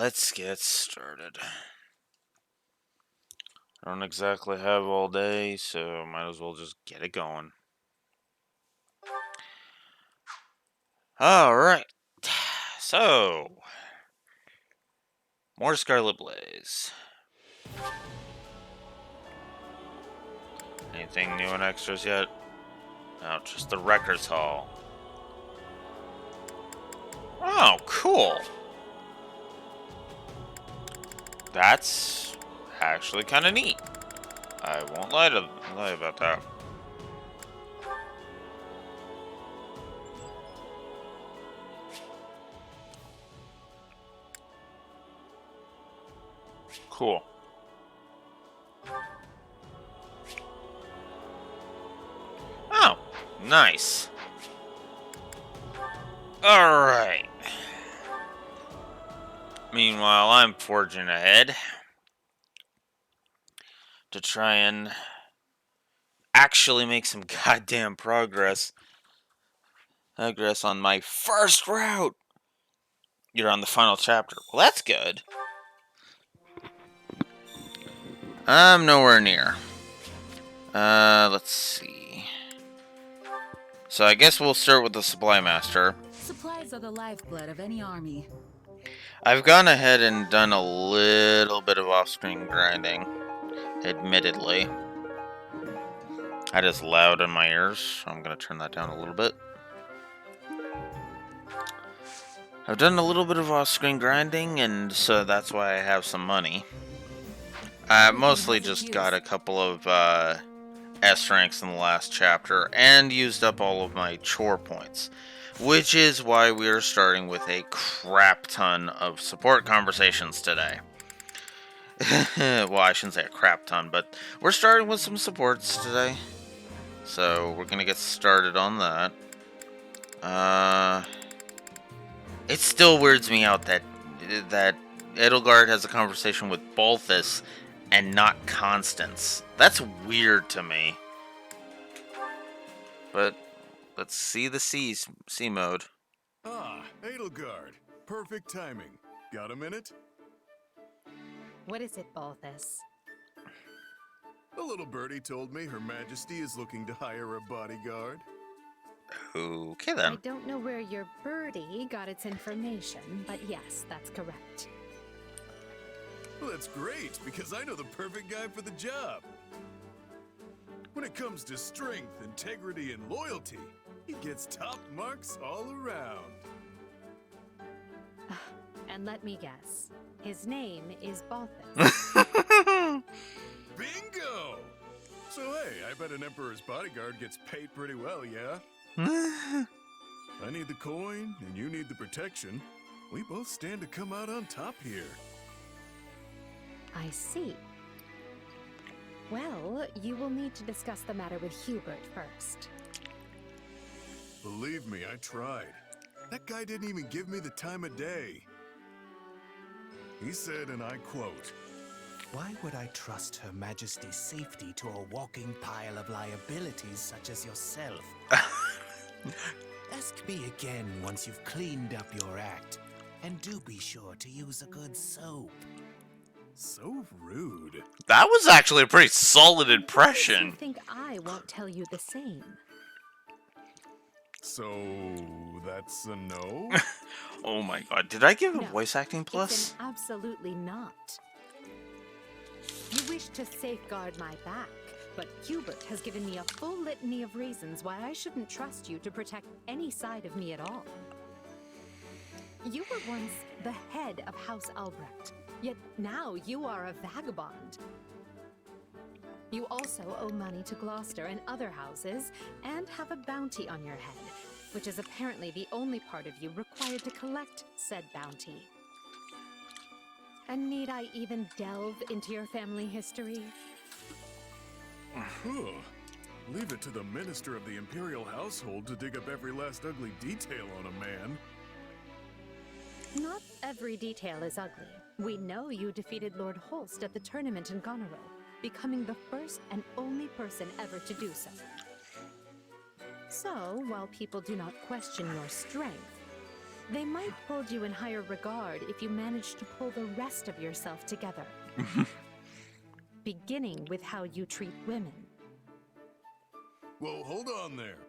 Let's get started. I don't exactly have all day, so might as well just get it going. Alright. So, more Scarlet Blaze. Anything new in extras yet? No, just the Records Hall. Oh, cool. That's actually kind of neat. I won't lie about that. Cool. Oh, nice. Alright. Meanwhile, I'm forging ahead to try and actually make some goddamn progress on my first route. You're on the final chapter. Well, that's good. I'm nowhere near. Let's see. So I guess we'll start with the Supply Master. Supplies are the lifeblood of any army. I've gone ahead and done a little bit of off-screen grinding, admittedly. That is loud in my ears, so I'm going to turn that down a little bit. I've done a little bit of off-screen grinding, and so that's why I have some money. I mostly just got a couple of S ranks in the last chapter, and used up all of my chore points. Which is why we are starting with a crap ton of support conversations today. Well, I shouldn't say a crap ton, but we're starting with some supports today. So we're gonna get started on that. It still weirds me out that Edelgard has a conversation with Balthus and not Constance. That's weird to me. But let's see the C mode. Ah, Edelgard. Perfect timing. Got a minute? What is it, Balthus? A little birdie told me Her Majesty is looking to hire a bodyguard. Okay I then. don't know where your birdie got its information, but yes, that's correct. Well, that's great, because I know the perfect guy for the job. When it comes to strength, integrity, and loyalty, he gets top marks all around. And let me guess, his name is Balthus. Bingo! So hey, I bet an Emperor's bodyguard gets paid pretty well, yeah? I need the coin, and you need the protection. We both stand to come out on top here. I see. Well, you will need to discuss the matter with Hubert first. Believe me, I tried. That guy didn't even give me the time of day. He said, and I quote, "Why would I trust Her Majesty's safety to a walking pile of liabilities such as yourself? Ask me again once you've cleaned up your act, and do be sure to use a good soap." So rude. That was actually a pretty solid I impression. think I won't tell you the same. So, that's a no? Oh my god, did I give a No, voice acting It's plus? an absolutely not. You wish to safeguard my back, but Hubert has given me a full litany of reasons why I shouldn't trust you to protect any side of me at all. You were once the head of House Albrecht, yet now you are a vagabond. You also owe money to Gloucester and other houses, and have a bounty on your head, which is apparently the only part of you required to collect said bounty. And need I even delve into your family history? Huh. Leave it to the minister of the Imperial household to dig up every last ugly detail on a man. Not every detail is ugly. We know you defeated Lord Holst at the tournament in Goneril, becoming the first and only person ever to do so. So, while people do not question your strength, They might hold you in higher regard if you manage to pull the rest of yourself together. Beginning with how you treat women. Well, hold on there.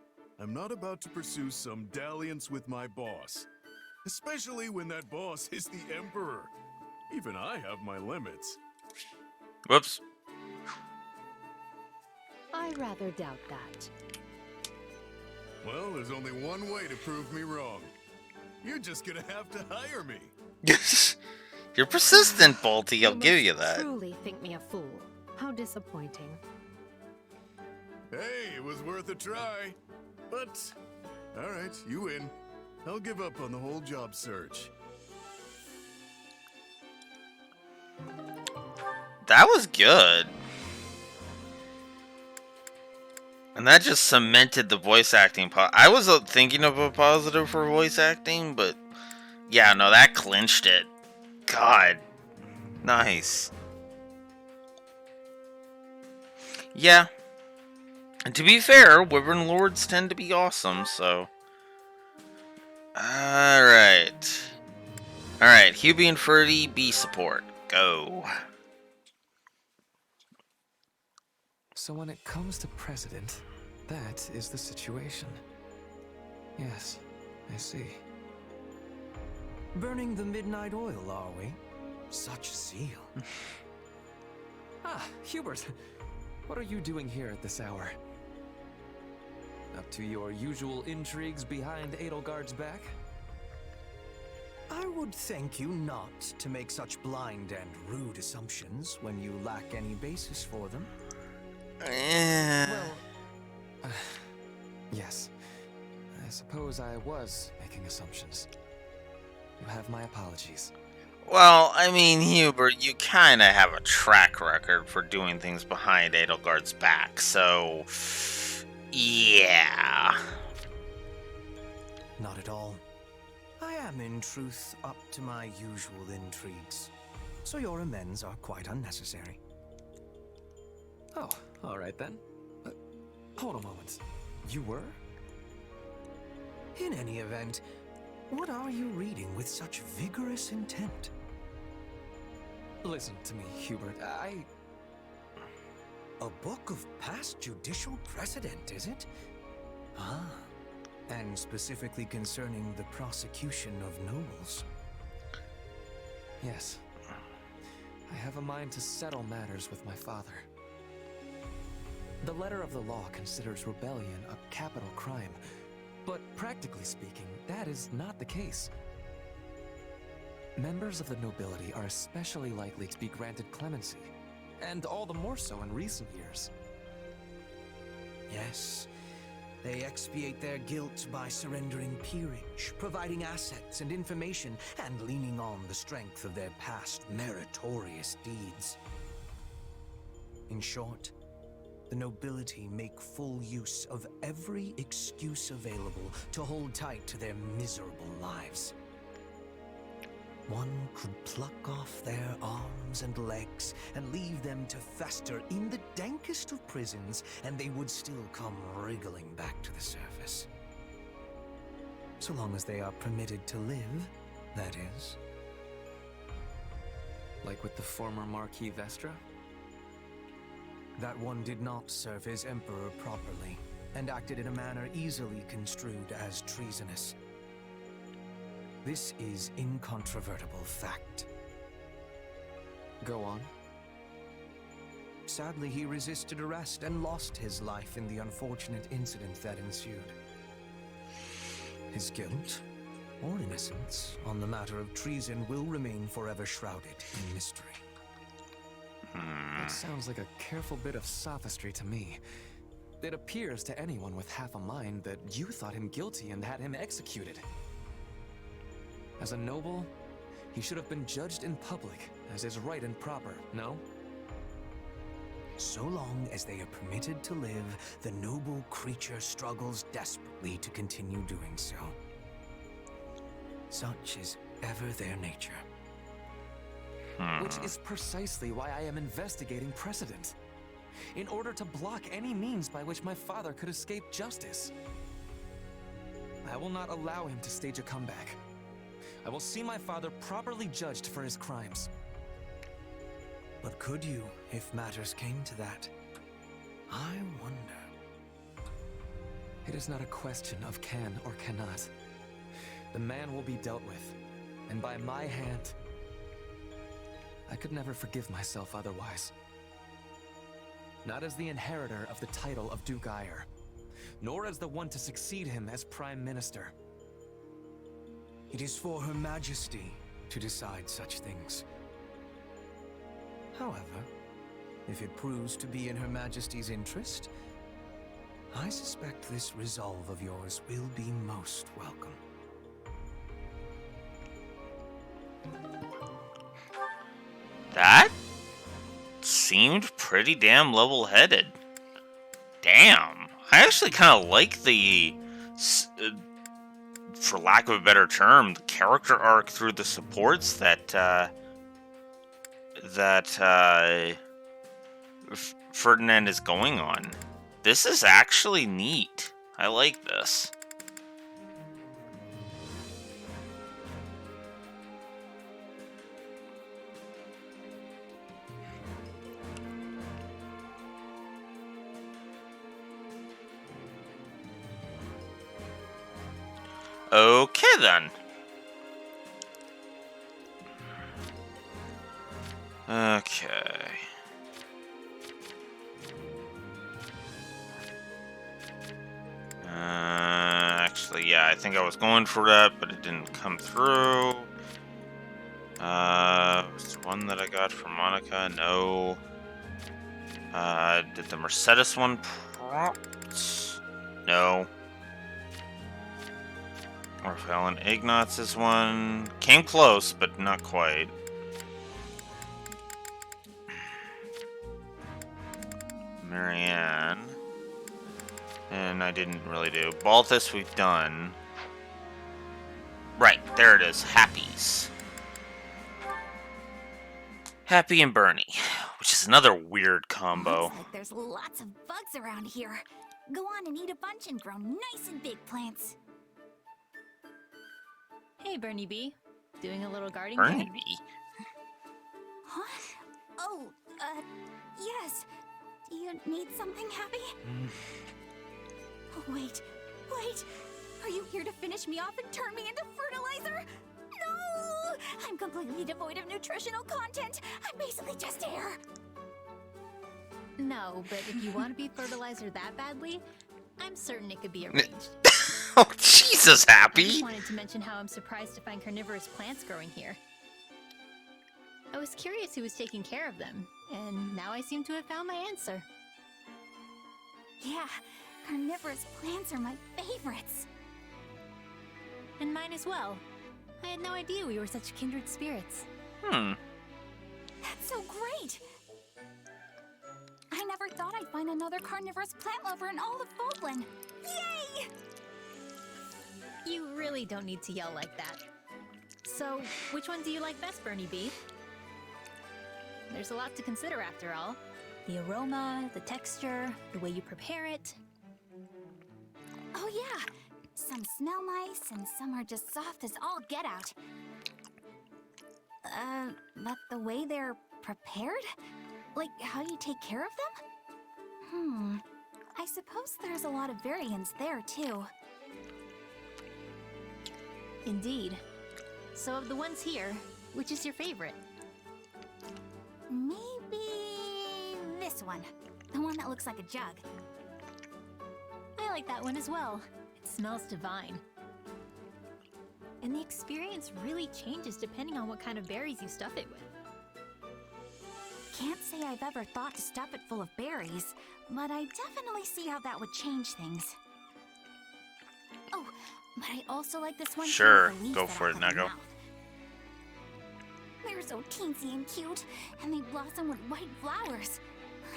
I'm not about to pursue some dalliance with my boss. Especially when that boss is the Emperor. Even I have my limits. Whoops. I rather doubt that. Well, there's only one way to prove me wrong. You're just gonna have to hire me. You're persistent, Bolty. I'll give you must that. Truly think me a fool. How disappointing. Hey, it was worth a try. But, alright, you win. I'll give up on the whole job search. That was good. And that just cemented the voice acting. I was thinking of a positive for voice acting, but yeah, no, that clinched it. God. Nice. Yeah. And to be fair, Wyvern Lords tend to be awesome, so. Alright. Alright, Hubie and Ferdy, B support. Go. So when it comes to precedent, that is the situation. Yes, I see. Burning the midnight oil, are we? Such zeal. Ah, Hubert. What are you doing here at this hour? Up to your usual intrigues behind Edelgard's back? I would thank you not to make such blind and rude assumptions when you lack any basis for them. Well, yes. I suppose I was making assumptions. You have my apologies. Well, I mean, Hubert, you kind of have a track record for doing things behind Edelgard's back, so yeah. Not at all. I am, in truth, up to my usual intrigues, so your amends are quite unnecessary. Oh, all right then. Hold a moment. You were? In any event, what are you reading with such vigorous intent? Listen to me, Hubert. A book of past judicial precedent, is it? Ah, and specifically concerning the prosecution of nobles. Yes. I have a mind to settle matters with my father. The letter of the law considers rebellion a capital crime, but practically speaking, that is not the case. Members of the nobility are especially likely to be granted clemency, and all the more so in recent years. Yes, they expiate their guilt by surrendering peerage, providing assets and information, and leaning on the strength of their past meritorious deeds. In short, the nobility make full use of every excuse available to hold tight to their miserable lives. One could pluck off their arms and legs and leave them to fester in the dankest of prisons, and they would still come wriggling back to the surface. So long as they are permitted to live, that is. Like with the former Marquis Vestra? That one did not serve his emperor properly, and acted in a manner easily construed as treasonous. This is incontrovertible fact. Go on. Sadly, he resisted arrest and lost his life in the unfortunate incident that ensued. His guilt, or innocence, on the matter of treason will remain forever shrouded in mystery. That sounds like a careful bit of sophistry to me. It appears to anyone with half a mind that you thought him guilty and had him executed. As a noble, he should have been judged in public, as is right and proper, no? So long as they are permitted to live, the noble creature struggles desperately to continue doing so. Such is ever their nature. Which is precisely why I am investigating precedent. In order to block any means by which my father could escape justice. I will not allow him to stage a comeback. I will see my father properly judged for his crimes. But could you, if matters came to that? I wonder. It is not a question of can or cannot. The man will be dealt with, and by my hand. I could never forgive myself otherwise. Not as the inheritor of the title of Duke Ire, nor as the one to succeed him as Prime Minister. It is for Her Majesty to decide such things. However, if it proves to be in Her Majesty's interest, I suspect this resolve of yours will be most welcome. That seemed pretty damn level-headed. Damn. I actually kind of like the, for lack of a better term, the character arc through the supports that Ferdinand is going on. This is actually neat. I like this. Okay then. Okay. Actually, yeah, I think I was going for that, but it didn't come through. Was there one that I got from Monica? No. Did the Mercedes one prompt? No. Raphael and Ignaz's one came close, but not quite. Marianne. And I didn't really do. Balthus we've done. Right, there it is. Happy's. Happy and Bernie, which is another weird combo. Looks like there's lots of bugs around here. Go on and eat a bunch and grow nice and big plants. Hey, Bernie B. Doing a little gardening? Bernie B. Huh? Oh, yes. Do you need something, Happy? Oh, wait. Are you here to finish me off and turn me into fertilizer? No! I'm completely devoid of nutritional content. I'm basically just air. No, but if you want to be fertilizer that badly, I'm certain it could be arranged. Oh, Jesus, I Happy! just wanted to mention how I'm surprised to find carnivorous plants growing here. I was curious who was taking care of them, and now I seem to have found my answer. Yeah, carnivorous plants are my favorites. And mine as well. I had no idea we were such kindred spirits. That's so great! I never thought I'd find another carnivorous plant lover in all of Falkland. Yay! You really don't need to yell like that. So, which one do you like best, Bernie B? There's a lot to consider after all. The aroma, the texture, the way you prepare it. Oh yeah, some smell nice and some are just soft as all get out. But the way they're prepared? Like how you take care of them? I suppose there's a lot of variance there too. Indeed. So of the ones here, which is your favorite? Maybe this one. The one that looks like a jug. I like that one as well. It smells divine. And the experience really changes depending on what kind of berries you stuff it with. Can't say I've ever thought to stuff it full of berries, but I definitely see how that would change things. Oh, but I also like this one too, Sure, with the leaves go that for are it, in my Nago. mouth. They're so teensy and cute, and they blossom with white flowers.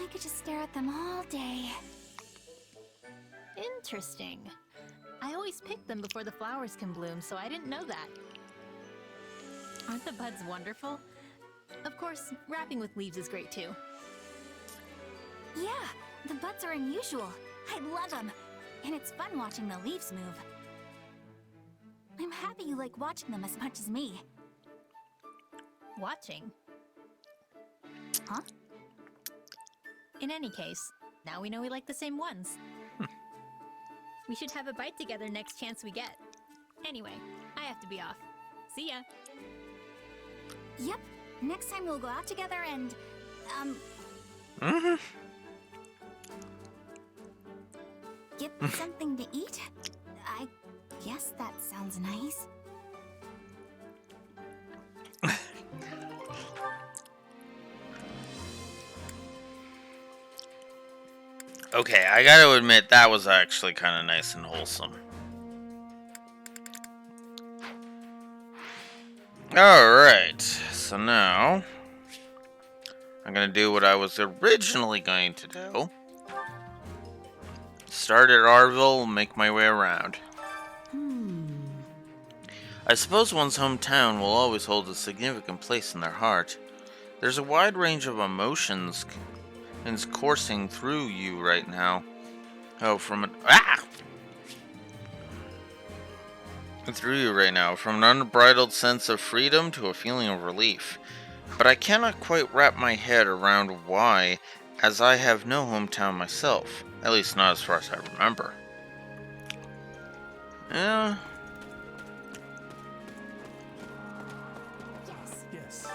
I could just stare at them all day. Interesting. I always pick them before the flowers can bloom, so I didn't know that. Aren't the buds wonderful? Of course, wrapping with leaves is great too. Yeah, the buds are unusual. I love them. And it's fun watching the leaves move. I'm happy you like watching them as much as me. Watching? Huh? In any case, now we know we like the same ones. We should have a bite together next chance we get. Anyway, I have to be off. See ya. Yep. Next time we'll go out together and, Mm-hmm. get something to eat? I guess that sounds nice. Okay, I gotta admit, that was actually kind of nice and wholesome. Alright, so now I'm gonna do what I was originally going to do. Start at Arville, make my way around. I suppose one's hometown will always hold a significant place in their heart. There's a wide range of emotions coursing through you right now. Through you right now, from an unbridled sense of freedom to a feeling of relief. But I cannot quite wrap my head around why, as I have no hometown myself. At least not as far as I remember. Yeah. Yes.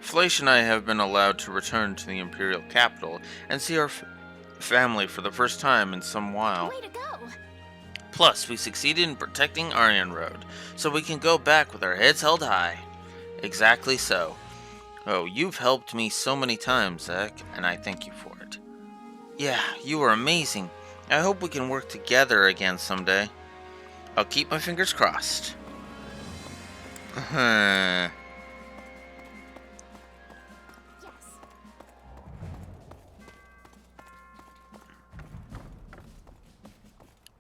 Fleisch and I have been allowed to return to the Imperial capital and see our family for the first time in some while. Way to go! Plus, we succeeded in protecting Aryan Road, so we can go back with our heads held high. Exactly so. Oh, you've helped me so many times, Zach, and I thank you for it. Yeah, you were amazing. I hope we can work together again someday. I'll keep my fingers crossed. Yes.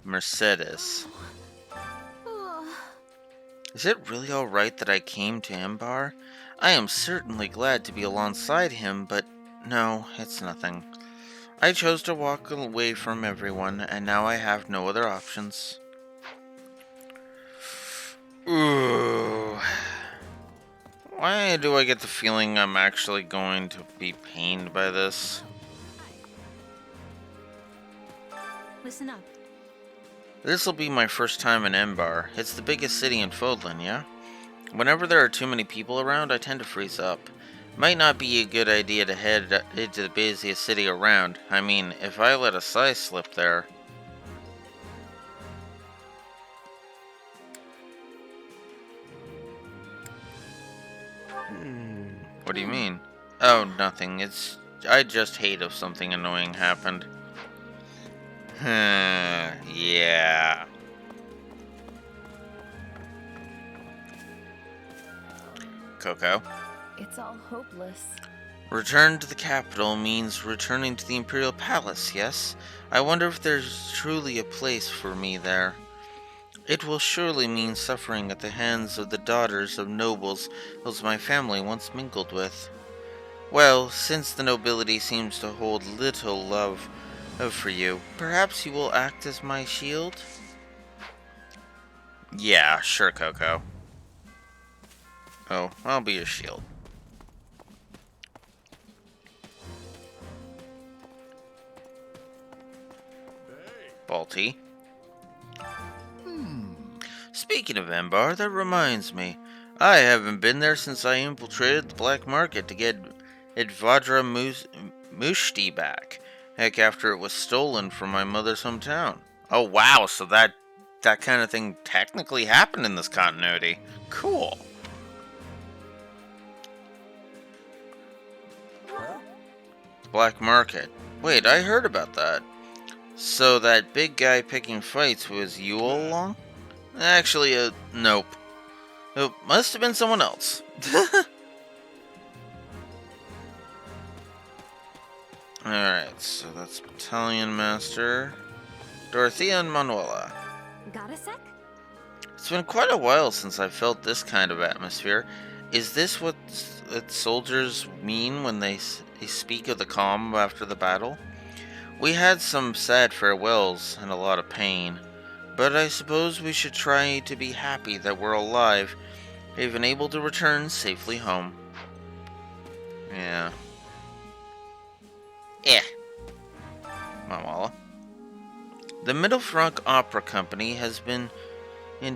Mercedes. Is it really alright that I came to Embar? I am certainly glad to be alongside him, but no, it's nothing. I chose to walk away from everyone, and now I have no other options. Ooh. Why do I get the feeling I'm actually going to be pained by this? Listen up. This'll be my first time in Embar. It's the biggest city in Fodlan, yeah? Whenever there are too many people around, I tend to freeze up. Might not be a good idea to head into the busiest city around. I mean, if I let a size slip there... What do you mean? Oh, nothing. I just hate if something annoying happened. Yeah. Coco? It's all hopeless. Return to the capital means returning to the Imperial Palace, yes? I wonder if there's truly a place for me there. It will surely mean suffering at the hands of the daughters of nobles those my family once mingled with. Well, since the nobility seems to hold little love for you, perhaps you will act as my shield? Yeah, sure, Coco. Oh, I'll be your shield. Balti. Speaking of Embar, that reminds me. I haven't been there since I infiltrated the black market to get Edvadra Mushti back. Heck, after it was stolen from my mother's hometown. Oh wow, so that kind of thing technically happened in this continuity. Cool. Black market. Wait, I heard about that. So that big guy picking fights was you all along? Actually, nope. It must have been someone else. Alright, so that's Battalion Master Dorothea and Manuela. Got a sec? It's been quite a while since I felt this kind of atmosphere. Is this what soldiers mean when they speak of the calm after the battle? We had some sad farewells and a lot of pain, But I suppose we should try to be happy that we're alive, even able to return safely home. Yeah. Eh. Mamala. The Mittelfrank Opera Company has been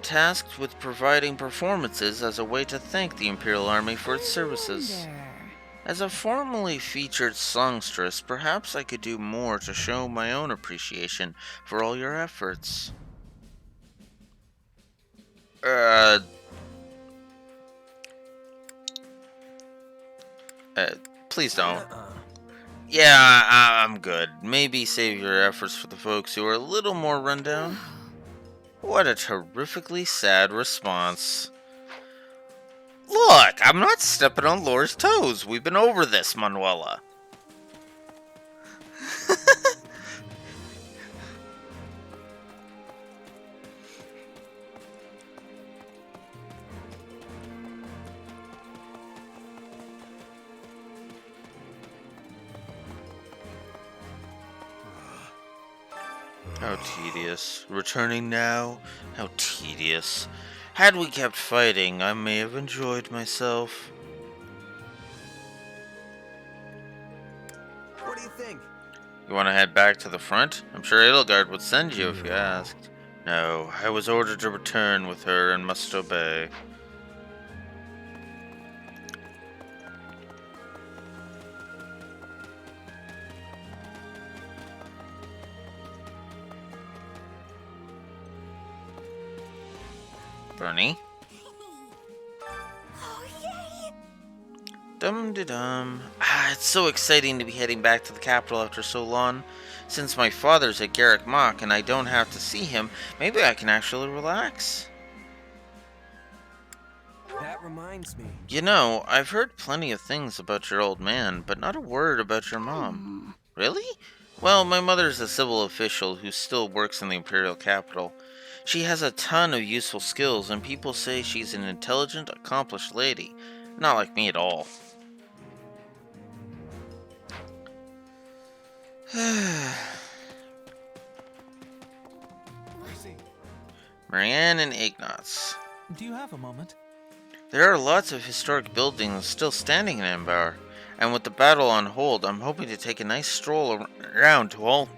tasked with providing performances as a way to thank the Imperial Army for its services. As a formally featured songstress, perhaps I could do more to show my own appreciation for all your efforts. Uh, please don't. Yeah, I'm good. Maybe save your efforts for the folks who are a little more rundown. What a terrifically sad response. Look, I'm not stepping on Laura's toes. We've been over this, Manuela. How tedious. Returning now? How tedious. Had we kept fighting, I may have enjoyed myself. What do you think? You want to head back to the front? I'm sure Edelgard would send you if you asked. No, I was ordered to return with her and must obey. Bernie? Oh, yay! Dum-de-dum. It's so exciting to be heading back to the capital after so long. Since my father's at Garrick Mach and I don't have to see him, maybe I can actually relax. That reminds me. You know, I've heard plenty of things about your old man, but not a word about your mom. Really? Well, my mother's a civil official who still works in the imperial capital. She has a ton of useful skills, and people say she's an intelligent, accomplished lady. Not like me at all. Marianne and Ignatz. Do you have a moment? There are lots of historic buildings still standing in Ambar, and with the battle on hold, I'm hoping to take a nice stroll around to all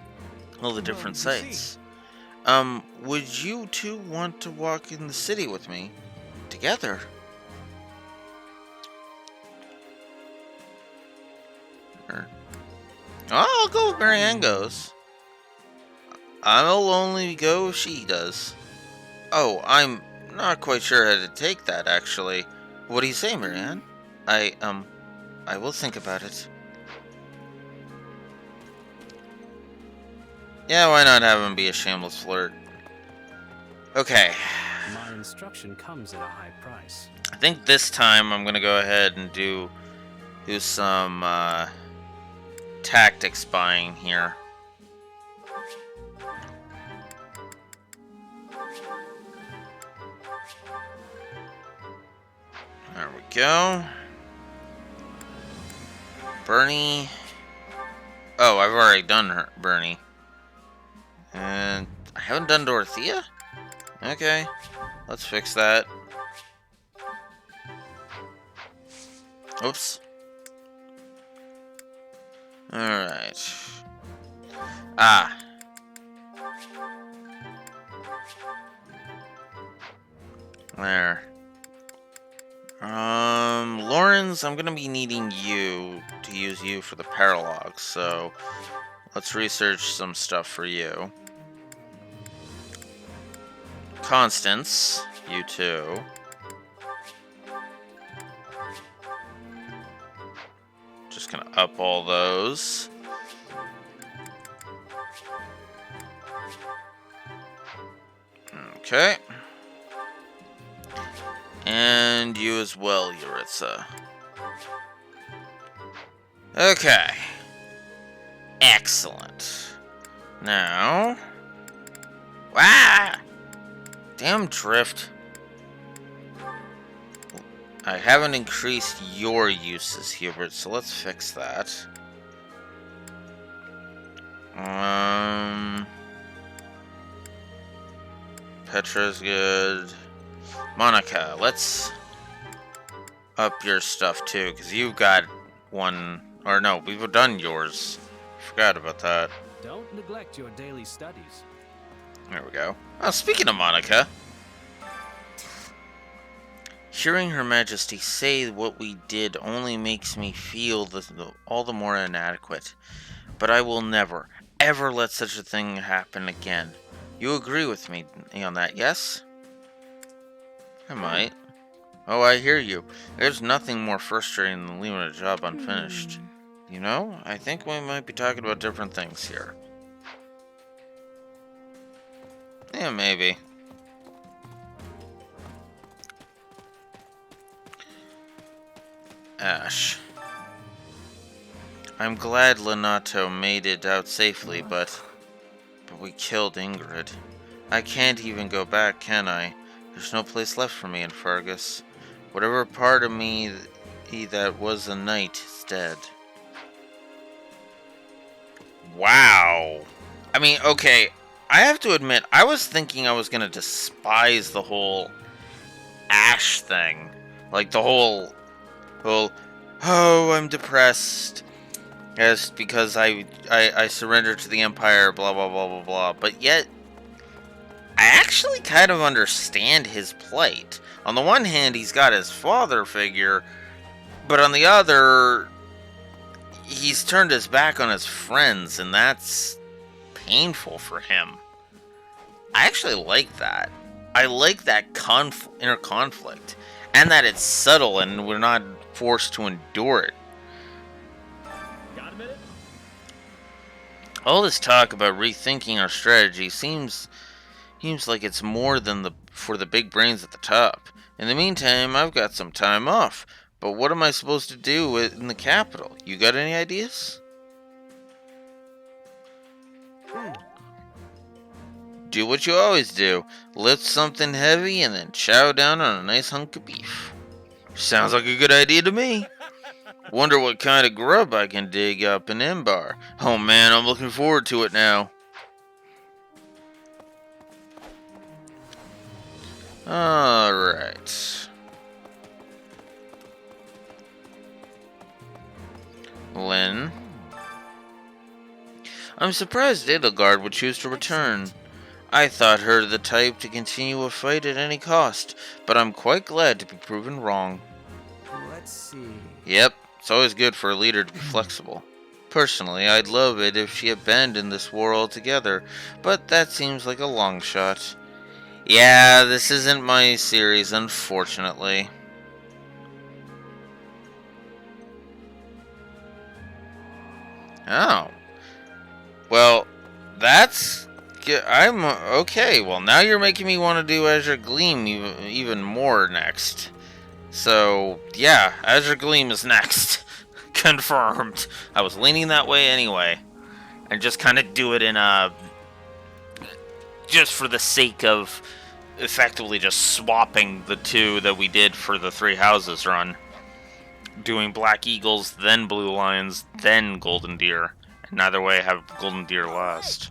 the different sites. Would you two want to walk in the city with me? Together? I'll go if Marianne goes. I'll only go if she does. Oh, I'm not quite sure how to take that, actually. What do you say, Marianne? I will think about it. Yeah, why not have him be a shameless flirt? Okay. My instruction comes at a high price. I think this time I'm gonna go ahead and do some tactics buying here. There we go. Bernie. Oh, I've already done her, Bernie. And I haven't done Dorothea? Okay, let's fix that. Oops. Alright. Ah. There. Lawrence, I'm gonna be needing you to use you for the paralogs, so let's research some stuff for you. Constance, you too. Just gonna up all those. Okay. And you as well, Yuritsa. Okay. Excellent. Now... Damn drift. I haven't increased your uses, Hubert, so let's fix that. Petra's good. Monica, let's up your stuff too, because you've got one. Or no, we've done yours. Forgot about that. Don't neglect your daily studies. There we go. Oh, speaking of Monica. Hearing Her Majesty say what we did only makes me feel all the more inadequate. But I will never, ever let such a thing happen again. You agree with me on that, yes? I might. Oh, I hear you. There's nothing more frustrating than leaving a job unfinished. You know, I think we might be talking about different things here. Yeah, maybe. Ash. I'm glad Lenato made it out safely, but we killed Ingrid. I can't even go back, can I? There's no place left for me in Fergus. Whatever part of me that was a knight is dead. Wow. I mean, okay, I have to admit, I was thinking I was gonna despise the whole Ash thing. Like the whole, oh, I'm depressed. Yes, because I surrendered to the Empire, blah, blah, blah, blah, blah. But yet, I actually kind of understand his plight. On the one hand, he's got his father figure, but on the other, he's turned his back on his friends, and that's painful for him. I actually like that. I like that inner conflict, and that it's subtle and we're not forced to endure it. Got a minute? All this talk about rethinking our strategy seems like it's more than for the big brains at the top. In the meantime, I've got some time off, but what am I supposed to do in the capital? You got any ideas? Do what you always do. Lift something heavy and then chow down on a nice hunk of beef. Sounds like a good idea to me. Wonder what kind of grub I can dig up in Embar. Oh man, I'm looking forward to it now. Alright. Lynn. I'm surprised Edelgard would choose to return. I thought her the type to continue a fight at any cost, but I'm quite glad to be proven wrong. Let's see. Yep, it's always good for a leader to be flexible. Personally, I'd love it if she abandoned this war altogether, but that seems like a long shot. Yeah, this isn't my series, unfortunately. Oh. Well, that's... I'm... Okay, well, now you're making me want to do Azure Gleam even more next. So, yeah, Azure Gleam is next. Confirmed. I was leaning that way anyway. And just kind of do it in a... just for the sake of effectively just swapping the two that we did for the Three Houses run. Doing Black Eagles, then Blue Lions, then Golden Deer. And either way, have Golden Deer last.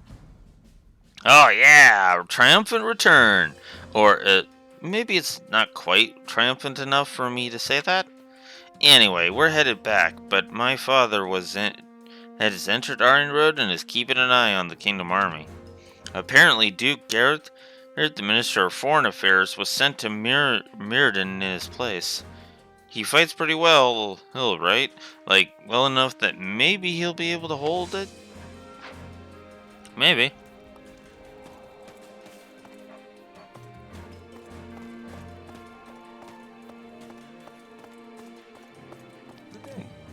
Oh yeah! Triumphant return! Or, maybe it's not quite triumphant enough for me to say that? Anyway, we're headed back, but my father has entered Ironroad and is keeping an eye on the Kingdom Army. Apparently, Duke Gareth, the Minister of Foreign Affairs, was sent to Mirrodin in his place. He fights pretty well, right? Like, well enough that maybe he'll be able to hold it? Maybe.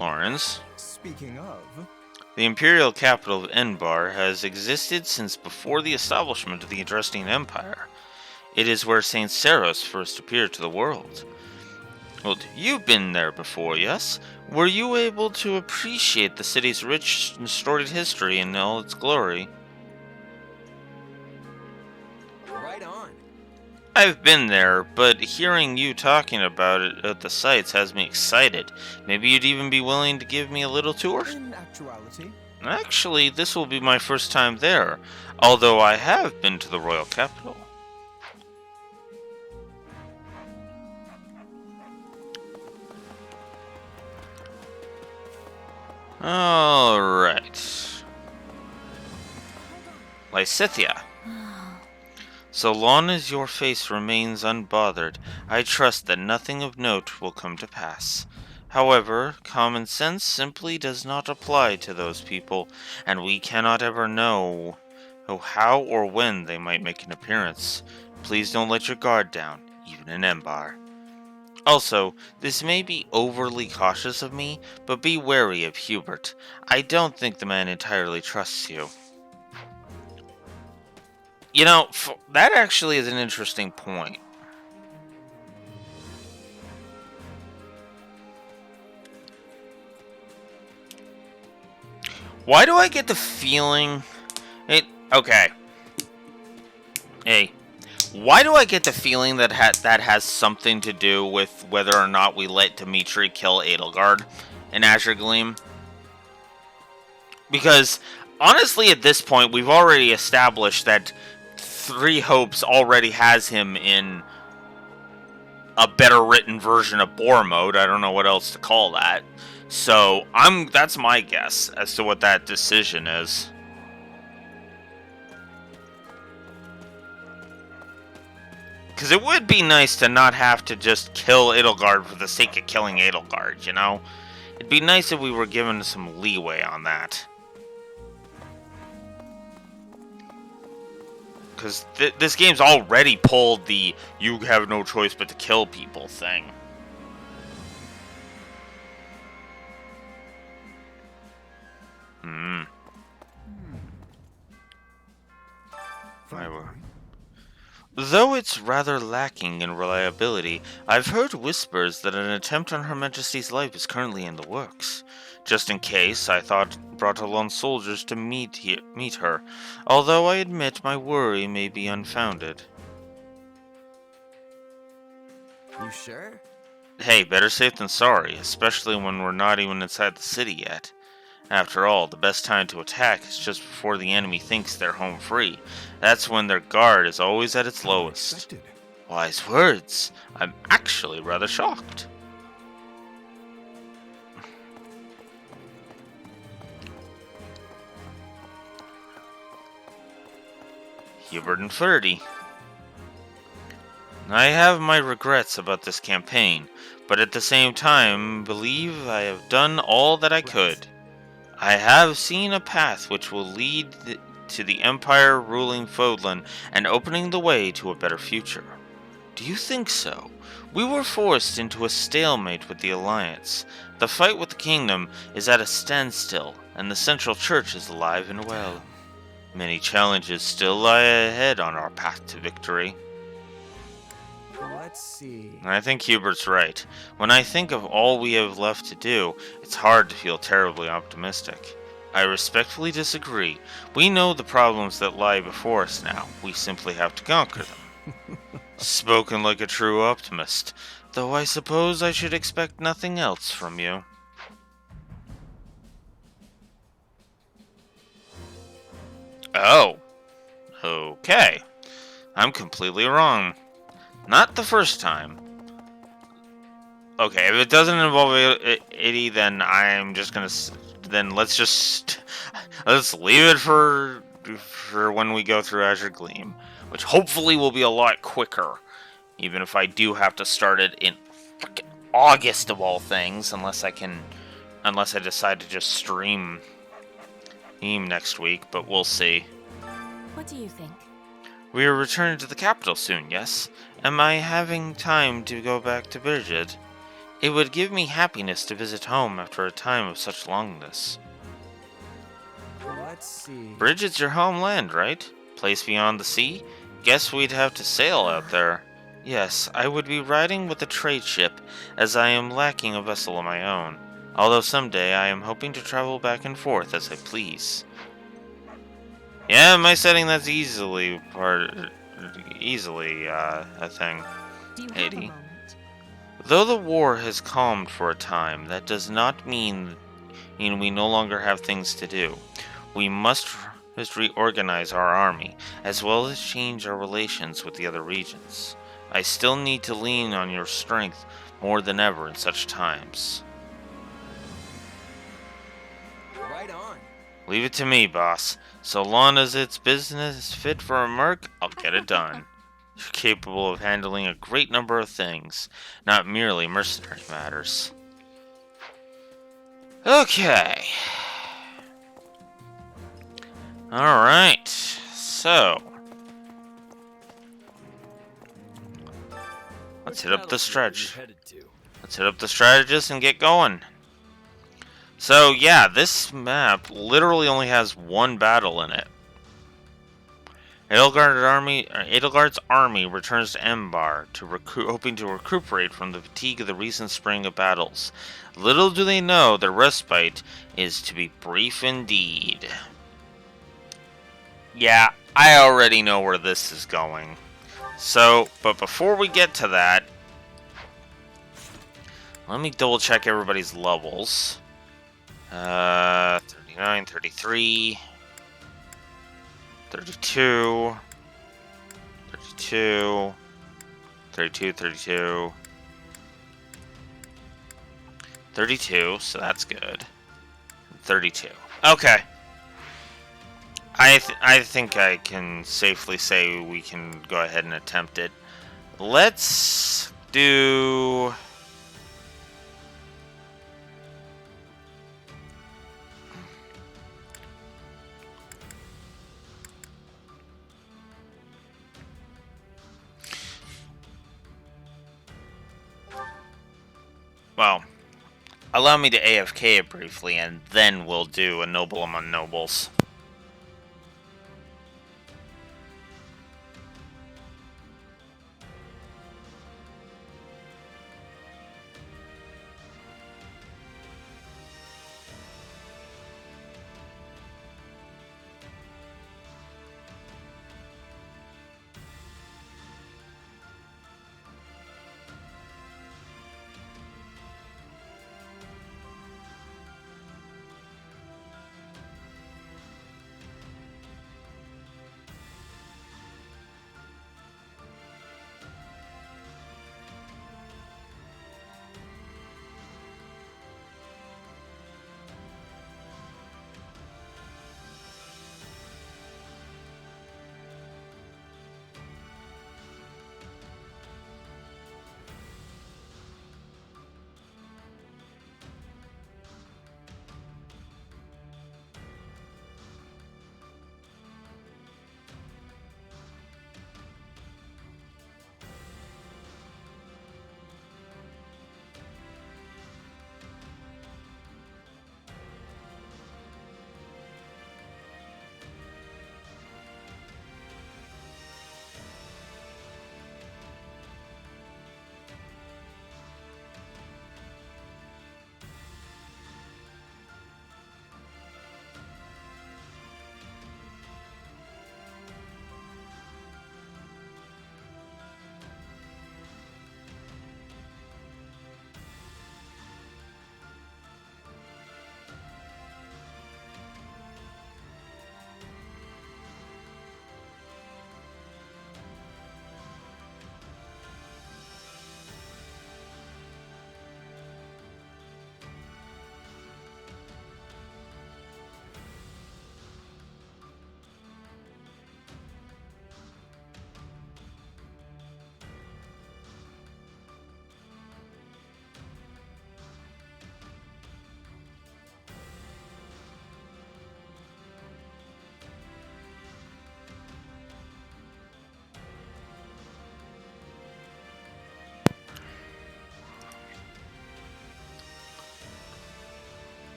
Lawrence. Speaking of... The imperial capital of Enbar has existed since before the establishment of the Adrestian Empire. It is where St. Saros first appeared to the world. Well, you've been there before, yes? Were you able to appreciate the city's rich and storied history in all its glory? Right on. I've been there, but hearing you talking about it at the sites has me excited. Maybe you'd even be willing to give me a little tour? In actuality... Actually, this will be my first time there, although I have been to the royal capital. Alright. Lysithia. So long as your face remains unbothered, I trust that nothing of note will come to pass. However, common sense simply does not apply to those people, and we cannot ever know how or when they might make an appearance. Please don't let your guard down, even in Embar. Also, this may be overly cautious of me, but be wary of Hubert. I don't think the man entirely trusts you. You know, that actually is an interesting point. Why do I get the feeling... Okay. Hey. Why do I get the feeling that that has something to do with whether or not we let Dimitri kill Edelgard in Azure Gleam? Because, honestly, at this point, we've already established that Three Hopes already has him in a better written version of Boar Mode. I don't know what else to call that. So, that's my guess as to what that decision is. Because it would be nice to not have to just kill Edelgard for the sake of killing Edelgard, you know? It'd be nice if we were given some leeway on that. Because this game's already pulled the you have no choice but to kill people thing. Though it's rather lacking in reliability, I've heard whispers that an attempt on Her Majesty's life is currently in the works. Just in case, I thought brought along soldiers to meet her, although I admit my worry may be unfounded. You sure? Hey, better safe than sorry, especially when we're not even inside the city yet. After all, the best time to attack is just before the enemy thinks they're home free. That's when their guard is always at its lowest. Wise words. I'm actually rather shocked. Hubert and Flirty. I have my regrets about this campaign, but at the same time, believe I have done all that I could. I have seen a path which will lead to the Empire ruling Fodlan and opening the way to a better future. Do you think so? We were forced into a stalemate with the Alliance. The fight with the Kingdom is at a standstill, and the Central Church is alive and well. Many challenges still lie ahead on our path to victory. Let's see. I think Hubert's right. When I think of all we have left to do, it's hard to feel terribly optimistic. I respectfully disagree. We know the problems that lie before us now. We simply have to conquer them. Spoken like a true optimist, though I suppose I should expect nothing else from you. Oh. Okay. I'm completely wrong. Not the first time. Okay, if it doesn't involve Itty, then I'm just gonna... Then let's leave it for when we go through Azure Gleam, which hopefully will be a lot quicker, even if I do have to start it in frickin' August of all things, unless I decide to just stream next week, but we'll see. What do you think? We are returning to the capital soon, yes? Am I having time to go back to Bridget? It would give me happiness to visit home after a time of such longness. Let's see. Bridget's your homeland, right? Place beyond the sea? Guess we'd have to sail out there. Yes, I would be riding with a trade ship, as I am lacking a vessel of my own. Although someday I am hoping to travel back and forth as I please. Yeah, my setting that's easily a thing. Do you have a 80. moment? Though the war has calmed for a time, that does not mean we no longer have things to do. We must reorganize our army, as well as change our relations with the other regions. I still need to lean on your strength more than ever in such times. Leave it to me, boss. So long as it's business fit for a merc, I'll get it done. You're capable of handling a great number of things, not merely mercenary matters. Okay. Alright. So. Let's hit up the stretch. Let's hit up the strategist and get going. So, yeah, this map literally only has one battle in it. Edelgard's army returns to Embar, hoping to recuperate from the fatigue of the recent spring of battles. Little do they know their respite is to be brief indeed. Yeah, I already know where this is going. So, but before we get to that, let me double check everybody's levels. 39, 33, 32, 32, 32, 32, 32, so that's good. 32. Okay. I think I can safely say we can go ahead and attempt it. Let's do... Well, allow me to AFK it briefly, and then we'll do a Noble Among Nobles.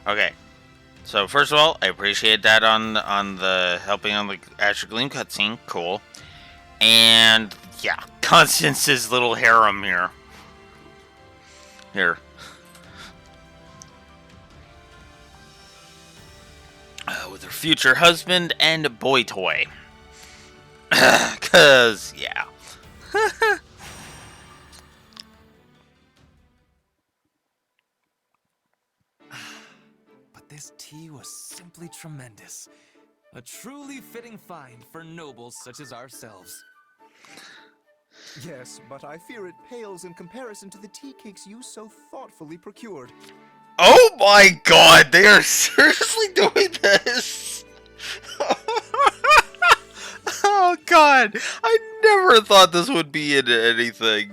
Okay, so first of all, I appreciate that on the helping on the Asher Gleam cutscene. Cool. And yeah, Constance's little harem here. With her future husband and boy toy. Cause yeah. this tea was simply tremendous. A truly fitting find for nobles such as ourselves. Yes, but I fear it pales in comparison to the tea cakes you so thoughtfully procured. Oh my god, they are seriously doing this? Oh god, I never thought this would be in anything.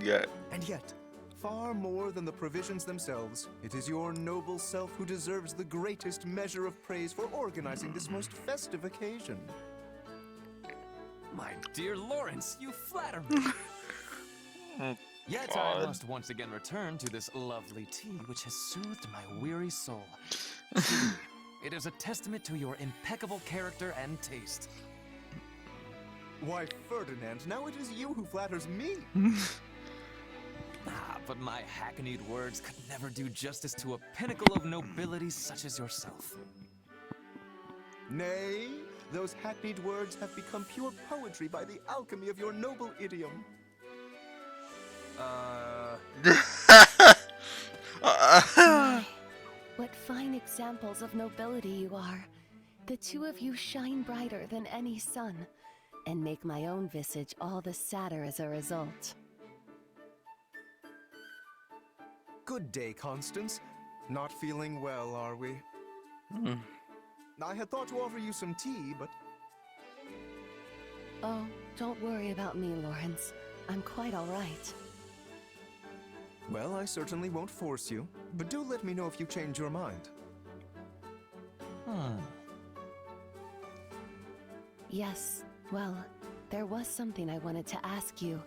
And yet, far more than the provisions themselves, it is your noble self who deserves the greatest measure of praise for organizing this most festive occasion. My dear Lawrence, you flatter me. Yet God. I must once again return to this lovely tea which has soothed my weary soul. Truly, it is a testament to your impeccable character and taste. Why, Ferdinand, now it is you who flatters me. But my hackneyed words could never do justice to a pinnacle of nobility such as yourself. Nay, those hackneyed words have become pure poetry by the alchemy of your noble idiom. My, what fine examples of nobility you are. The two of you shine brighter than any sun, and make my own visage all the sadder as a result. Good day, Constance. Not feeling well, are we? I had thought to offer you some tea, but... Oh, don't worry about me, Lawrence. I'm quite all right. Well, I certainly won't force you, but do let me know if you change your mind. Yes, well, there was something I wanted to ask you.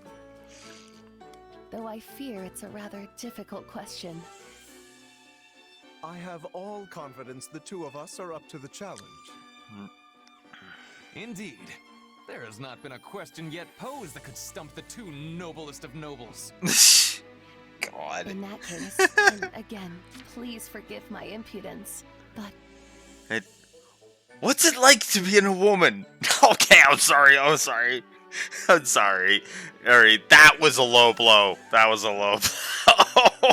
Though I fear it's a rather difficult question. I have all confidence the two of us are up to the challenge. Indeed. There has not been a question yet posed that could stump the two noblest of nobles. God. In that case, and again, please forgive my impudence, but... What's it like to be a woman? Okay, I'm sorry. I'm sorry. Alright, that was a low blow. That was a low blow.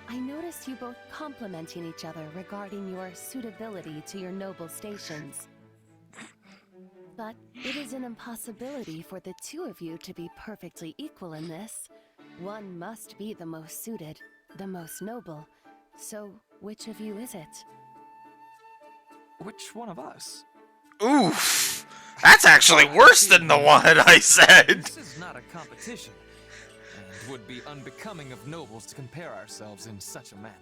I noticed you both complimenting each other regarding your suitability to your noble stations. But it is an impossibility for the two of you to be perfectly equal in this. One must be the most suited, the most noble. So, which of you is it? Which one of us? Oof. That's actually worse than the one I said. This is not a competition, and would be unbecoming of nobles to compare ourselves in such a manner.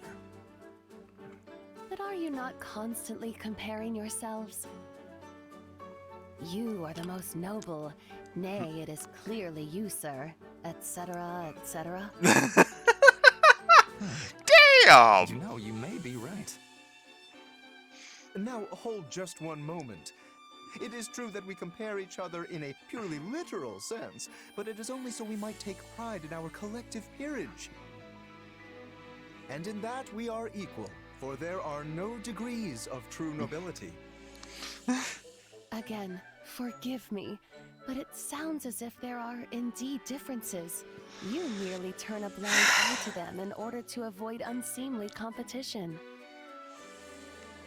But are you not constantly comparing yourselves? You are the most noble. Nay, it is clearly you, sir. Etc., etc. Damn! You know, you may be right. Now, hold just one moment. It is true that we compare each other in a purely literal sense, but it is only so we might take pride in our collective peerage. And in that we are equal, for there are no degrees of true nobility. Again, forgive me, but it sounds as if there are indeed differences. You merely turn a blind eye to them in order to avoid unseemly competition.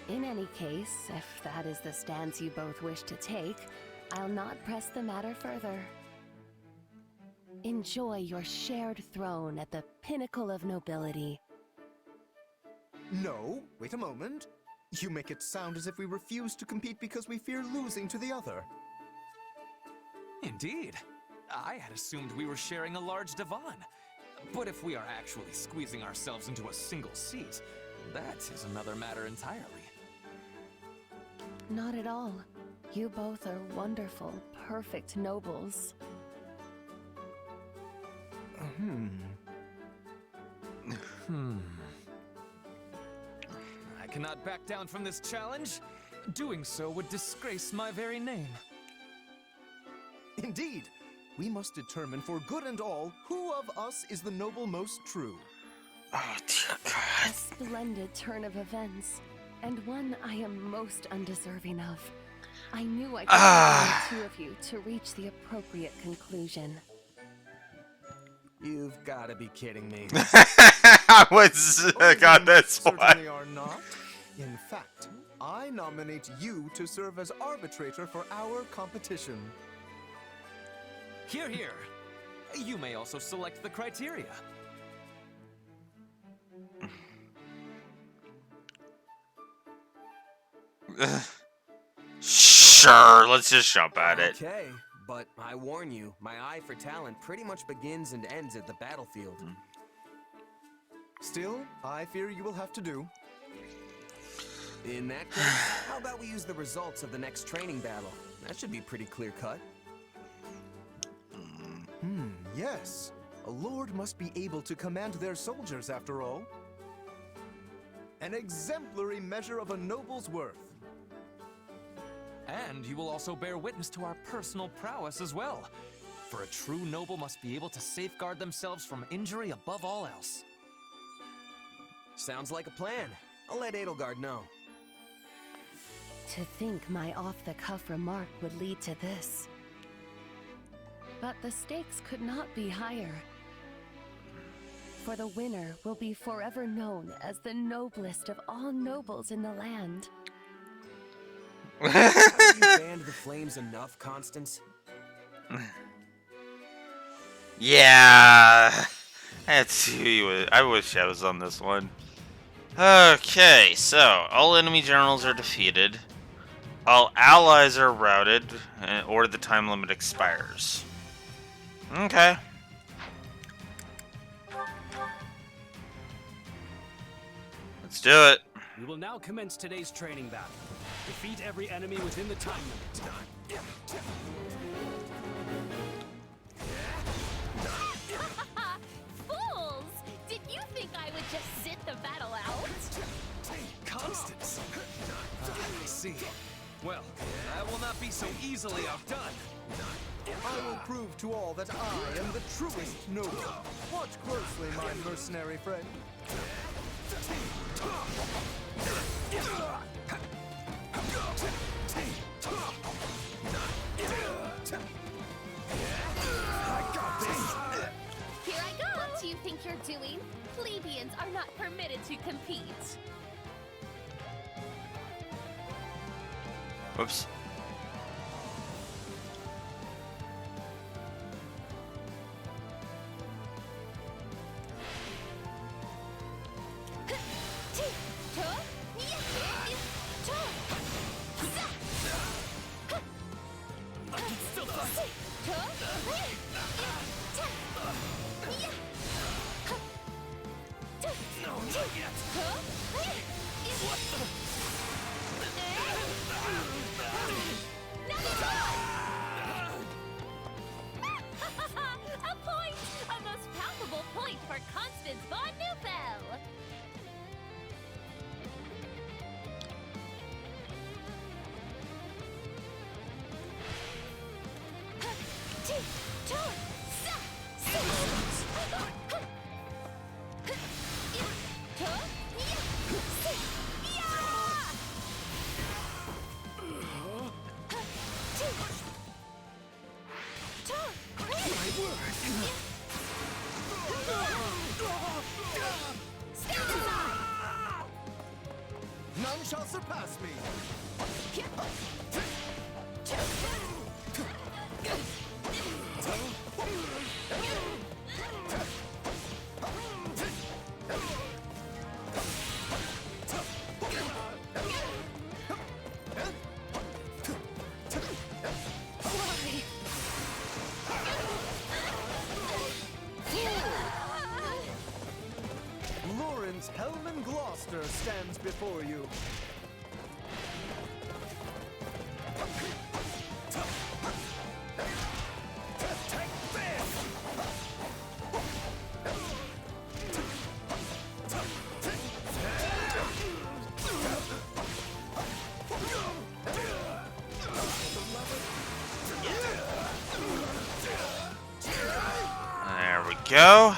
In any case, if that is the stance you both wish to take, I'll not press the matter further. Enjoy your shared throne at the pinnacle of nobility. No, wait a moment. You make it sound as if we refuse to compete because we fear losing to the other. Indeed. I had assumed we were sharing a large divan. But if we are actually squeezing ourselves into a single seat, that is another matter entirely. Not at all. You both are wonderful, perfect nobles. I cannot back down from this challenge. Doing so would disgrace my very name. Indeed, we must determine for good and all who of us is the noble most true. Oh, dear A God. splendid turn of events, and one I am most undeserving of. I knew I could rely on the two of you to reach the appropriate conclusion. You've got to be kidding me. I was got this one. Certainly are not. In fact, I nominate you to serve as arbitrator for our competition. Here, here. You may also select the criteria. Sure, let's just jump at it. Okay, but I warn you, my eye for talent pretty much begins and ends at the battlefield. Still, I fear you will have to do. In that case, how about we use the results of the next training battle? That should be pretty clear-cut. Yes. A lord must be able to command their soldiers, after all. An exemplary measure of a noble's worth. And you will also bear witness to our personal prowess as well. For a true noble must be able to safeguard themselves from injury above all else. Sounds like a plan. I'll let Edelgard know. To think my off-the-cuff remark would lead to this. But the stakes could not be higher. For the winner will be forever known as the noblest of all nobles in the land. Have you fanned the flames enough, Constance? Yeah. I wish I was on this one. Okay, so all enemy generals are defeated. All allies are routed, or the time limit expires. Okay. Let's do it. We will now commence today's training battle. Defeat every enemy within the time limit. Fools! Did you think I would just sit the battle out? Constance! I see. Well, I will not be so easily outdone. I will prove to all that I am the truest noble. Watch closely, my mercenary friend. Here I go! What do you think you're doing? Plebeians are not permitted to compete. Whoops. A point! A most palpable point for Constance von Neufeld! None shall surpass me. Lawrence Hellman Gloucester stands before you. There we go.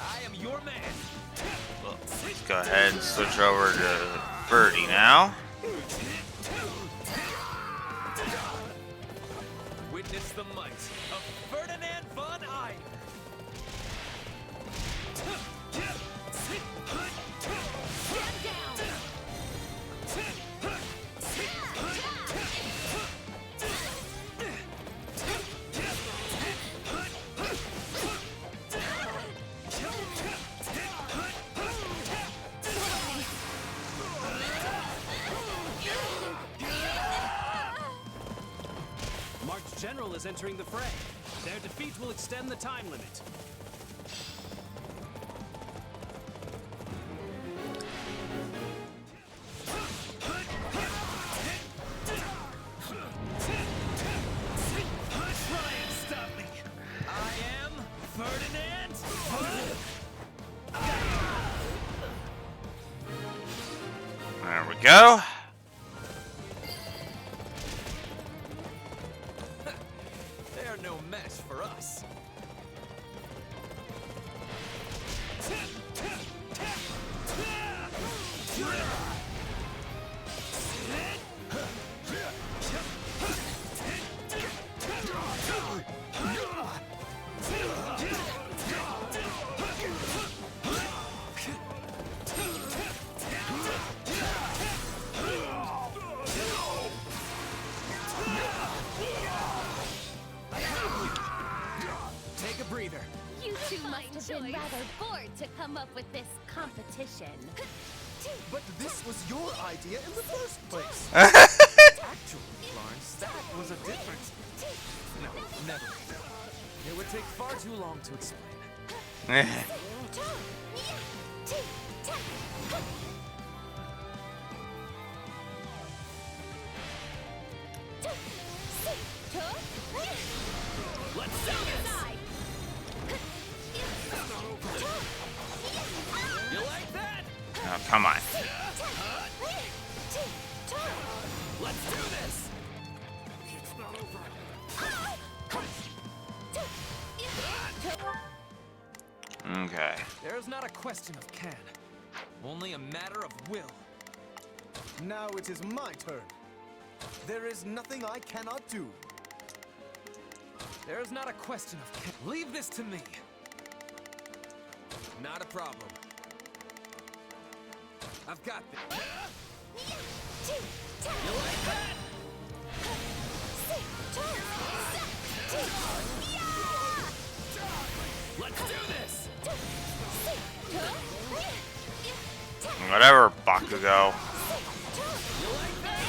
I am your man. Let's go ahead and switch over to Birdie now. Witness the might of Ferdinand von Iron. general is entering the fray. Their defeat will extend the time limit. Try and stop me. I am Ferdinand. There we go. They're no match for us. Take a breather. You two must have been rather bored to come up with this competition. But this was your idea in the first place. Actually, Florence, that was a different... No, never. It would take far too long to explain. Let's do this. You like that? Oh, come on. Let's do this. It's not over. Okay. There is not a question of can, only a matter of will. Now it is my turn. There is nothing I cannot do. There is not a question of can. Leave this to me. Not a problem. I've got this. You like that? Let's do this. Whatever, Bakugo. You like that?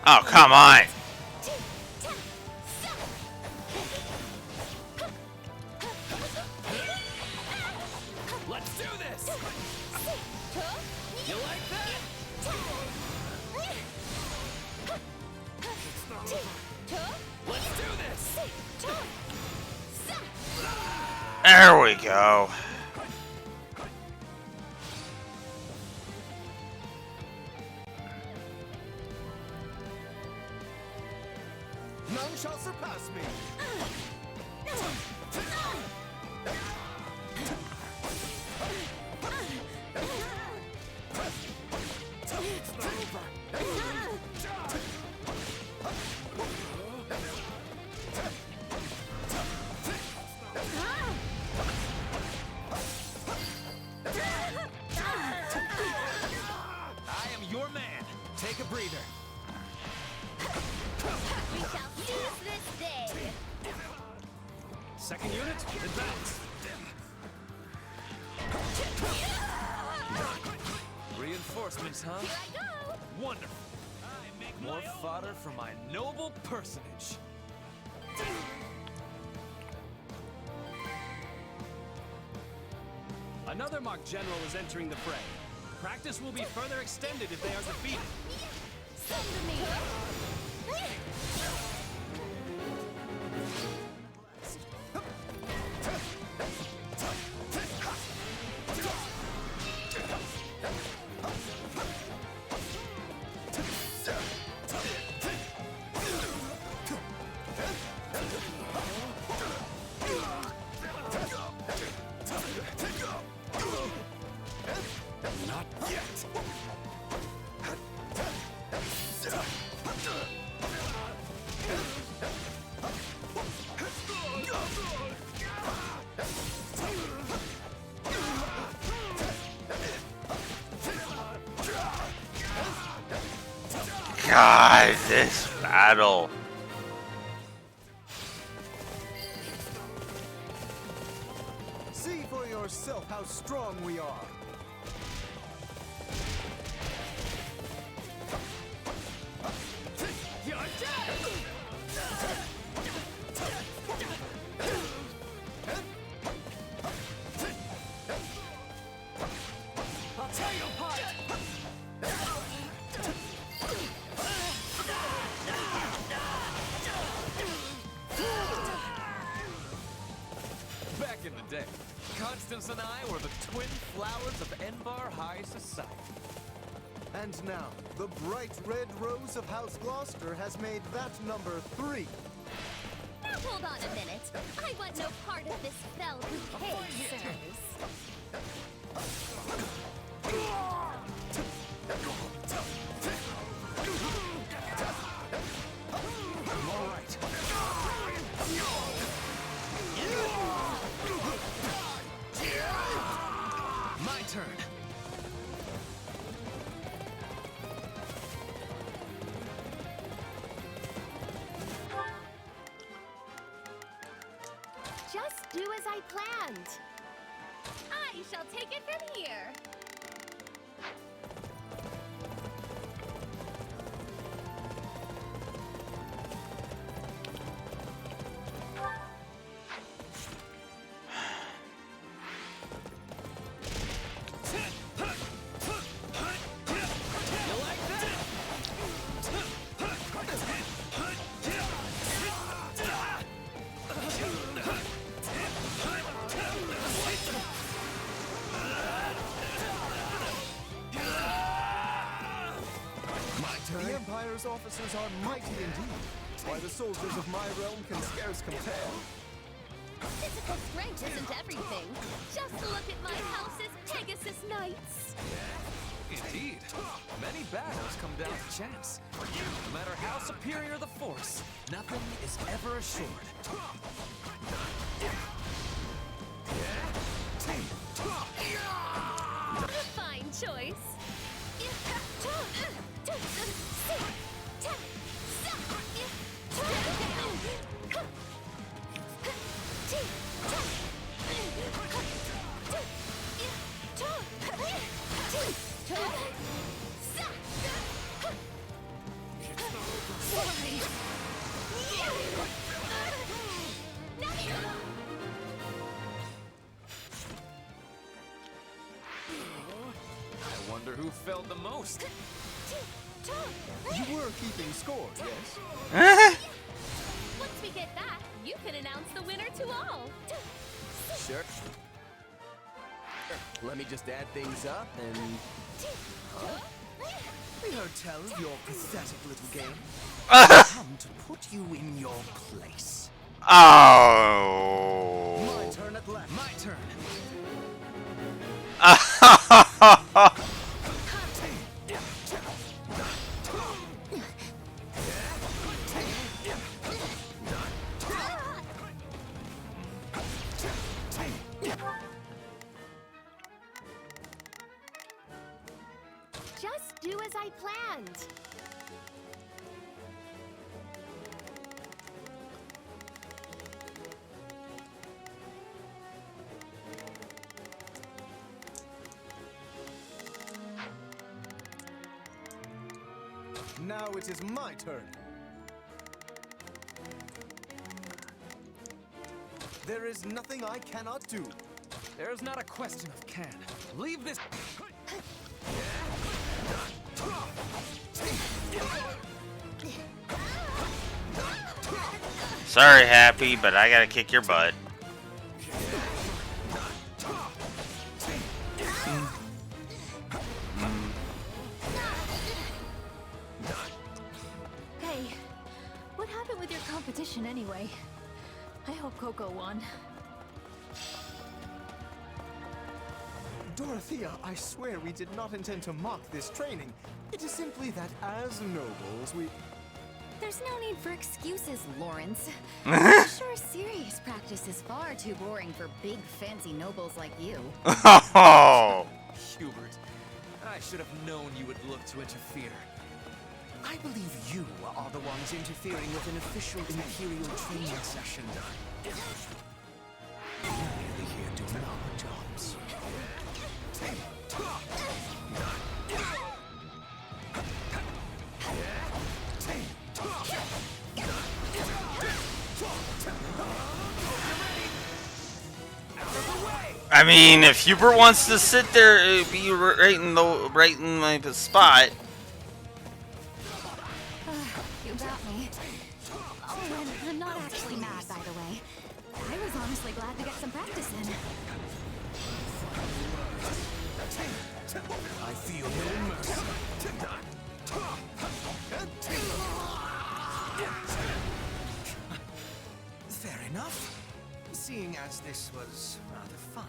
Oh, come on. Let's do this. You like that? It's not over. Let's do this. There we go. None shall surpass me. It's not over. I am your man. Take a breather. We shall seize this day. Second unit, advance. Reinforcements, huh? Here I go. Wonderful. More fodder for my noble personage. Another mock general is entering the fray. Practice will be further extended if they are defeated. Send me. Not yet. God, this battle. See for yourself. yourself how strong we are. You're dead! I'll tear you apart! Back in the day, Constance and I were the twin flowers of Enbar High Society. And now, the bright red rose of House Gloucester has made that number 3. Now hold on a minute. I want no part of this fell bouquet, sirs. All right. My turn. Just do as I planned. I shall take it from here. The Empire's officers are mighty indeed. Why, the soldiers of my realm can scarce compare. Physical strength isn't everything. Just look at my house's Pegasus Knights. Indeed. Many battles come down to chance. No matter how superior the force, nothing is ever assured. A fine choice. I wonder who failed the most. You were keeping score, yes? Once we get back, you can announce the winner to all. Sure. Let me just add things up and... We heard tell of your pathetic little game. Come to put you in your place. Oh. My turn at left. My turn. Just do as I planned. Now it is my turn. There is nothing I cannot do. There's not a question of can. Leave this. Sorry, Happy, but I gotta kick your butt. Hey, what happened with your competition anyway? I hope Coco won. Dorothea, I swear we did not intend to mock this training. It is simply that as nobles, we... There's no need for excuses, Lawrence. I'm sure serious practice is far too boring for big, fancy nobles like you. Oh. Hubert, I should have known you would look to interfere. I believe you are the ones interfering with an official Imperial training session. We're merely here doing our jobs. I mean, if Hubert wants to sit there, be right in my spot. You got me. Oh, and I'm not actually mad, by the way. I was honestly glad to get some practice in. I feel no mercy. Fair enough. Seeing as this was rather fun,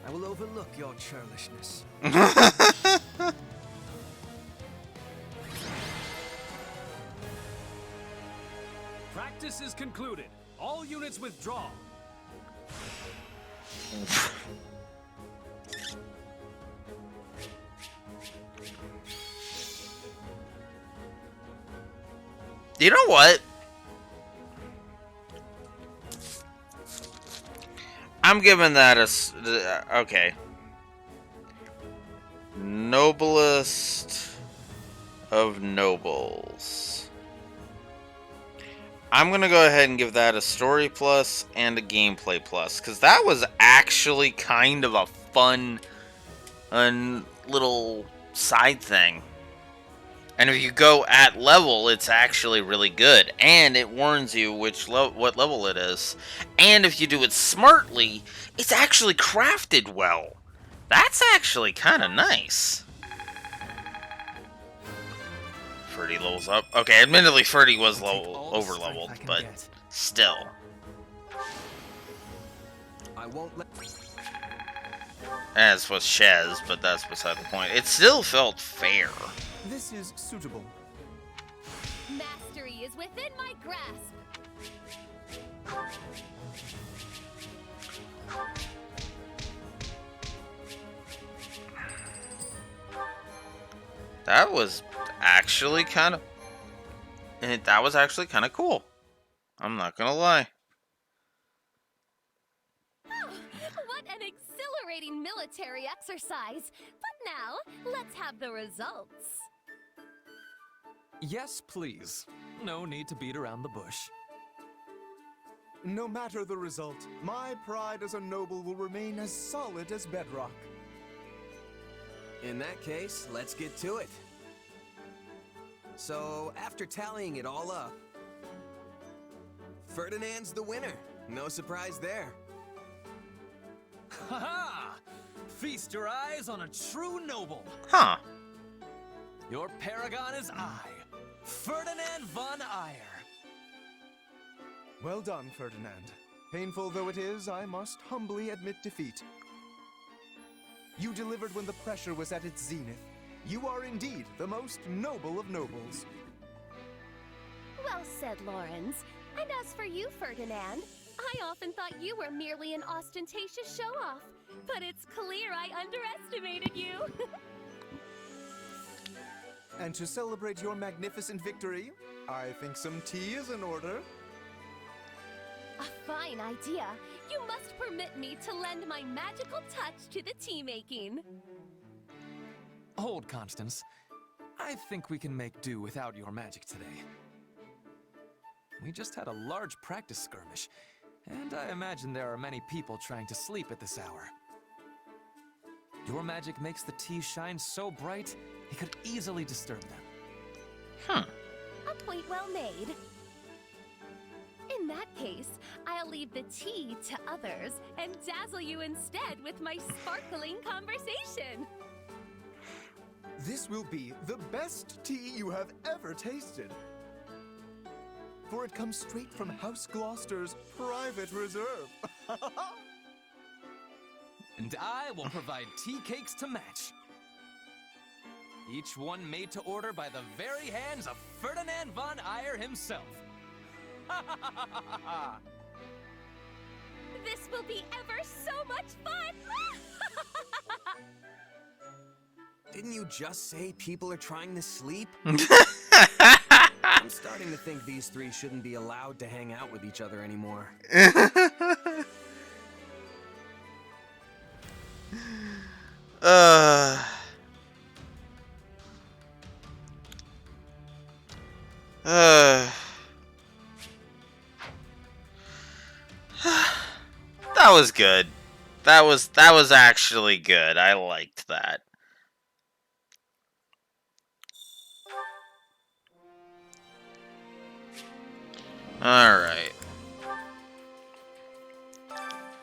I will overlook your churlishness. Practice is concluded. All units withdraw. You know what? I'm giving that a okay. Noblest of nobles. I'm gonna go ahead and give that a story plus and a gameplay plus, because that was actually kind of a fun little side thing. And if you go at level, it's actually really good, and it warns you what level it is. And if you do it smartly, it's actually crafted well. That's actually kind of nice. Ferdy levels up. Okay, admittedly, Ferdy was over leveled, but still. I won't let. As was Shez, but that's beside the point. It still felt fair. This is suitable. Mastery is within my grasp. That was actually kind of... That was actually kind of cool. I'm not gonna lie. Oh, what an exhilarating military exercise. But now, let's have the results. Yes, please. No need to beat around the bush. No matter the result, my pride as a noble will remain as solid as bedrock. In that case, let's get to it. So, after tallying it all up, Ferdinand's the winner. No surprise there. Ha-ha! Feast your eyes on a true noble. Huh. Your paragon is I, Ferdinand von Eyre. Well done, Ferdinand. Painful though it is, I must humbly admit defeat. You delivered when the pressure was at its zenith. You are indeed the most noble of nobles. Well said, Lawrence. And as for you, Ferdinand, I often thought you were merely an ostentatious show-off. But it's clear I underestimated you. And to celebrate your magnificent victory, I think some tea is in order. A fine idea. You must permit me to lend my magical touch to the tea-making. Hold, Constance. I think we can make do without your magic today. We just had a large practice skirmish, and I imagine there are many people trying to sleep at this hour. Your magic makes the tea shine so bright, it could easily disturb them. A point well made. In that case, I'll leave the tea to others and dazzle you instead with my sparkling conversation. This will be the best tea you have ever tasted. For it comes straight from House Gloucester's private reserve. And I will provide tea cakes to match. Each one made to order by the very hands of Ferdinand von Eyre himself. This will be ever so much fun! Didn't you just say people are trying to sleep? I'm starting to think these three shouldn't be allowed to hang out with each other anymore. That was good. That was actually good. I liked that. All right.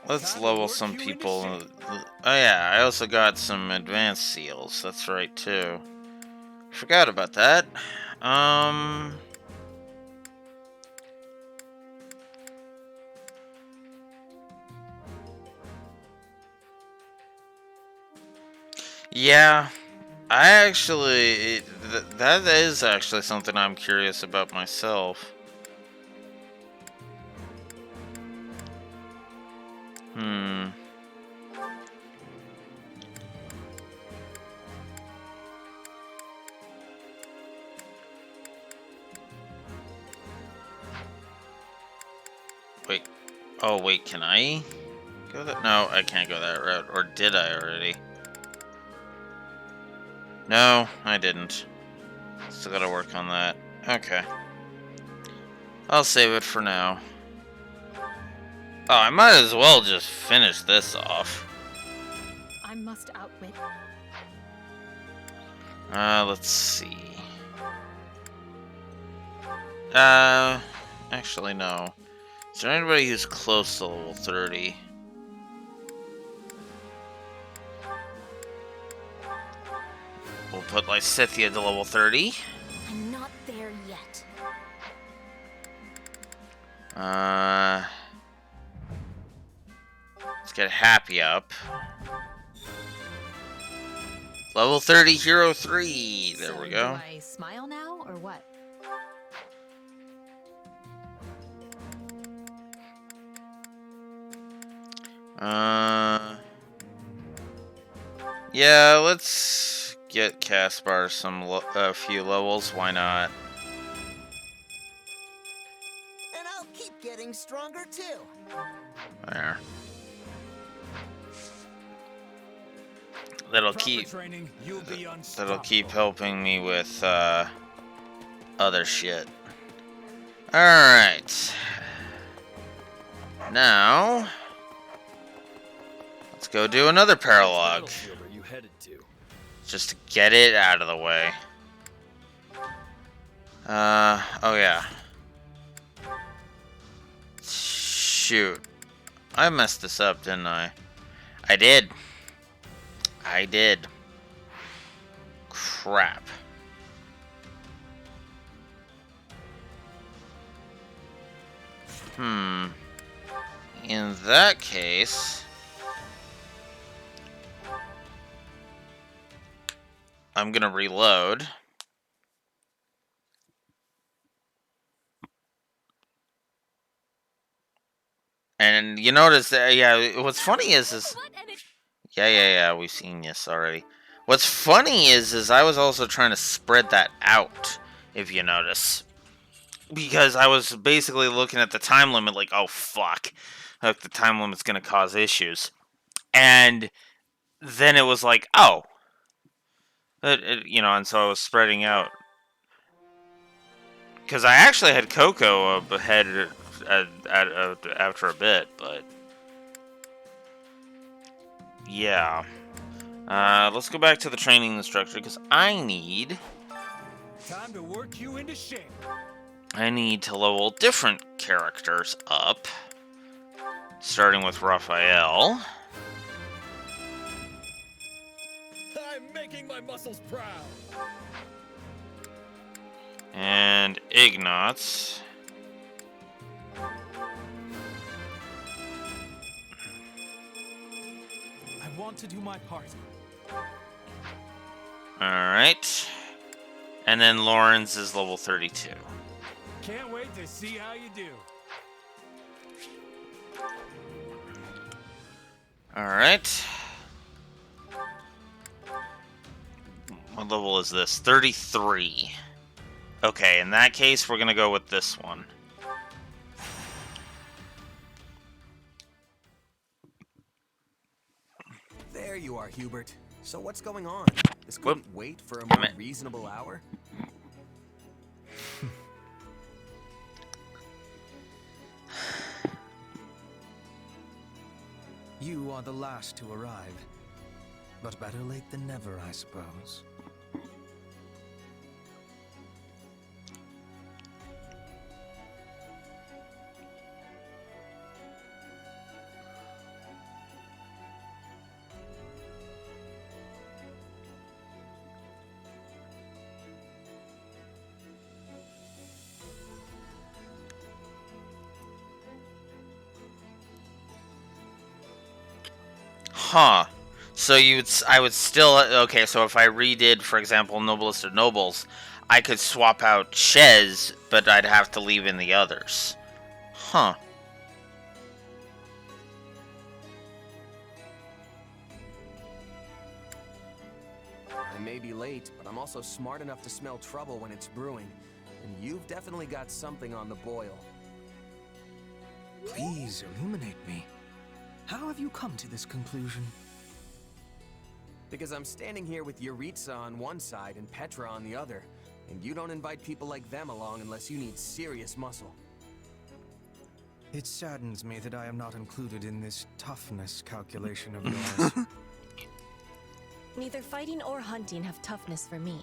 Let's level some people. Oh yeah, I also got some advanced seals. That's right too. Forgot about that. Yeah, I actually that is actually something I'm curious about myself. Hmm. Wait. Oh wait, can I go that? No, I can't go that route. Or did I already? No, I didn't. Still gotta work on that. Okay. I'll save it for now. Oh, I might as well just finish this off. I must outwit. Let's see. Actually no. Is there anybody who's close to level 30? We'll put Lysithea to level 30. I'm not there yet. Let's get Happy up. Level 30, Hero 3. There we go. Do I smile now, or what? Yeah, let's get Caspar a few levels. Why not? And I'll keep getting stronger too. There. That'll Proper keep training, you'll be that'll keep helping me with other shit. All right. Now, let's go do another paralog. Are you headed to? Just to get it out of the way. Oh yeah. Shoot. I messed this up, didn't I? I did. Crap. In that case, I'm gonna reload. And you notice that, yeah, what's funny is yeah, we've seen this already. What's funny is I was also trying to spread that out, if you notice. Because I was basically looking at the time limit like, oh fuck, like the time limit's gonna cause issues. And then it was like, oh. And so I was spreading out. Because I actually had Coco ahead after a bit, but... Yeah. Let's go back to the training instructor, because I need... Time to work you into shape. I need to level different characters up. Starting with Raphael. I'm making my muscles proud. And Ignatz. I want to do my part. Alright. And then Lawrence is level 32. Can't wait to see how you do. Alright. What level is this? 33. Okay, in that case, we're gonna go with this one. There you are, Hubert. So what's going on? This Whoop. couldn't wait for a more Damn it. reasonable hour? You are the last to arrive. But better late than never, I suppose. Huh. So I would still, okay, so if I redid, for example, Noblest of Nobles, I could swap out Shez, but I'd have to leave in the others. Huh. I may be late, but I'm also smart enough to smell trouble when it's brewing. And you've definitely got something on the boil. Please illuminate me. How have you come to this conclusion? Because I'm standing here with Yuritsa on one side and Petra on the other, and you don't invite people like them along unless you need serious muscle. It saddens me that I am not included in this toughness calculation of yours. Neither fighting or hunting have toughness for me.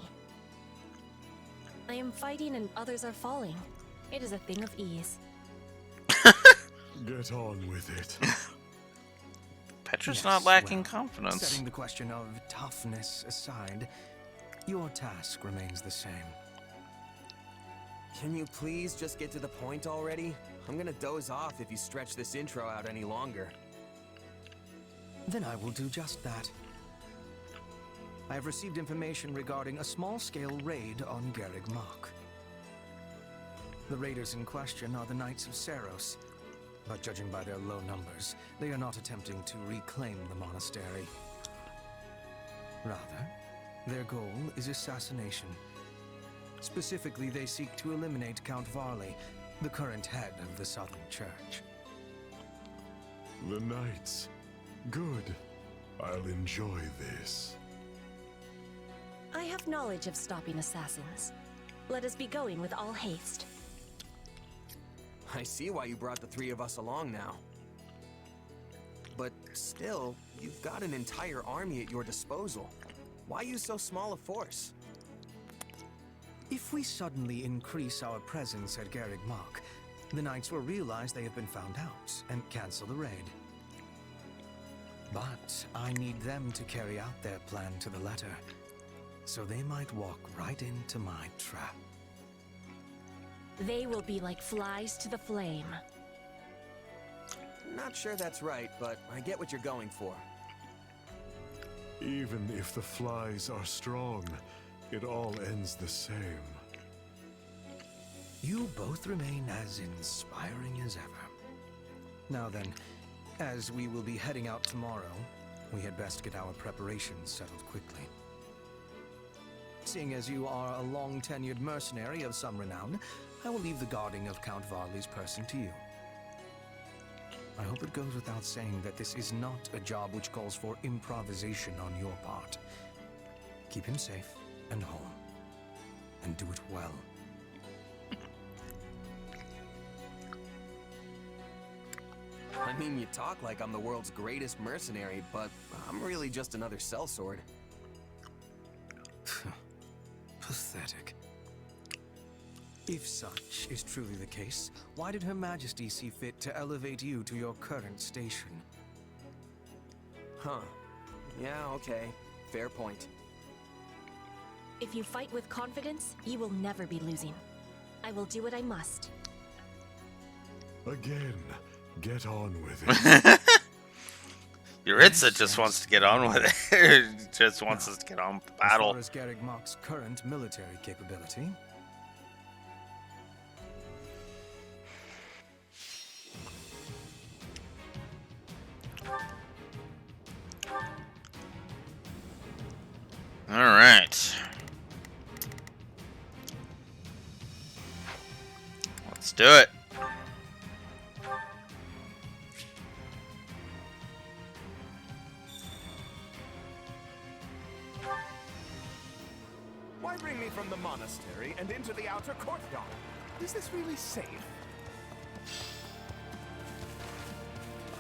I am fighting and others are falling. It is a thing of ease. Get on with it. Petra's Yes, not lacking well, confidence. Setting the question of toughness aside, your task remains the same. Can you please just get to the point already? I'm gonna doze off if you stretch this intro out any longer. Then I will do just that. I have received information regarding a small-scale raid on Garreg Mach. The raiders in question are the Knights of Seros, but judging by their low numbers, they are not attempting to reclaim the monastery. Rather, their goal is assassination. Specifically, they seek to eliminate Count Varley, the current head of the Southern Church. The Knights. Good. I'll enjoy this. I have knowledge of stopping assassins. Let us be going with all haste. I see why you brought the three of us along now. But still, you've got an entire army at your disposal. Why use so small a force? If we suddenly increase our presence at Garreg Mach, the Knights will realize they have been found out and cancel the raid. But I need them to carry out their plan to the letter, so they might walk right into my trap. They will be like flies to the flame. Not sure that's right, but I get what you're going for. Even if the flies are strong, it all ends the same. You both remain as inspiring as ever. Now then, as we will be heading out tomorrow, we had best get our preparations settled quickly. Seeing as you are a long-tenured mercenary of some renown, I will leave the guarding of Count Varley's person to you. I hope it goes without saying that this is not a job which calls for improvisation on your part. Keep him safe and home, and do it well. I mean, you talk like I'm the world's greatest mercenary, but I'm really just another sellsword. Pathetic. If such is truly the case, why did Her Majesty see fit to elevate you to your current station? Huh. Yeah, okay. Fair point. If you fight with confidence, you will never be losing. I will do what I must. Again, get on with it. Yuritsa just wants to get on with it. Just wants us to get on with the battle. As far as Garreg Mach's current military capability, All right. Let's do it. Why bring me from the monastery and into the outer courtyard? Is this really safe?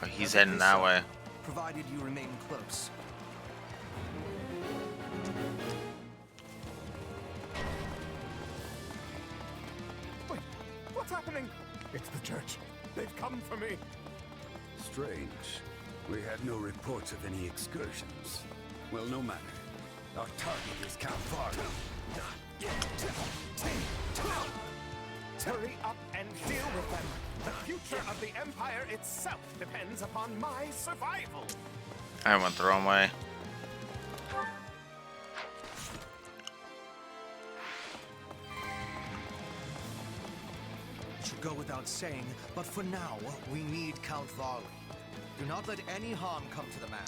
Oh, he's heading that way. provided you remain close. Wait, what's happening? It's the church. They've come for me. Strange. We had no reports of any excursions. Well, no matter. Our target is Count Varda. Hurry up and deal with them. The future of the Empire itself depends upon my survival. I went the wrong way. It should go without saying, but for now, we need Count Varley. Do not let any harm come to the man.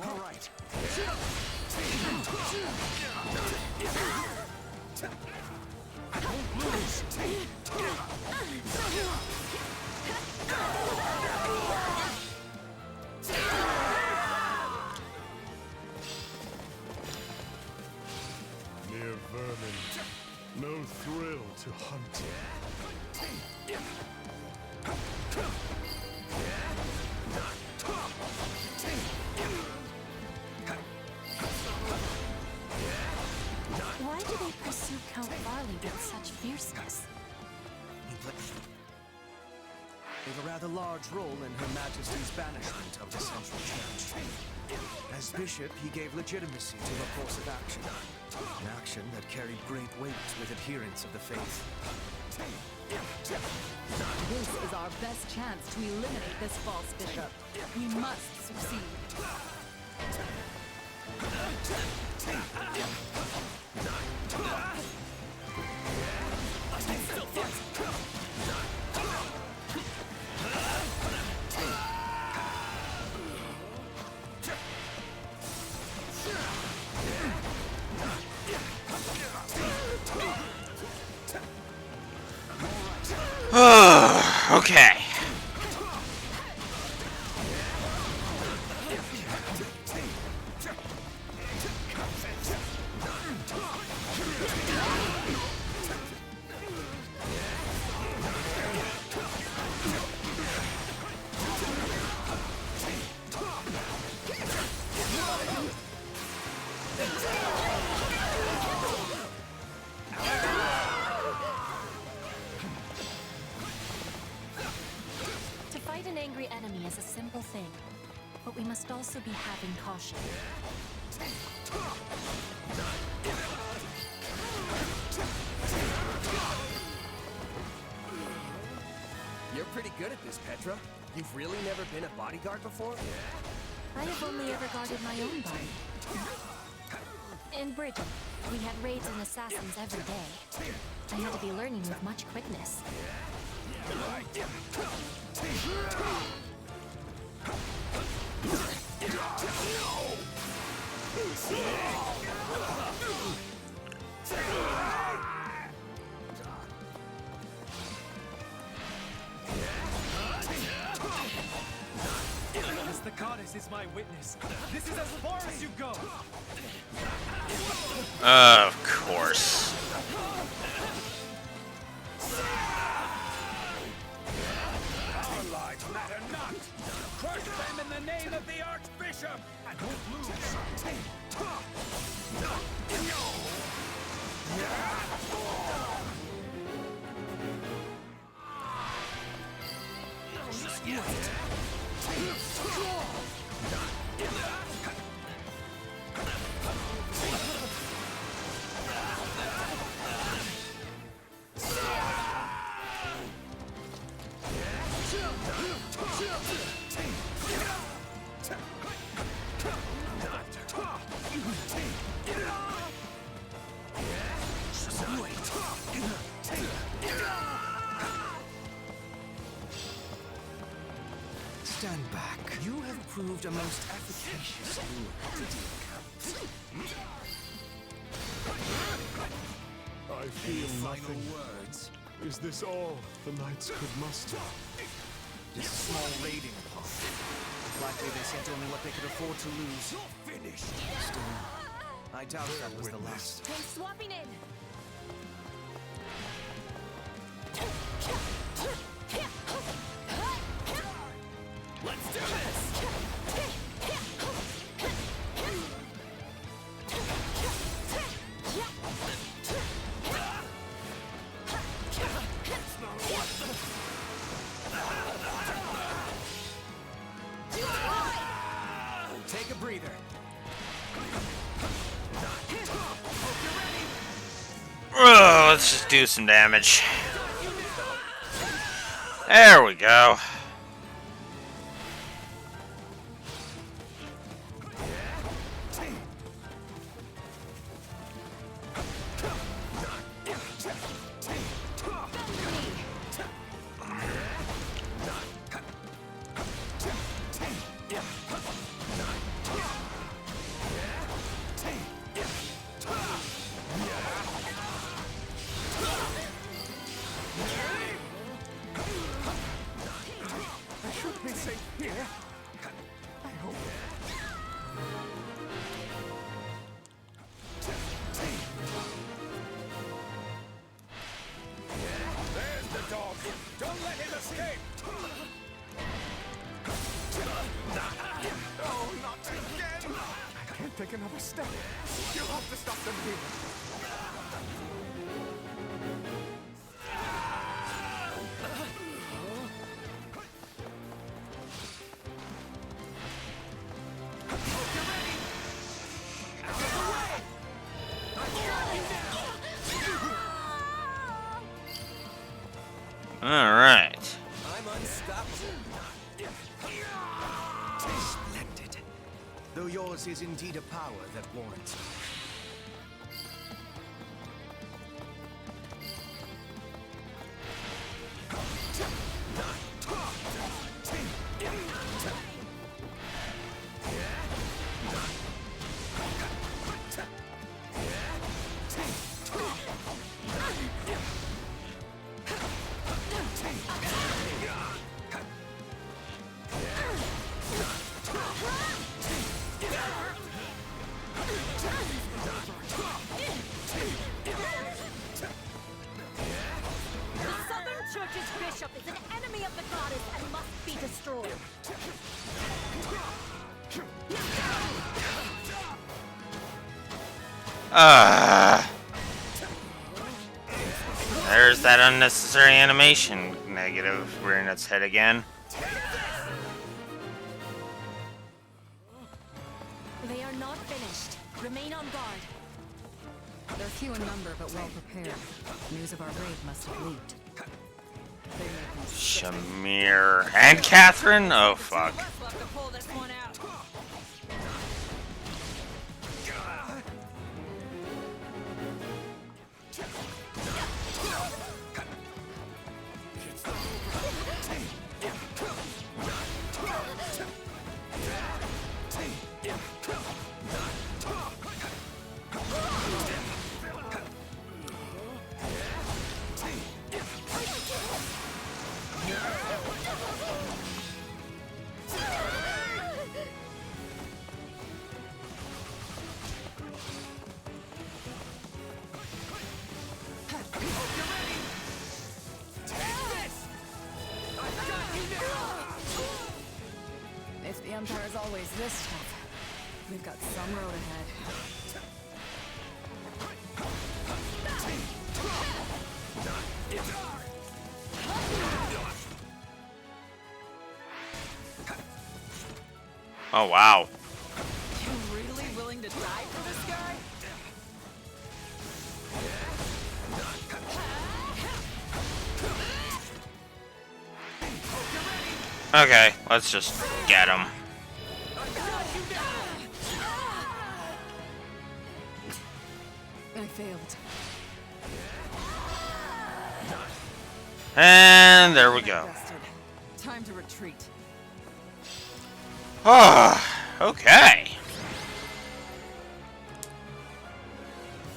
I'm all right. Don't lose. Mere vermin. No thrill to hunt. Why do they pursue Count Varley with such fierceness? He played a rather large role in Her Majesty's banishment of the Central Church. As bishop, he gave legitimacy to her course of action, an action that carried great weight with adherents of the faith. This is our best chance to eliminate this false bishop. We must succeed. Okay. To fight an angry enemy is a simple thing, but we must also be having caution. You're pretty good at this, Petra. You've really never been a bodyguard before? I have only ever guarded my own body. In Britain, we had raids and assassins every day. I had to be learning with much quickness. As the goddess is my witness, this is as far as you go. Of course. Our lives matter not. Crush them in the name of the Archbishop and don't lose. Stand back. You have proved a most efficacious lure, Count. I feel Final nothing. words. Is this all the knights could muster? This small Likely they sent only what they could afford to lose. You're finished. Still, I doubt that was the last. I'm swapping in. Let's do this! Take a breather. Let's just do some damage. There we go. There's the dog. Don't let him escape. Oh, not again! I can't take another step. You have to stop them here. Alright. I'm unstoppable. Splendid. Though yours is indeed a power that warrants it. Bishop is an enemy of the goddess and must be destroyed. There's that unnecessary animation. Negative, rearing its head again. They are not finished. Remain on guard. They're few in number, but well prepared. News of our raid must have leaked. Shamir and Catherine? Oh fuck. If the Empire's always this tough, we've got some road ahead. Oh wow. You really willing to die for this guy? Okay, let's just get him. I failed. And there we go. Time to retreat. Ah, okay.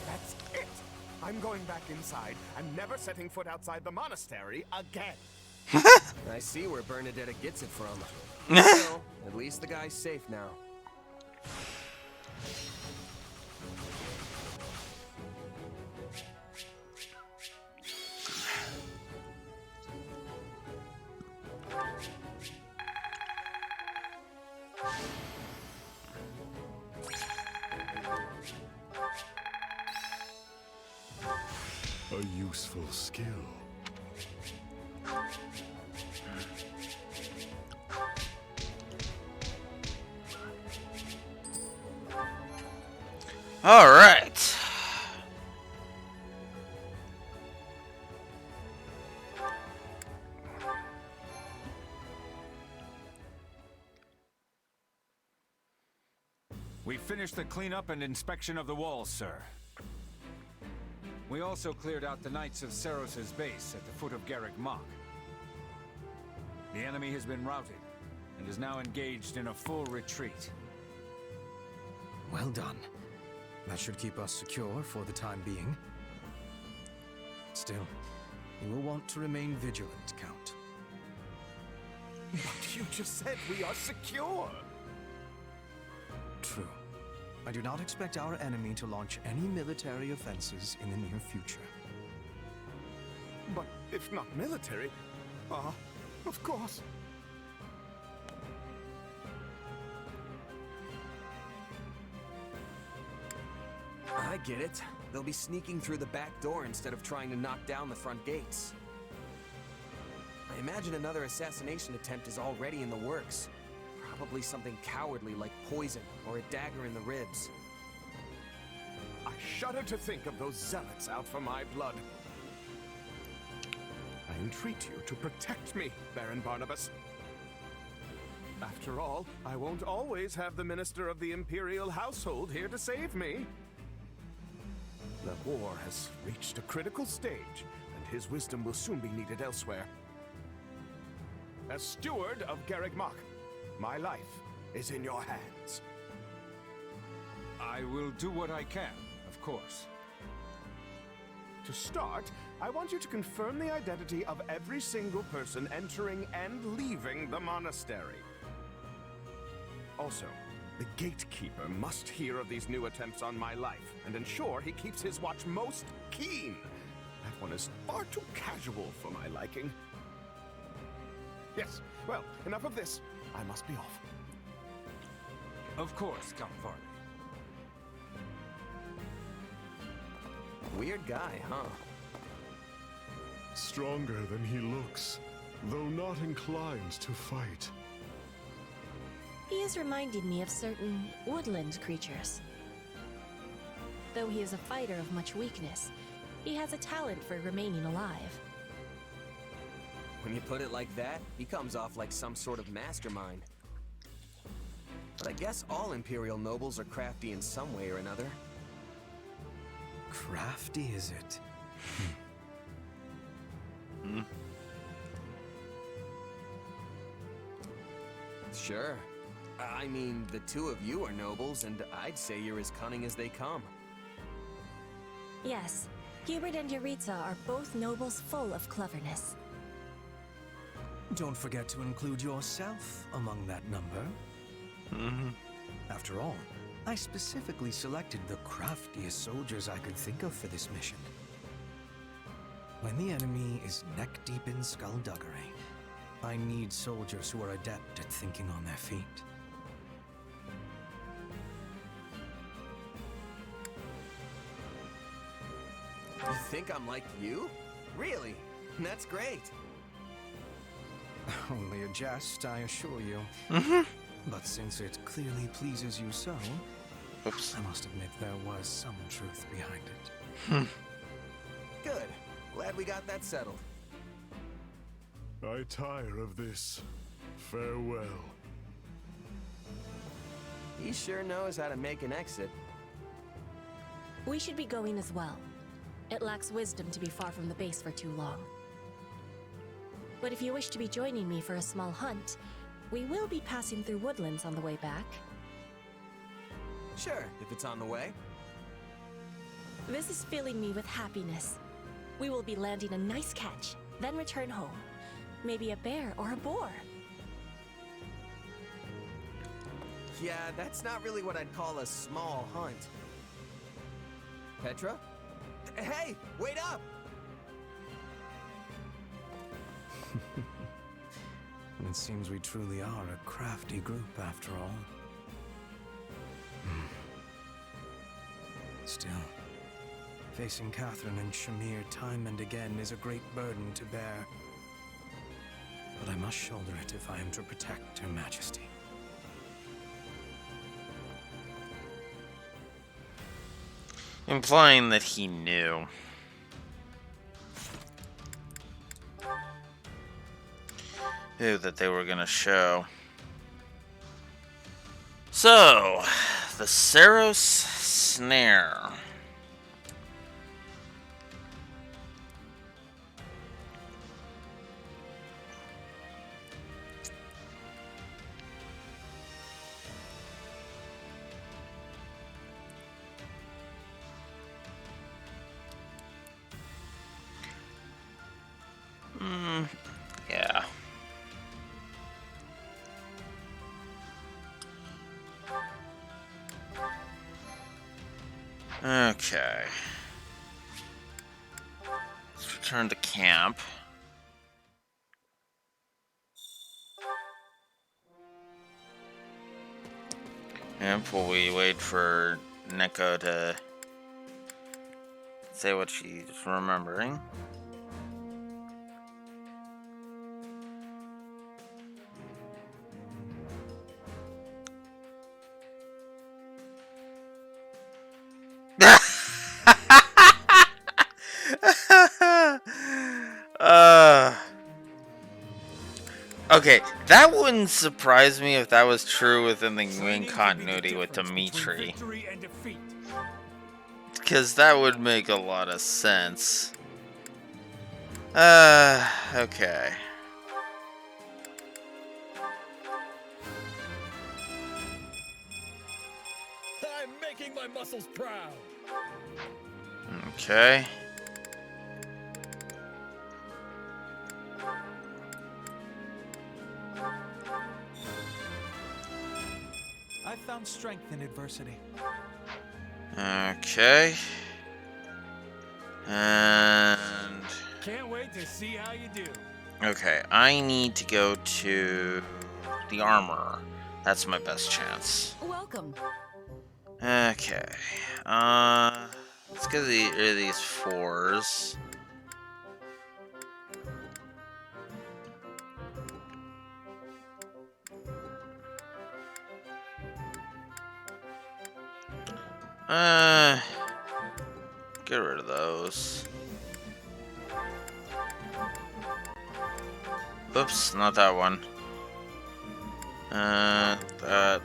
That's it! I'm going back inside and never setting foot outside the monastery again. I see where Bernadetta gets it from. Still, at least the guy's safe now. A useful skill. All right. We finished the cleanup and inspection of the walls, sir. We also cleared out the Knights of Seros' base at the foot of Garrick Mach. The enemy has been routed and is now engaged in a full retreat. Well done. That should keep us secure for the time being. Still, you will want to remain vigilant, Count. But you just said we are secure! True. I do not expect our enemy to launch any military offenses in the near future. But if not military, of course. I get it. They'll be sneaking through the back door instead of trying to knock down the front gates. I imagine another assassination attempt is already in the works. Probably something cowardly like poison or a dagger in the ribs. I shudder to think of those zealots out for my blood. I entreat you to protect me, Baron Barnabas. After all, I won't always have the Minister of the Imperial Household here to save me. The war has reached a critical stage, and his wisdom will soon be needed elsewhere. As steward of Garrick Mach, my life is in your hands. I will do what I can, of course. To start, I want you to confirm the identity of every single person entering and leaving the monastery. Also, the gatekeeper must hear of these new attempts on my life and ensure he keeps his watch most keen. That one is far too casual for my liking. Yes, well, enough of this. I must be off. Of course, Count Varley. Weird guy, huh? Stronger than he looks, though not inclined to fight. He is reminding me of certain woodland creatures. Though he is a fighter of much weakness, he has a talent for remaining alive. When you put it like that, he comes off like some sort of mastermind. But I guess all Imperial nobles are crafty in some way or another. Crafty, is it? Sure. I mean, the two of you are nobles, and I'd say you're as cunning as they come. Yes, Hubert and Yuritsa are both nobles full of cleverness. Don't forget to include yourself among that number. After all, I specifically selected the craftiest soldiers I could think of for this mission. When the enemy is neck-deep in skullduggery, I need soldiers who are adept at thinking on their feet. You think I'm like you? Really? That's great. Only a jest, I assure you. But since it clearly pleases you so, Oops. I must admit there was some truth behind it. Good. Glad we got that settled. I tire of this. Farewell. He sure knows how to make an exit. We should be going as well. It lacks wisdom to be far from the base for too long. But if you wish to be joining me for a small hunt, we will be passing through woodlands on the way back. Sure, if it's on the way. This is filling me with happiness. We will be landing a nice catch, then return home. Maybe a bear or a boar. Yeah, that's not really what I'd call a small hunt. Petra? Hey, wait up! It seems we truly are a crafty group after all. Still, facing Catherine and Shamir time and again is a great burden to bear. But I must shoulder it if I am to protect Her Majesty. Implying that he knew. Who that they were gonna show. So, the Saros Snare. Yeah. Okay. Let's return to camp. And while we wait for Neko to say what she's remembering. Okay, that wouldn't surprise me if that was true within the main continuity with Dimitri. Because that would make a lot of sense. Okay. I'm making my muscles proud. Okay. I found strength in adversity. Okay. And... Can't wait to see how you do. okay, I need to go to the armorer. That's my best chance. Welcome. Okay. Let's get rid of these 4s. Get rid of those. Oops, not that one. That.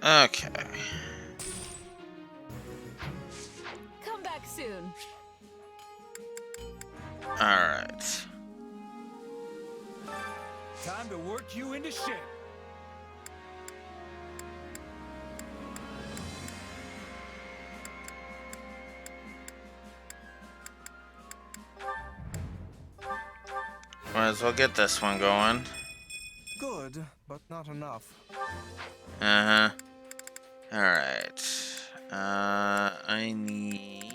Okay. Come back soon. Alright. Time to work you into shape. Might as well get this one going. Good, but not enough. Uh-huh. Alright. I need...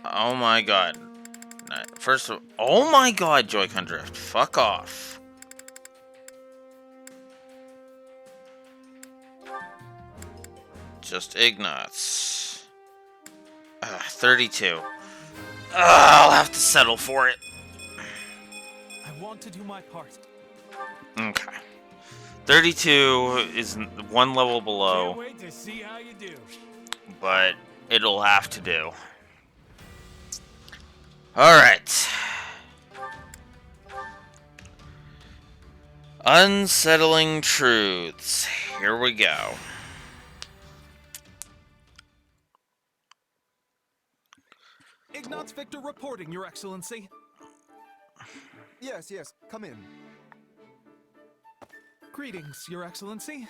Oh my god. First of all, oh my god, Joy-Con Drift. Fuck off. Just Ignots. 32. I'll have to settle for it. I want to do my part. Okay. 32 is one level below. Can't wait to see how you do. But it'll have to do. Alright. Unsettling truths. Here we go. Ignatz Victor reporting, Your Excellency. Yes, yes, come in. Greetings, Your Excellency.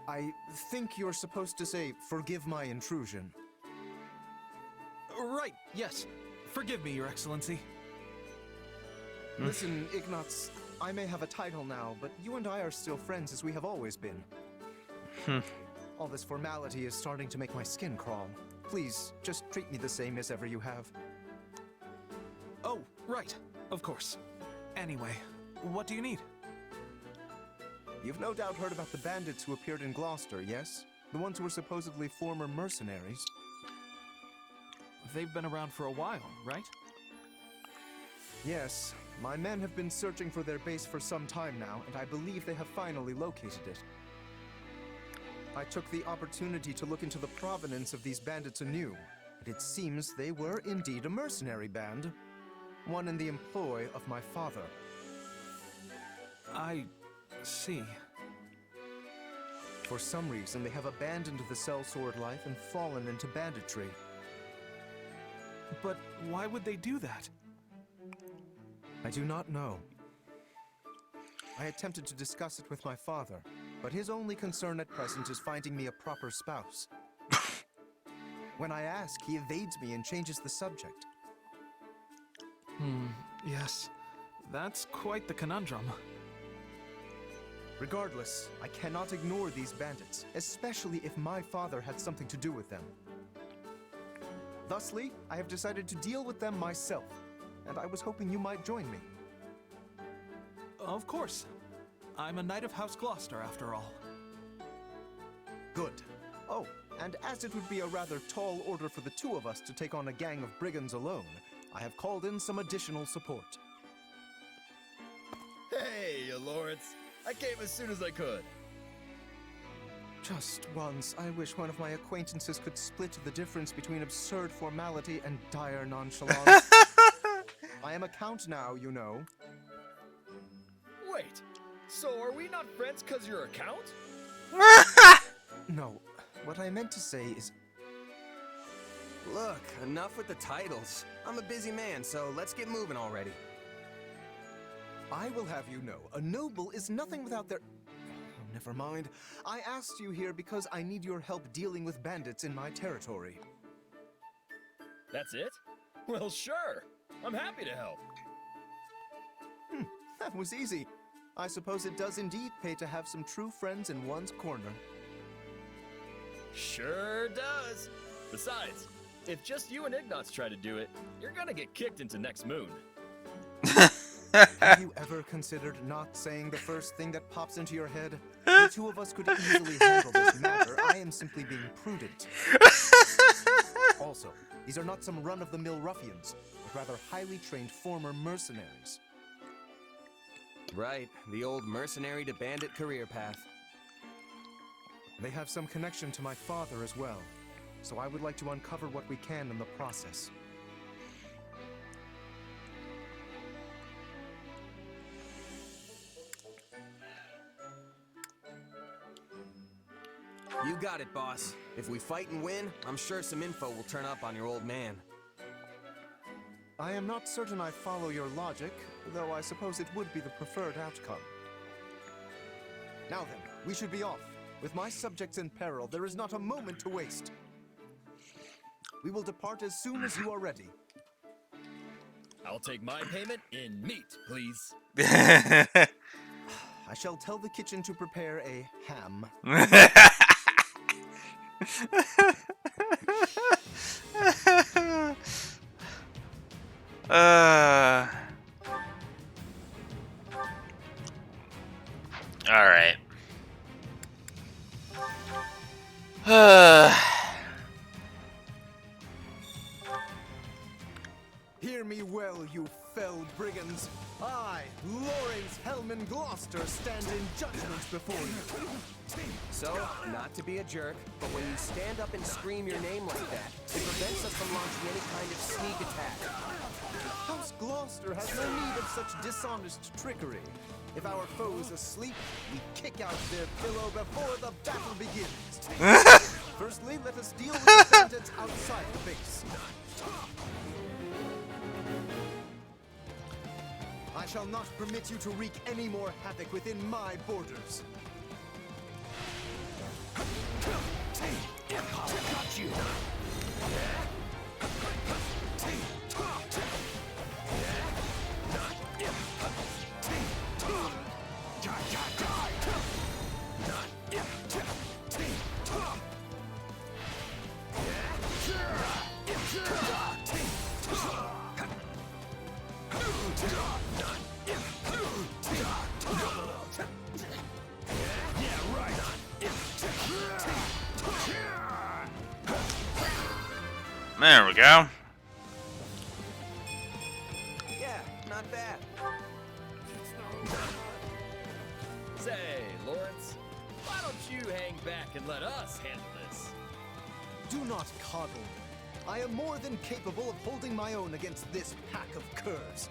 I think you're supposed to say, forgive my intrusion. Right, yes. Forgive me, Your Excellency. Listen, Ignatz, I may have a title now, but you and I are still friends as we have always been. All this formality is starting to make my skin crawl. Please, just treat me the same as ever you have. Oh, right. Of course. Anyway, what do you need? You've no doubt heard about the bandits who appeared in Gloucester, yes? The ones who were supposedly former mercenaries. They've been around for a while, right? Yes. My men have been searching for their base for some time now, and I believe they have finally located it. I took the opportunity to look into the provenance of these bandits anew, and it seems they were indeed a mercenary band. One in the employ of my father. I see. For some reason, they have abandoned the sellsword life and fallen into banditry. But why would they do that? I do not know. I attempted to discuss it with my father, but his only concern at present is finding me a proper spouse. When I ask, he evades me and changes the subject. Yes. That's quite the conundrum. Regardless, I cannot ignore these bandits, especially if my father had something to do with them. Thusly, I have decided to deal with them myself, and I was hoping you might join me. Of course. I'm a knight of House Gloucester, after all. Good. Oh, and as it would be a rather tall order for the two of us to take on a gang of brigands alone, I have called in some additional support. Hey, Lawrence. I came as soon as I could. Just once, I wish one of my acquaintances could split the difference between absurd formality and dire nonchalance. I am a count now, you know. Wait, so are we not friends because you're a count? No, what I meant to say is... Look, enough with the titles. I'm a busy man, so let's get moving already. I will have you know, a noble is nothing without their... Oh, never mind. I asked you here because I need your help dealing with bandits in my territory. That's it? Well, sure. I'm happy to help. That was easy. I suppose it does indeed pay to have some true friends in one's corner. Sure does. Besides, if just you and Ignatz try to do it, you're gonna get kicked into next moon. Have you ever considered not saying the first thing that pops into your head? The two of us could easily handle this matter. I am simply being prudent. Also, these are not some run-of-the-mill ruffians, but rather highly trained former mercenaries. Right, the old mercenary to bandit career path. They have some connection to my father as well, so I would like to uncover what we can in the process. You got it, boss. If we fight and win, I'm sure some info will turn up on your old man. I am not certain I follow your logic, though I suppose it would be the preferred outcome. Now then, we should be off. With my subjects in peril, there is not a moment to waste. We will depart as soon as you are ready. I'll take my payment in meat, please. I I shall tell the kitchen to prepare a ham. All right. Hear me well, you fell brigands. I, Lawrence Hellman Gloucester, stand in judgment before you. So, not to be a jerk, but when you stand up and scream your name like that, it prevents us from launching any kind of sneak attack. House Gloucester has no need of such dishonest trickery. If our foe is asleep, we kick out their pillow before the battle begins. Firstly, let us deal with the bandits outside the base. I shall not permit you to wreak any more havoc within my borders. Got you. There we go. Yeah, not bad. Say, Lawrence, why don't you hang back and let us handle this? Do not coddle. I am more than capable of holding my own against this pack of curs.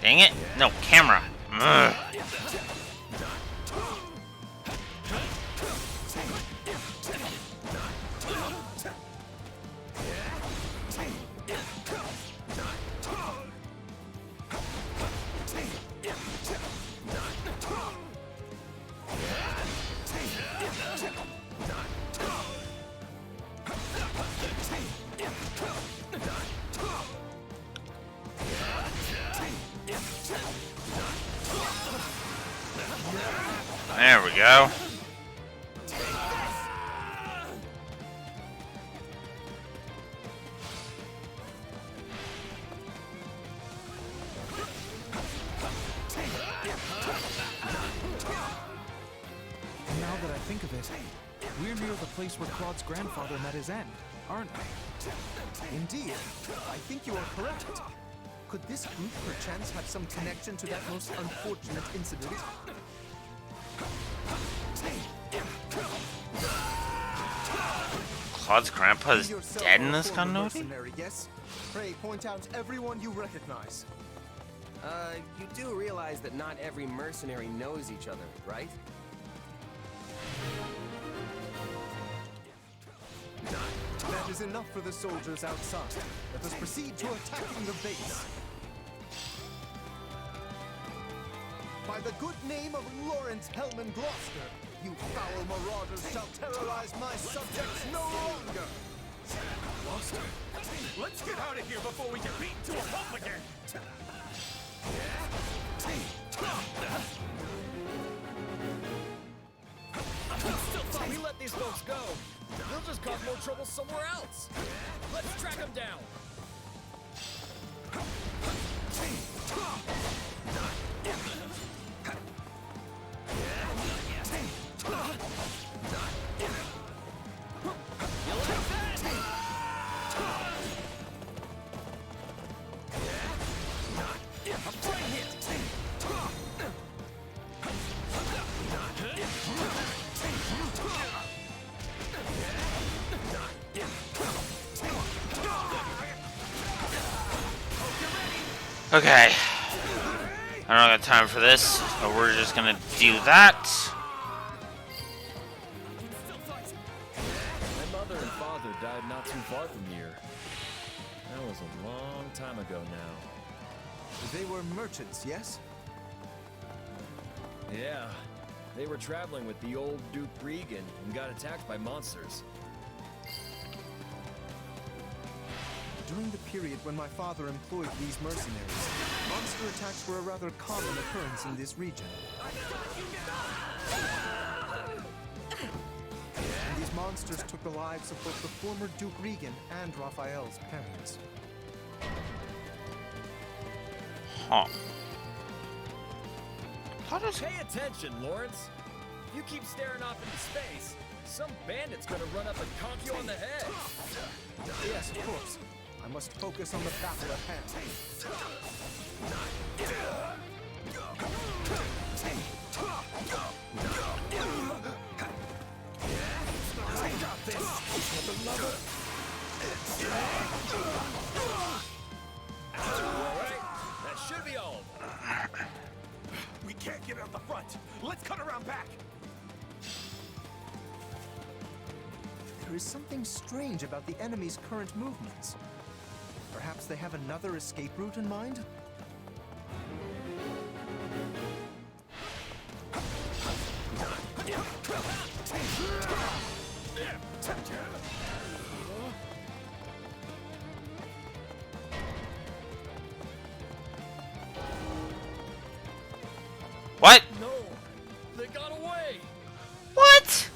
Dang it. No, camera. Ugh. There we go. Now that I think of it, we're near the place where Claude's grandfather met his end, aren't we? Indeed, I think you are correct. Could this group perchance have some connection to that most unfortunate incident? Claude's grandpa's Yourself dead in a this former continuity? mercenary, yes? Pray point out everyone you recognize. You do realize that not every mercenary knows each other, right? That is enough for the soldiers outside. Let us proceed to attacking the base. By the good name of Lawrence Hellman Gloucester, you foul marauders shall terrorize my subjects no longer! Gloucester, let's get out of here before we get beaten to a pulp again! Still thought we let these folks go. They'll just cause more trouble somewhere else. Let's track them down. Okay. I don't got time for this, so we're just gonna do that. My mother and father died not too far from here. That was a long time ago now. They were merchants, yes? Yeah, they were traveling with the old Duke Regan and got attacked by monsters. During the period when my father employed these mercenaries, monster attacks were a rather common occurrence in this region. And these monsters took the lives of both the former Duke Regan and Raphael's parents. Huh. Pay attention, Lawrence. If you keep staring off into space, some bandit's gonna run up and conk you on the head. Yes, of course. I must focus on the battle at hand. I got this. Alright, that should be all. We can't get out the front. Let's cut around back. There is something strange about the enemy's current movements. Perhaps they have another escape route in mind? What? No, they got away. What?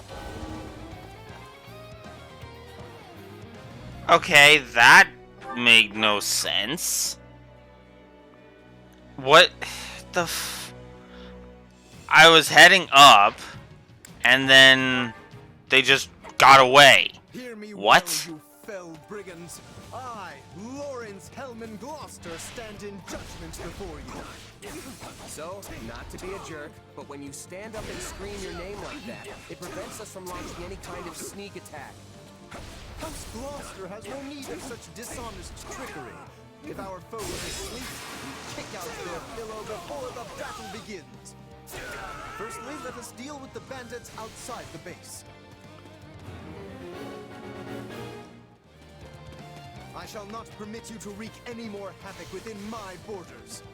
Okay, that made no sense. What the f... I was heading up, and then they just got away. Hear me What? well, you fell brigands. I, Lawrence Hellman Gloucester, stand in judgment before you. So, not to be a jerk, but when you stand up and scream your name like that, it prevents us from launching any kind of sneak attack. House Gloucester has no need of such dishonest trickery. If our foe is asleep, we kick out their pillow before the battle begins. Firstly, let us deal with the bandits outside the base. I shall not permit you to wreak any more havoc within my borders.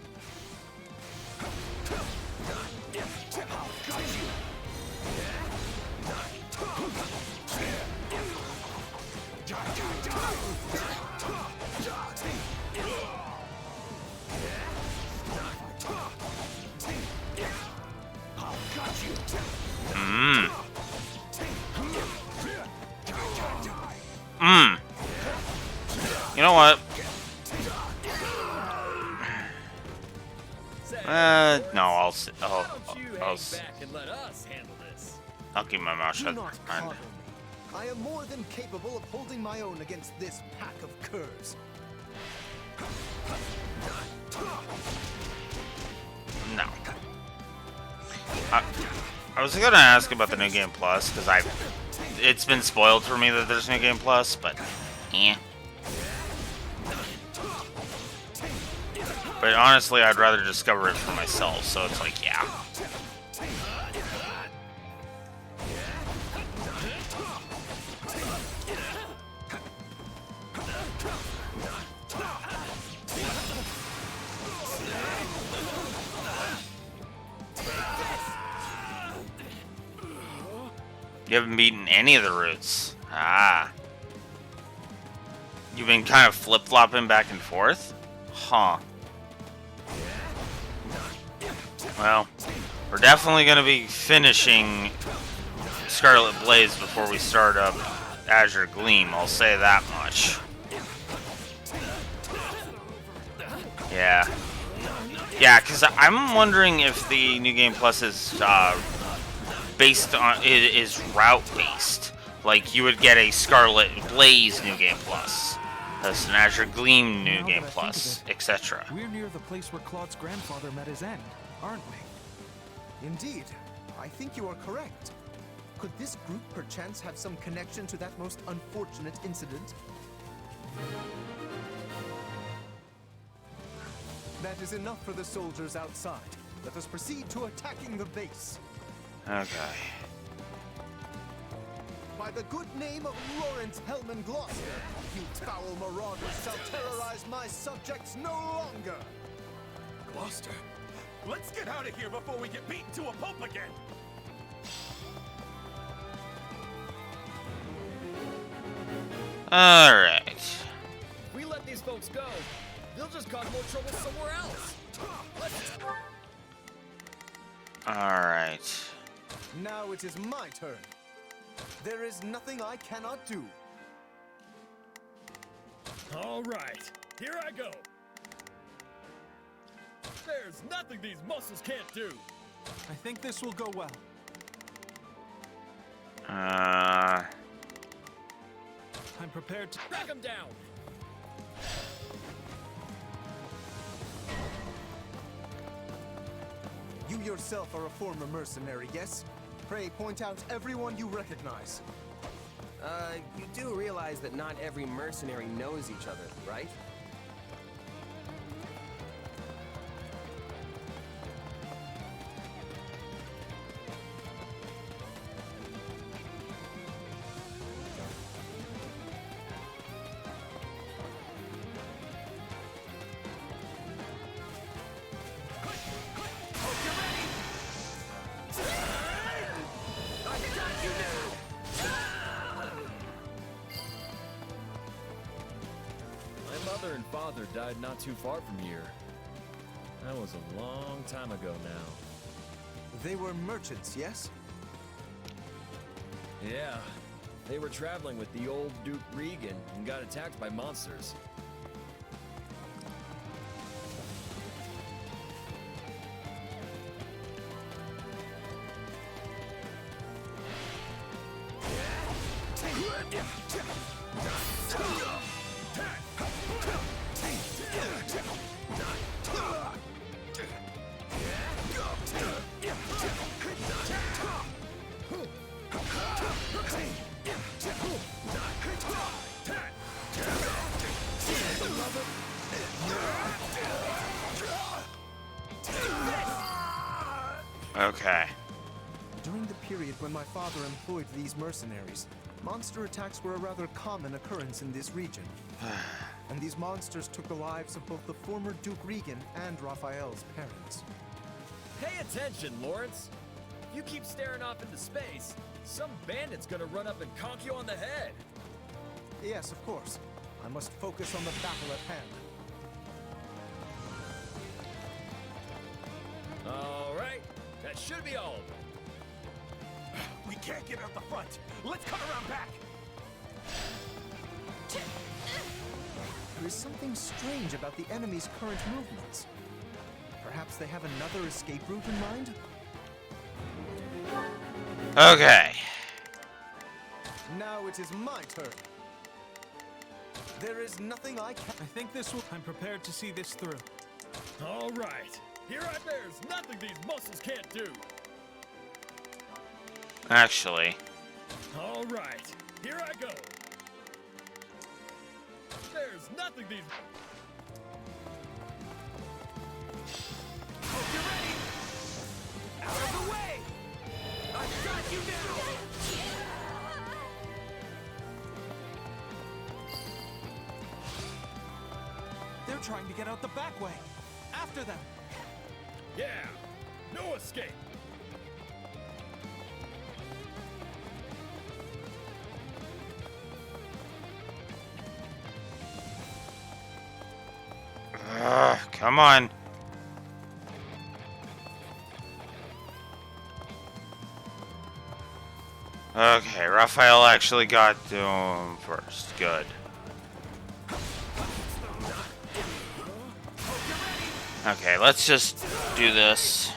You know what? No, I'll keep my mouth shut. Do not coddle me. I am more than capable of holding my own against this pack of curs. No. I was gonna ask about the New Game Plus, because it's been spoiled for me that there's New Game Plus, but eh. But honestly, I'd rather discover it for myself, so it's like, yeah. You haven't beaten any of the routes. Ah. You've been kind of flip-flopping back and forth? Huh. Well, we're definitely going to be finishing Scarlet Blaze before we start up Azure Gleam, I'll say that much. Yeah. Yeah, because I'm wondering if the New Game Plus is based on, is route based. Like, you would get a Scarlet Blaze New Game Plus, an Azure Gleam New Game Plus, etc. We're near the place where Claude's grandfather met his end, aren't we? Indeed. I think you are correct. Could this group perchance have some connection to that most unfortunate incident? That is enough for the soldiers outside. Let us proceed to attacking the base. Okay. By the good name of Lawrence Hellman Gloucester, you foul marauders shall terrorize my subjects no longer! Gloucester, let's get out of here before we get beaten to a pulp again! Alright. We let these They'll just cause more trouble somewhere else. Alright. Now it is my turn. There is nothing I cannot do. All right, here I go. There's nothing these muscles can't do. I think this will go well. Uh... I'm prepared to Back him down. You yourself are a former mercenary, yes? Pray point out everyone you recognize. You do realize that not every mercenary knows each other, right? My mother and father died not too far from here. That was a long time ago now. They were merchants, yes? Yeah, they were traveling with the old Duke Regan and got attacked by monsters. Okay. During the period when my father employed these mercenaries, monster attacks were a rather common occurrence in this region. And these monsters took the lives of both the former Duke Regan and Raphael's parents. Pay attention, Lawrence. If you keep staring off into space, some bandit's gonna run up and conk you on the head. Yes, of course. I must focus on the battle at hand. All right, that should be all of them. We can't get out the front. Let's cut around back. There is something strange about the enemy's current movements. Perhaps they have another escape route in mind? Okay. Now it is my turn. There is nothing I can... I think this will... I'm prepared to see this through. All right, there's nothing these muscles can't do. Actually. All right, here I go. There's nothing these... Hope you're ready. Out of the way. I've got you now. They're trying to get out the back way. After them. Yeah, no escape. Come on. Okay, Raphael actually got to him first. Good. Okay, let's just do this.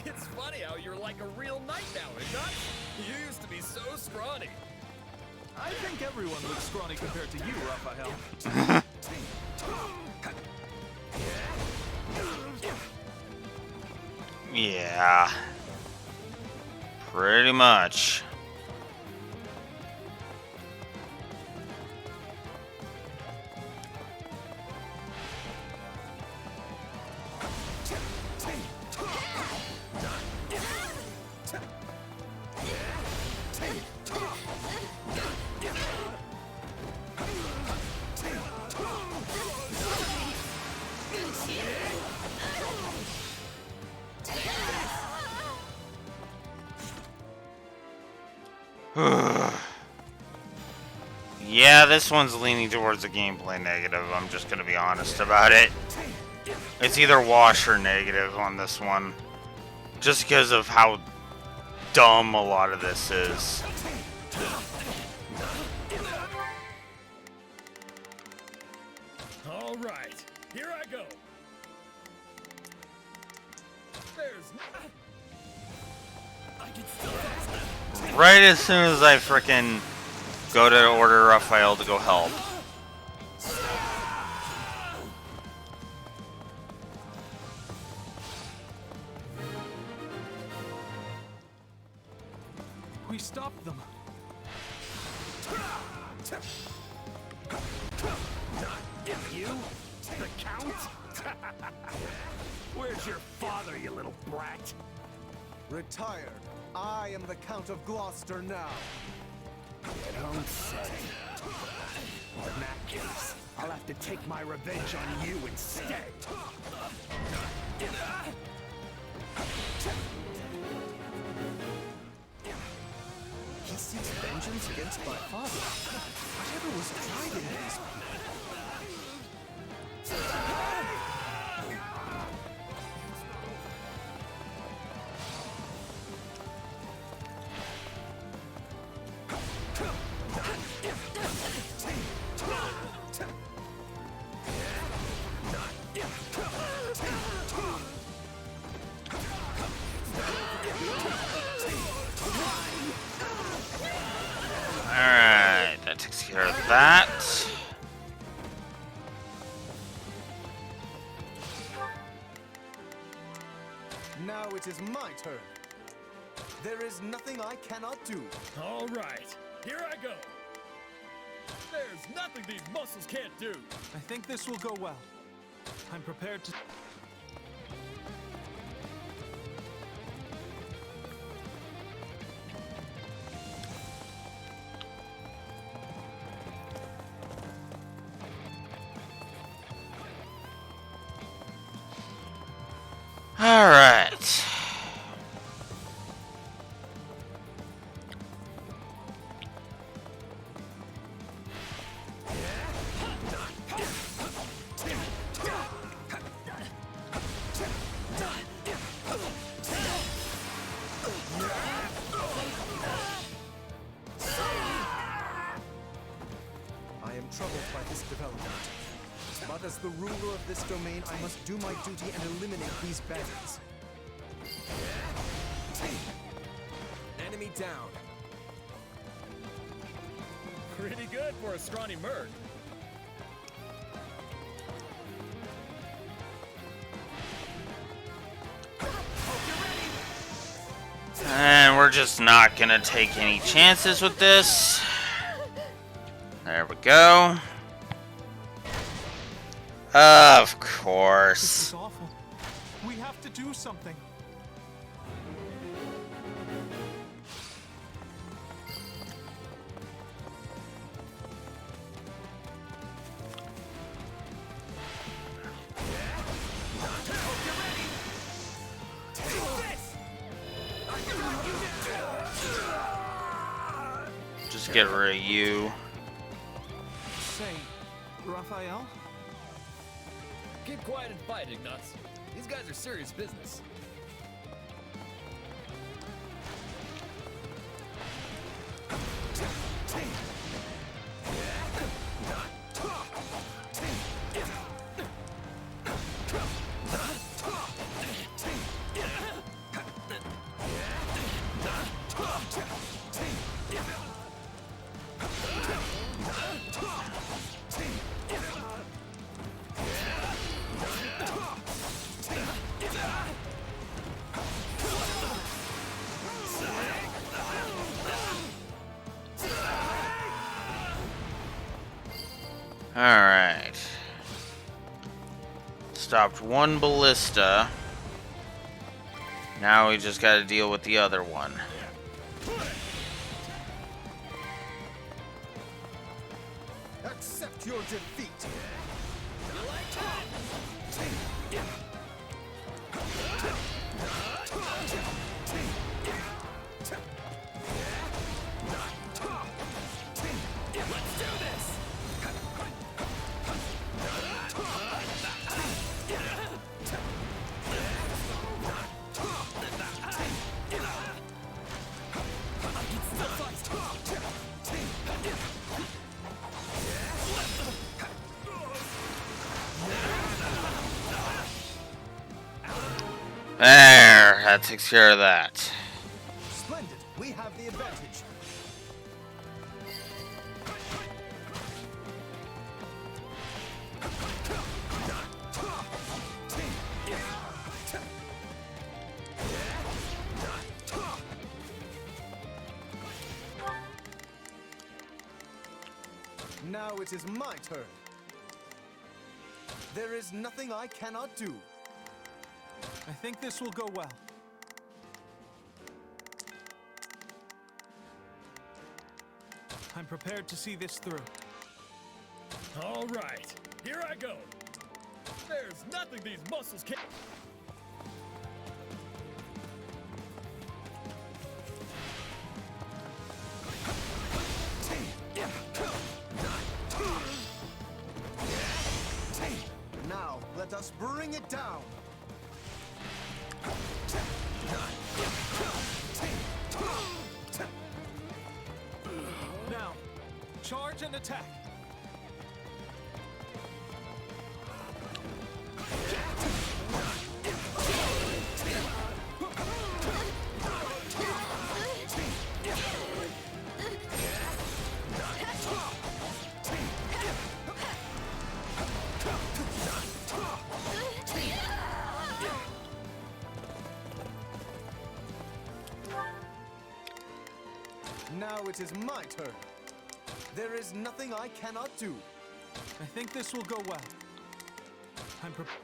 It's funny how you're like a real knight now, Ignat. You used to be so scrawny. I think everyone looks scrawny compared to you, Raphael. Yeah. Pretty much. Yeah, this one's leaning towards a gameplay negative. I'm just gonna be honest about it. It's either wash or negative on this one. Just because of how dumb a lot of this is. All right, here I go. Right as soon as I frickin' go to order Raphael to go help. We stopped them. You? The Count? Where's your father, you little brat? Retired. I am the Count of Gloucester now. You don't say. In that case, I'll have to take my revenge on you instead. He seeks vengeance against my father. Whatever was driving these Alright, that takes care of that. Now it is my turn. There is nothing I cannot do. All right, here I go. There's nothing these muscles can't do. I think this will go well. I'm prepared to... Alright. I am troubled by this development. But as the ruler of this domain, I must do my duty and eliminate these bandits. Enemy down. Pretty good for a scrawny merc. And we're just not gonna take any chances with this. There we go. Of This course. is awful. We have to do something. Just get rid of you. Say, Raphael? Keep quiet and fight, Ignatz. These guys are serious business. Alright. Stopped one ballista. Now we just gotta deal with the other one. Accept your defeat. There, that takes care of that. Splendid. We have the advantage. Now it is my turn. There is nothing I cannot do. I think this will go well. I'm prepared to see this through. All right, here I go. There's nothing these muscles can't. Now, let us bring it down. Now, charge and attack. Now it is my turn. There is nothing I cannot do. I think this will go well. I'm prepared.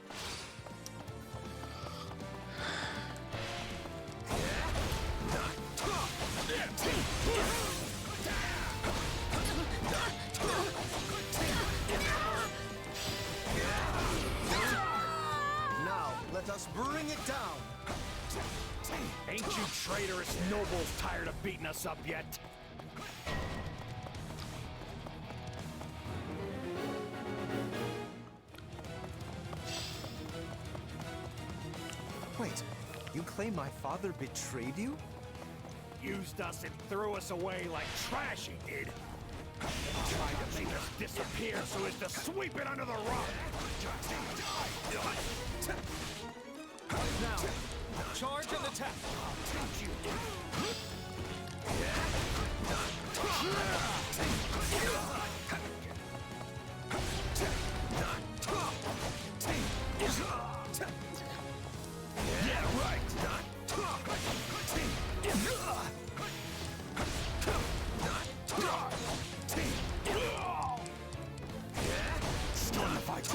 Now, let us bring it down. Ain't you traitorous nobles tired of beating us up yet? Wait, you claim my father betrayed you? Used us and threw us away like trash, he did. Tried to make us disappear so as to sweep it under the rug. Now, charge and attack. Yeah, right. Start the fight.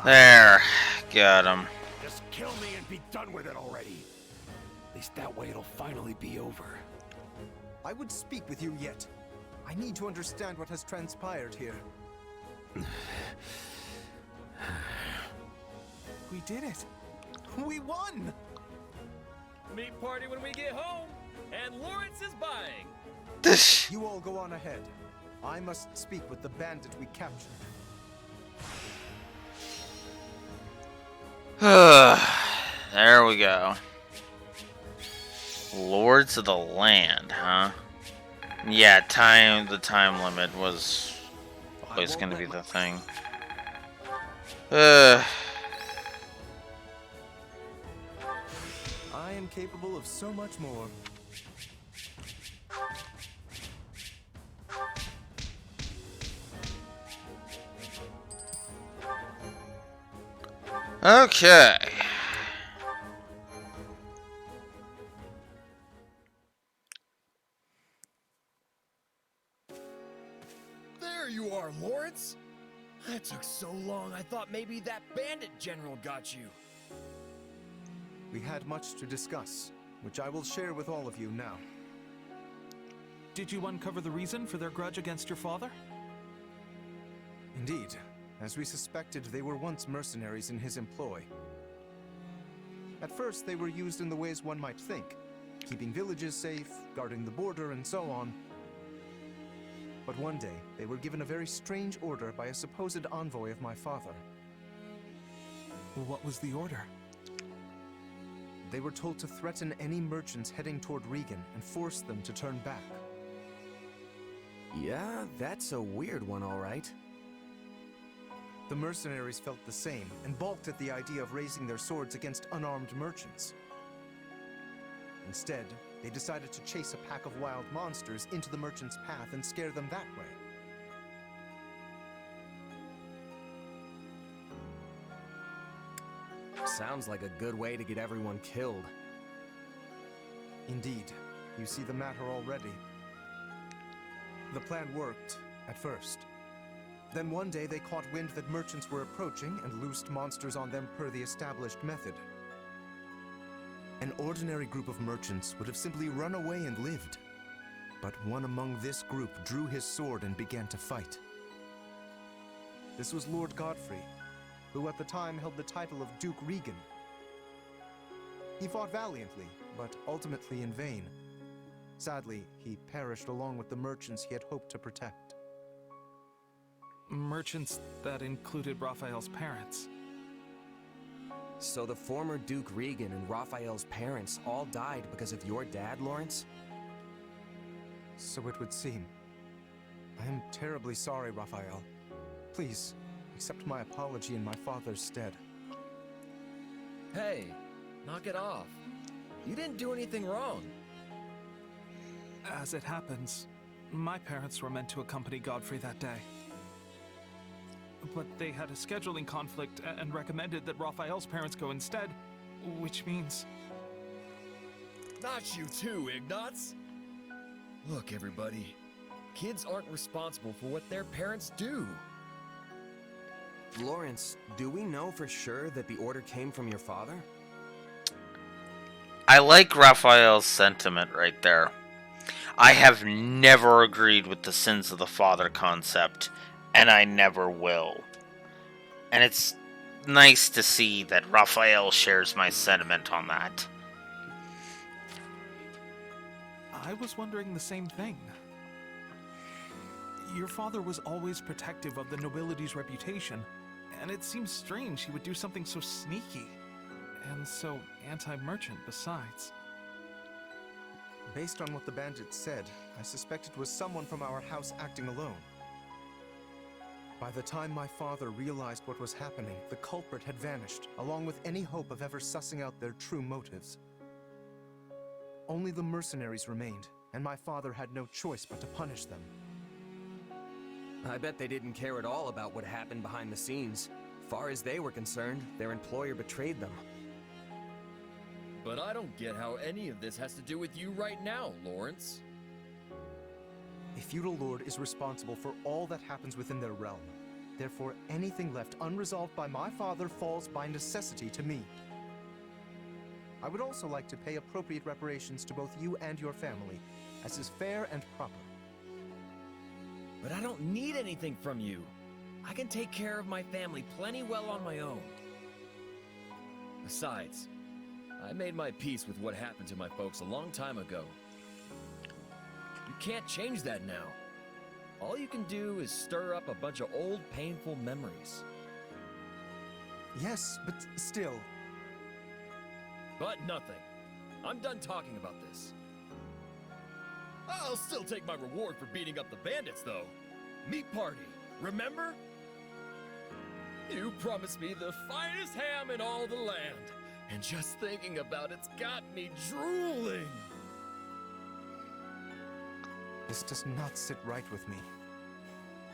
There, got him. Just kill me and be done with it already. At least that way it'll finally be over. I would speak with you yet. I need to understand what has transpired here. We did it. We won! Meat party when we get home, and Lawrence is buying. You all go on ahead. I must speak with the bandit we captured. There we go. Lords of the Land, huh? Yeah, the time limit was always going to be the thing. I am capable of so much more. Okay. There you are, Lawrence. That took so long, I thought maybe that bandit general got you. We had much to discuss, which I will share with all of you now. Did you uncover the reason for their grudge against your father? Indeed. As we suspected, they were once mercenaries in his employ. At first, they were used in the ways one might think, keeping villages safe, guarding the border, and so on. But one day, they were given a very strange order by a supposed envoy of my father. Well, what was the order? They were told to threaten any merchants heading toward Regan and force them to turn back. Yeah, that's a weird one, all right. The mercenaries felt the same and balked at the idea of raising their swords against unarmed merchants. Instead, they decided to chase a pack of wild monsters into the merchants' path and scare them that way. Sounds like a good way to get everyone killed. Indeed, you see the matter already. The plan worked, at first. Then one day they caught wind that merchants were approaching and loosed monsters on them per the established method. An ordinary group of merchants would have simply run away and lived. But one among this group drew his sword and began to fight. This was Lord Godfrey, who at the time held the title of Duke Regan. He fought valiantly, but ultimately in vain. Sadly, he perished along with the merchants he had hoped to protect. Merchants that included Raphael's parents. So the former Duke Regan and Raphael's parents all died because of your dad, Lawrence? So it would seem. I am terribly sorry, Raphael. Please, accept my apology in my father's stead. Hey, knock it off. You didn't do anything wrong. As it happens, my parents were meant to accompany Godfrey that day. But they had a scheduling conflict and recommended that Raphael's parents go instead, which means... Not you too, Ignatz! Look, everybody. Kids aren't responsible for what their parents do. Lawrence, do we know for sure that the order came from your father? I like Raphael's sentiment right there. I have never agreed with the sins of the father concept, and I never will. And it's nice to see that Raphael shares my sentiment on that. I was wondering the same thing. Your father was always protective of the nobility's reputation, and it seems strange he would do something so sneaky, and so anti-merchant besides. Based on what the bandits said, I suspect it was someone from our house acting alone. By the time my father realized what was happening, the culprit had vanished, along with any hope of ever sussing out their true motives. Only the mercenaries remained, and my father had no choice but to punish them. I bet they didn't care at all about what happened behind the scenes. Far as they were concerned, their employer betrayed them. But I don't get how any of this has to do with you right now, Lawrence. A feudal lord is responsible for all that happens within their realm. Therefore, anything left unresolved by my father falls by necessity to me. I would also like to pay appropriate reparations to both you and your family, as is fair and proper. But I don't need anything from you. I can take care of my family plenty well on my own. Besides, I made my peace with what happened to my folks a long time ago. You can't change that now. All you can do is stir up a bunch of old, painful memories. Yes, but still... But nothing. I'm done talking about this. I'll still take my reward for beating up the bandits, though. Meat party, remember? You promised me the finest ham in all the land. And just thinking about it's got me drooling. This does not sit right with me.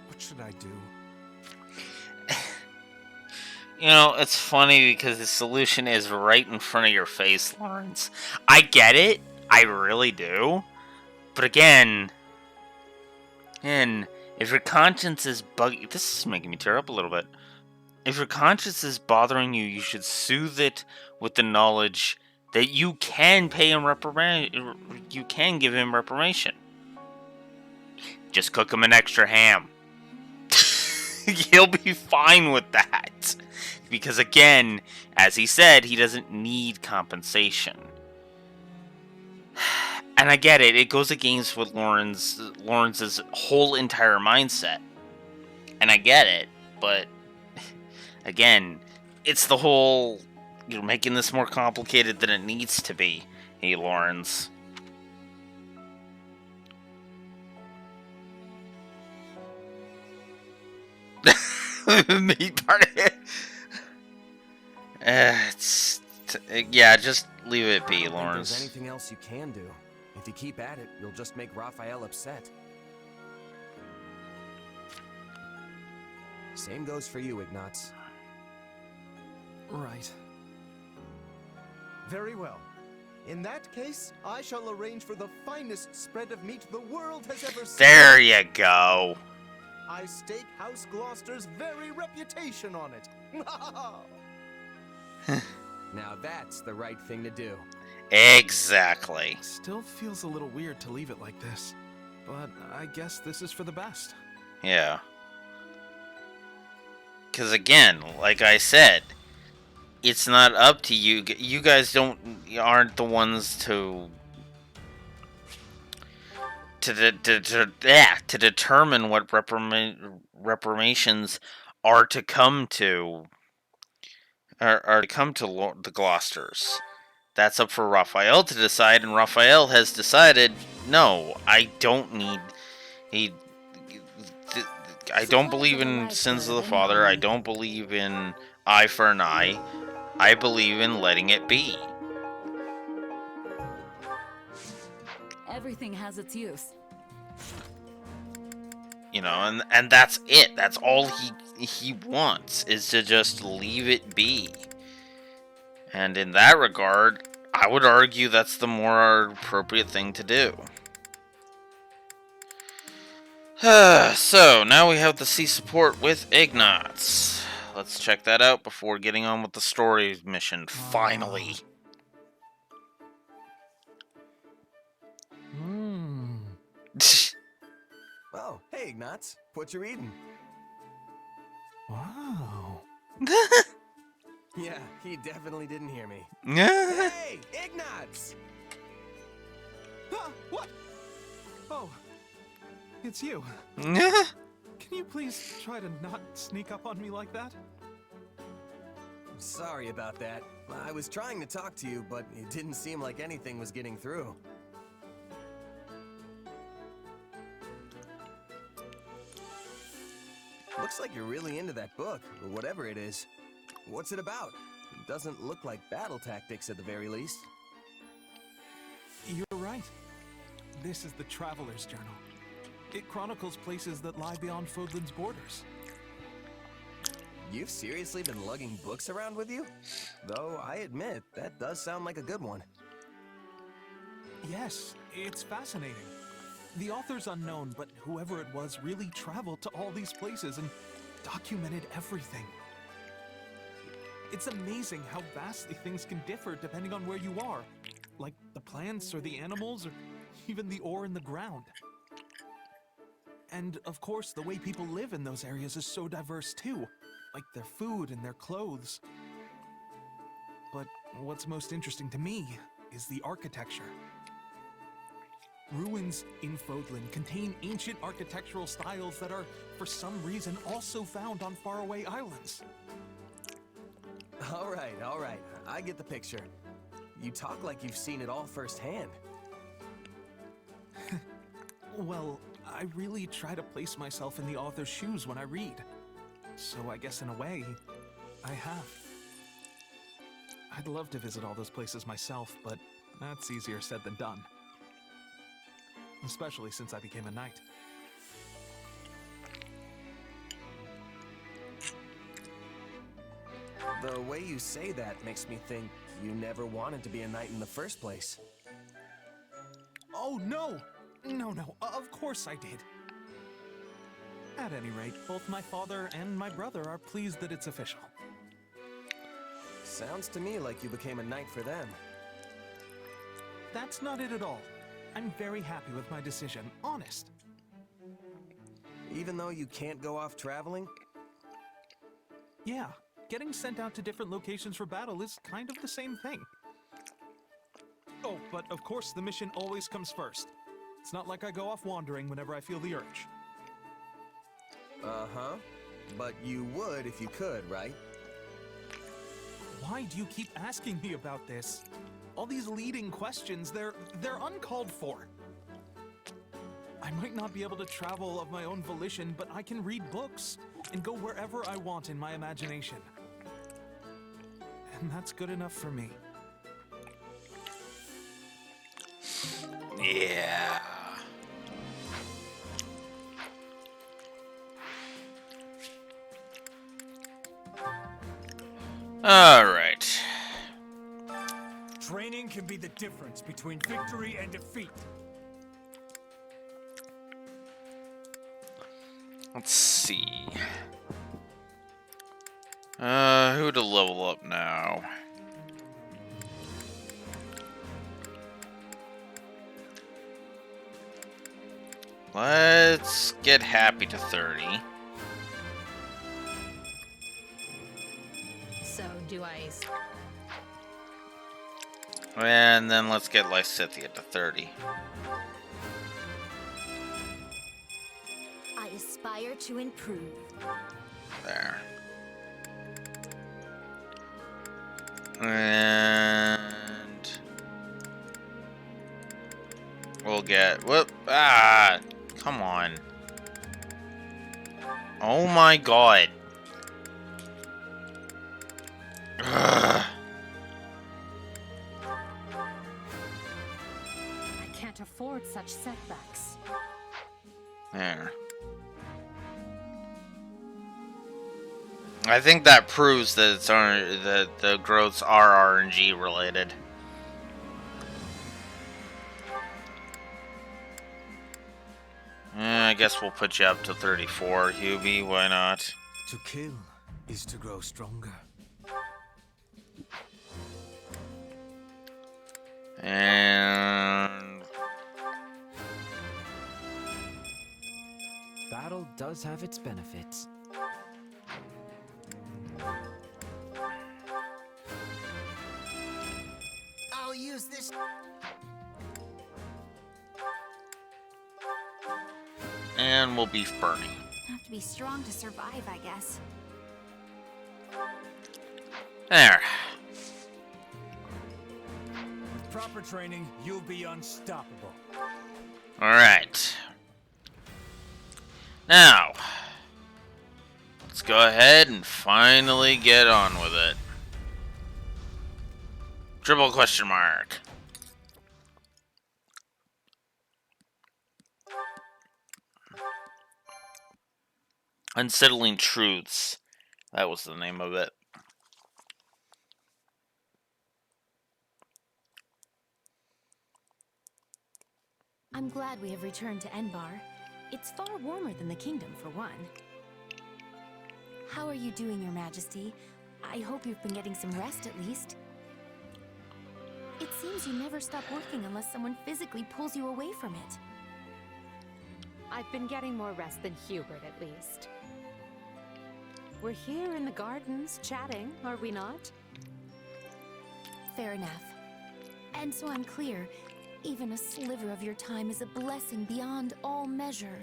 What should I do? You know, it's funny because the solution is right in front of your face, Lawrence. I get it. I really do. But again, if your conscience is bugging... This is making me tear up a little bit. If your conscience is bothering you, you should soothe it with the knowledge that you can pay him you can give him reparation. Just cook him an extra ham. He'll be fine with that. Because again, as he said, he doesn't need compensation. And I get it. It goes against what Lawrence's whole entire mindset. And I get it. But again, it's the whole, you're making this more complicated than it needs to be. Hey, Lawrence. Meat party. Yeah, just leave it be, I don't think Lawrence. there's anything else you can do. If you keep at it, you'll just make Raphael upset. Same goes for you, Ignatz. Right. Very well. In that case, I shall arrange for the finest spread of meat the world has ever seen. There you go. I stake House Gloucester's very reputation on it. Now that's the right thing to do. Exactly. Still feels a little weird to leave it like this, but I guess this is for the best. Yeah. Because again, like I said, it's not up to you. You guys aren't the ones to determine what reprimations are to come to the Gloucesters. That's up for Raphael to decide, and Raphael has decided, no, I don't need. I don't believe in sins of the father. I don't believe in eye for an eye. I believe in letting it be. Everything has its use. You know, and that's it. That's all he wants, is to just leave it be. And in that regard, I would argue that's the more appropriate thing to do. So, now we have the sea support with Ignatz. Let's check that out before getting on with the story mission, finally. Oh, hey, Ignatz. What you reading? Wow. Yeah, he definitely didn't hear me. Yeah. Hey, Ignatz! What? Oh, it's you. Yeah. Can you please try to not sneak up on me like that? Sorry about that. I was trying to talk to you, but it didn't seem like anything was getting through. Looks like you're really into that book, or whatever it is. What's it about? It doesn't look like battle tactics at the very least. You're right. This is the Traveler's Journal. It chronicles places that lie beyond Fodlan's borders. You've seriously been lugging books around with you? Though, I admit, that does sound like a good one. Yes, it's fascinating. The author's unknown, but whoever it was really traveled to all these places and documented everything. It's amazing how vastly things can differ depending on where you are, like the plants or the animals or even the ore in the ground. And of course, the way people live in those areas is so diverse too, like their food and their clothes. But what's most interesting to me is the architecture. Ruins in Fodlan contain ancient architectural styles that are, for some reason, also found on faraway islands. All right. I get the picture. You talk like you've seen it all firsthand. Well, I really try to place myself in the author's shoes when I read. So I guess in a way, I have. I'd love to visit all those places myself, but that's easier said than done. Especially since I became a knight. The way you say that makes me think you never wanted to be a knight in the first place. Oh, no! No, of course I did. At any rate, both my father and my brother are pleased that it's official. Sounds to me like you became a knight for them. That's not it at all. I'm very happy with my decision, honest. Even though you can't go off traveling? Yeah, getting sent out to different locations for battle is kind of the same thing. Oh, but of course the mission always comes first. It's not like I go off wandering whenever I feel the urge. Uh-huh. But you would if you could, right? Why do you keep asking me about this? All these leading questions, they're uncalled for. I might not be able to travel of my own volition, but I can read books, and go wherever I want in my imagination. And that's good enough for me. Yeah. All right. Training can be the difference between victory and defeat. Let's see. Who to level up now? Let's get Happy to 30. So, do I... And then let's get Lysithea to 30. I aspire to improve. There. And we'll get whoop come on. Oh my god. Ugh. I can't afford such setbacks. There. I think that proves that that the growths are RNG related. I guess we'll put you up to 34, Hubie. Why not? To kill is to grow stronger. And Battle does have its benefits. I'll use this. and we'll beef Bernie. Have to be strong to survive, I guess. There. With proper training, you'll be unstoppable. Alright. Now, let's go ahead and finally get on with it. Triple question mark. Unsettling Truths. That was the name of it. I'm glad we have returned to Enbar. It's far warmer than the kingdom, for one. How are you doing, Your Majesty? I hope you've been getting some rest at least. It seems you never stop working unless someone physically pulls you away from it. I've been getting more rest than Hubert, at least. We're here in the gardens, chatting, are we not? Fair enough. And so I'm clear, even a sliver of your time is a blessing beyond all measure.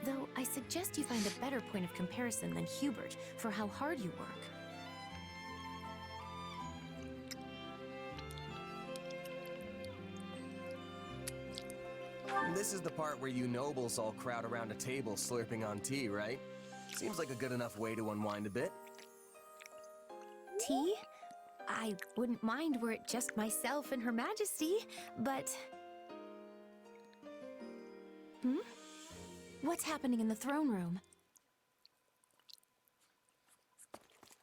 Though I suggest you find a better point of comparison than Hubert for how hard you work. This is the part where you nobles all crowd around a table slurping on tea, right? Seems like a good enough way to unwind a bit. Tea? I wouldn't mind were it just myself and Her Majesty, but... What's happening in the throne room?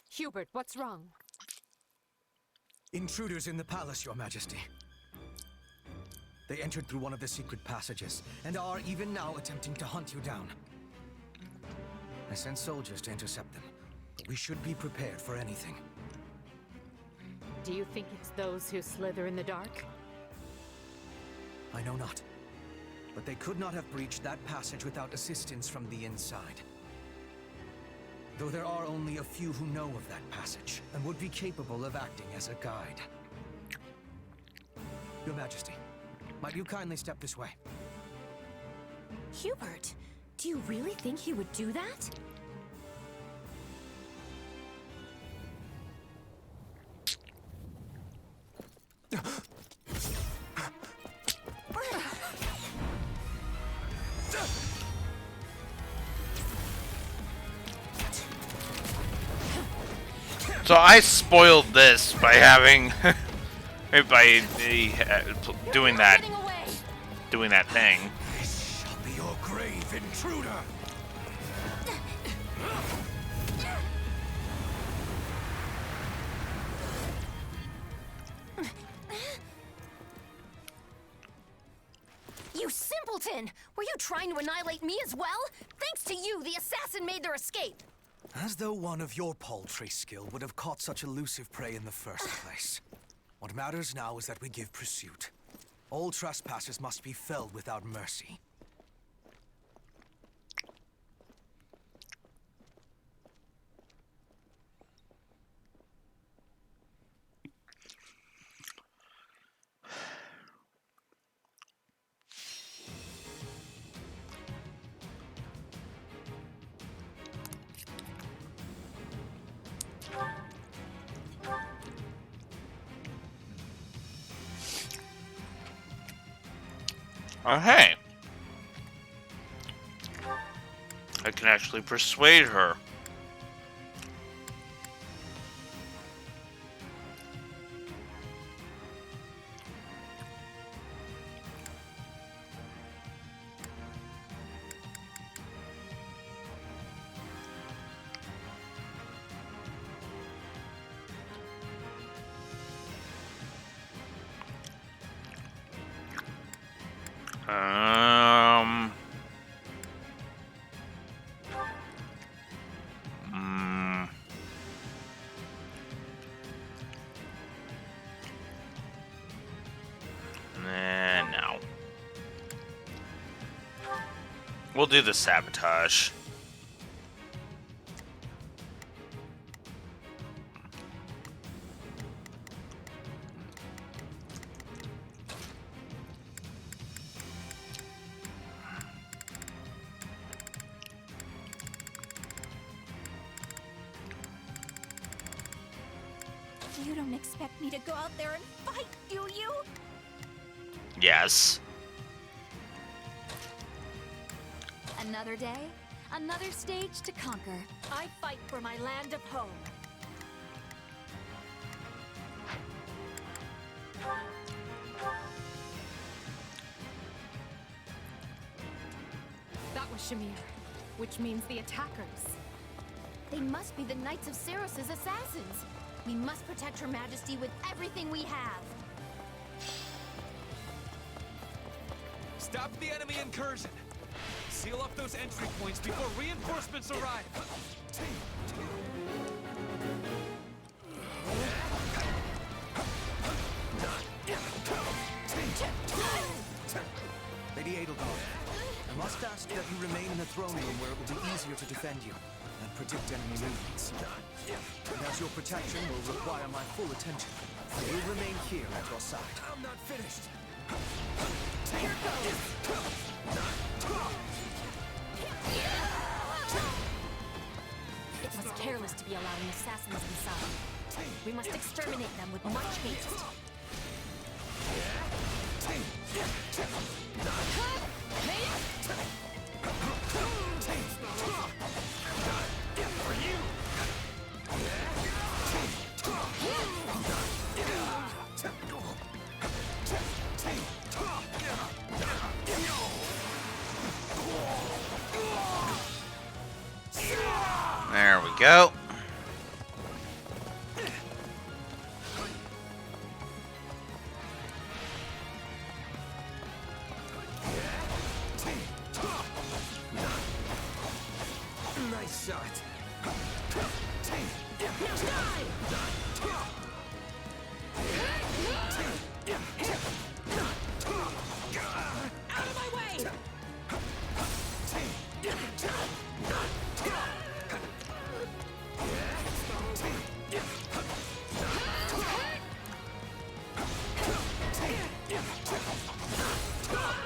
Hubert, what's wrong? Intruders in the palace, Your Majesty. They entered through one of the secret passages, and are even now attempting to hunt you down. I sent soldiers to intercept them, but we should be prepared for anything. Do you think it's those who slither in the dark? I know not. But they could not have breached that passage without assistance from the inside. Though there are only a few who know of that passage, and would be capable of acting as a guide. Your Majesty, might you kindly step this way? Hubert, do you really think he would do that? So I spoiled this by having, by doing that thing. This shall be your grave, intruder. You simpleton! Were you trying to annihilate me as well? Thanks to you, the assassin made their escape! As though one of your paltry skill would have caught such elusive prey in the first place. What matters now is that we give pursuit. All trespassers must be felled without mercy. Oh, hey. I can actually persuade her. No. We'll do the sabotage. You don't expect me to go out there and fight, do you? Yes. Another day, another stage to conquer. I fight for my land of home. That was Shamir, which means the attackers. They must be the Knights of Saros' assassins. We must protect Her Majesty with everything we have. Stop the enemy incursion! Seal up those entry points before reinforcements arrive! Lady Edelgard, I must ask that you remain in the throne room where it will be easier to defend you and predict enemy movements. And as your protection will require my full attention, I will remain here at your side. I'm not finished. Here goes! It was careless to be allowing assassins inside. We must exterminate them with much haste. There we go. Nice shot. Out of my way!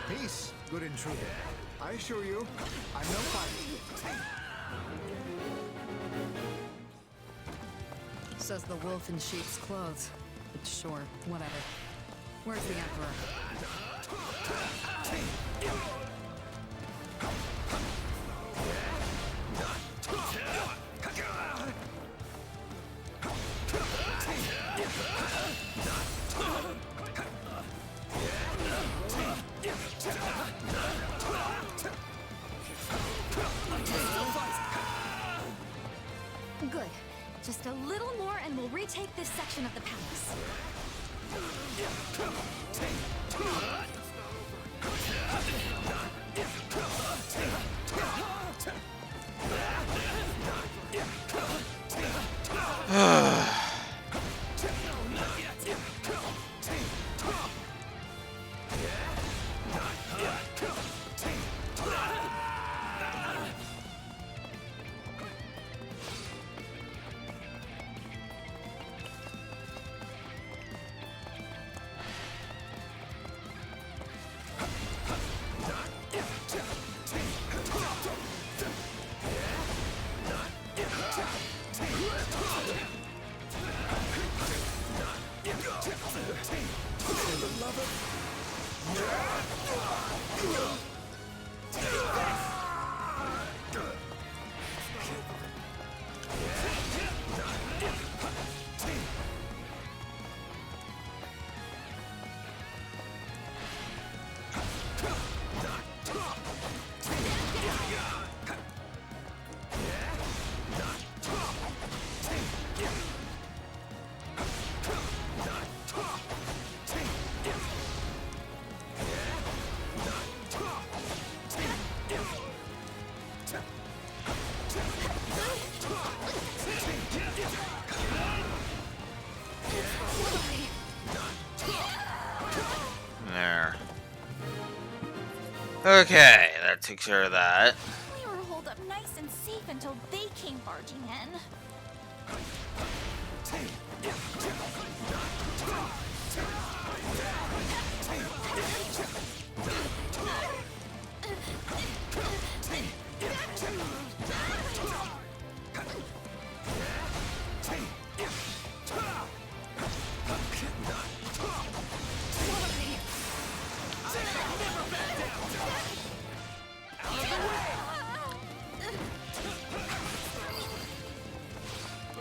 Peace, good intruder. I assure you, I'm no fighter. Says the wolf in sheep's clothes. Sure, whatever. Where's the Emperor? Just a little more and we'll retake this section of the palace. There. Okay, that took care of that. We were holed up nice and safe until they came barging in.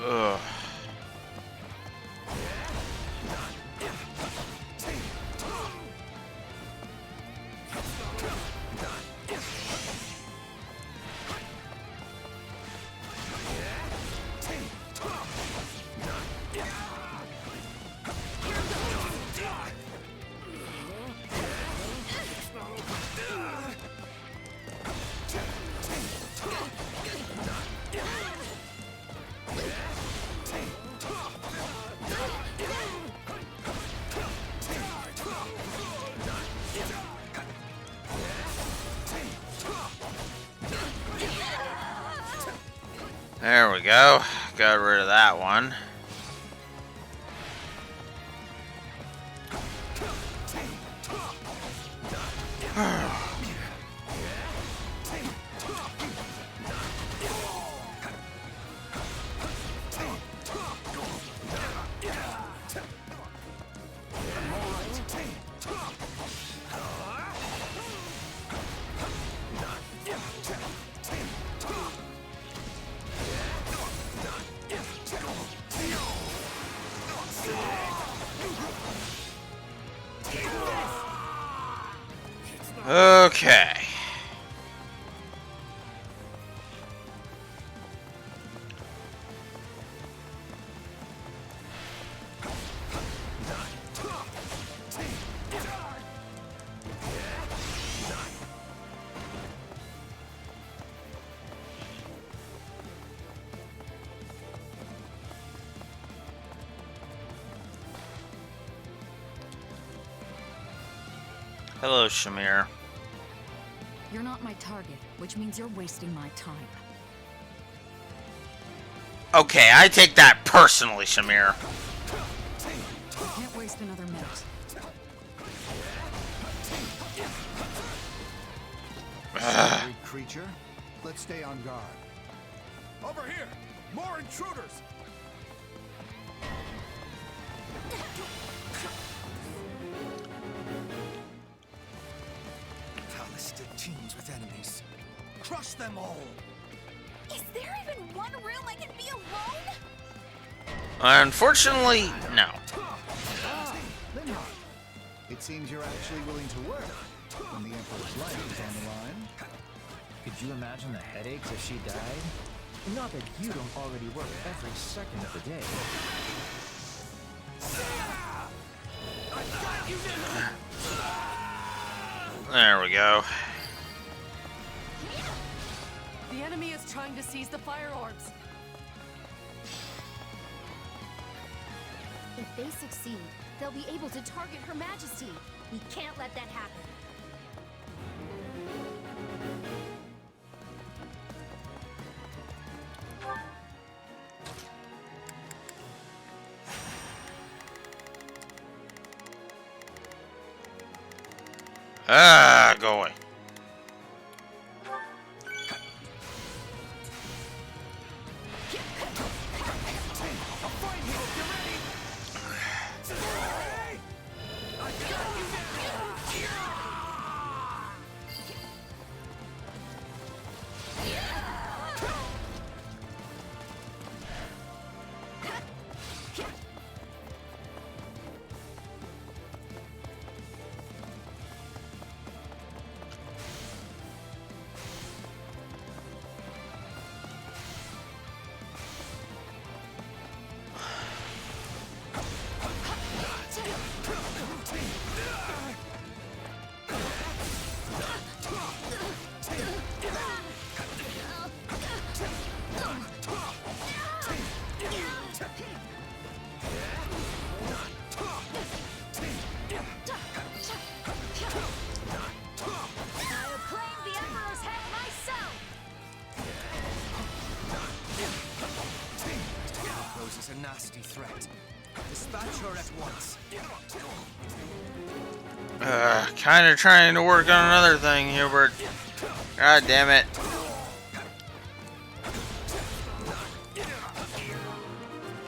Ugh. There we go. Got rid of that one. Okay. Hello, Shamir. You're not my target, which means you're wasting my time. Okay, I take that personally, Shamir. Can't waste another minute. Sorry, creature. Let's stay on guard. Over here! More intruders! Palace teams with enemies. Crush them all! Is there even one room I can be alone? Unfortunately, no. Ah, Linhardt. It seems you're actually willing to work when the Emperor's life is on the line. Could you imagine the headaches if she died? Not that you don't already work every second of the day. There we go. The enemy is trying to seize the fire orbs. If they succeed, they'll be able to target Her Majesty. We can't let that happen. Ah, go away. A nasty threat. Dispatch her at once. Kinda trying to work on another thing, Hubert. God damn it.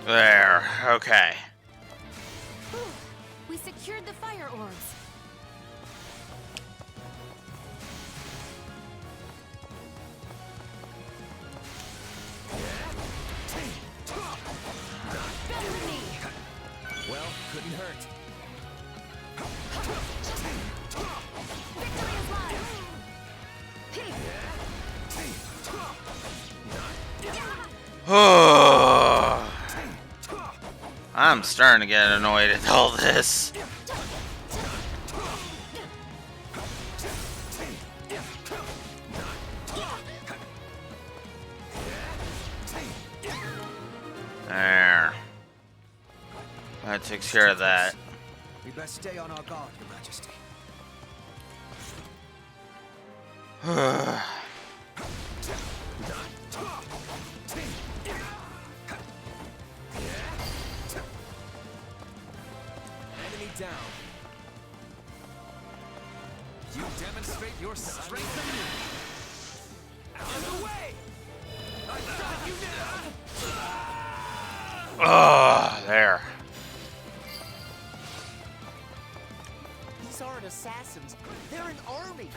There, okay. We secured the fire orbs. Well, couldn't hurt. I'm starting to get annoyed at all this. There. That takes care of that. We best stay on our guard, Your Majesty. Enemy down. You demonstrate your strength anew. Out of the way! I thought you did. There. These aren't assassins. They're an army.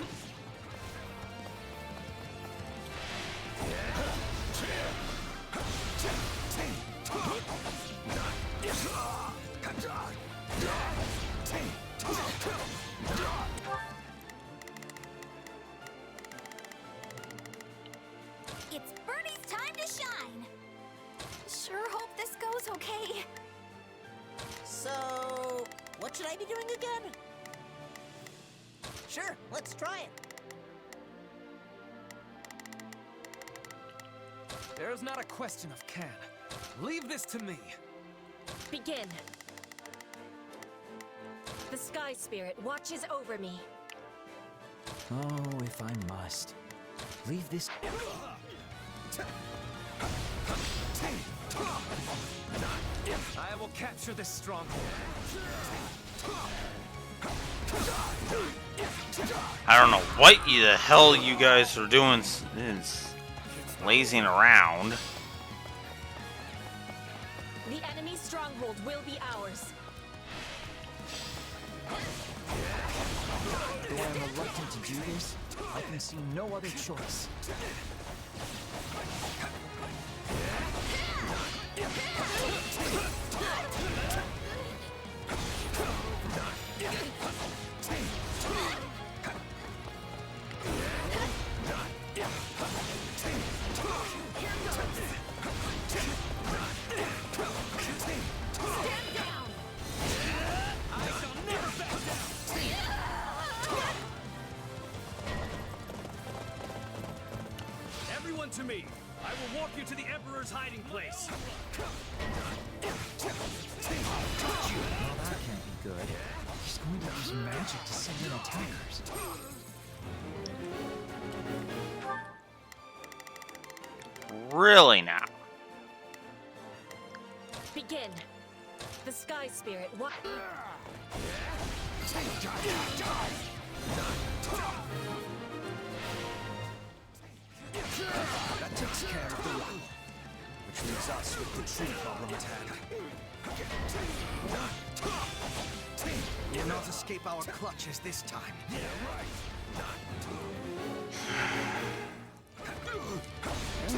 It's Bernie's time to shine. Sure hope this goes okay. So, what should I be doing again? Sure, let's try it. There's not a question of can. Leave this to me. Begin. The Sky Spirit watches over me. Oh, if I must. Leave this... I will capture this stronghold. I don't know what the hell you guys are doing, is lazing around. The enemy's stronghold will be ours. Though I'm reluctant to do this, I can see no other choice. unto me. I will walk you to the Emperor's hiding place. Well, that can't be good. He's going to use magic to send in attackers. Really now? Begin. The Sky Spirit. What? That takes care of the rock, which leaves us with the tree problem at hand. We'll not escape our clutches this time. They're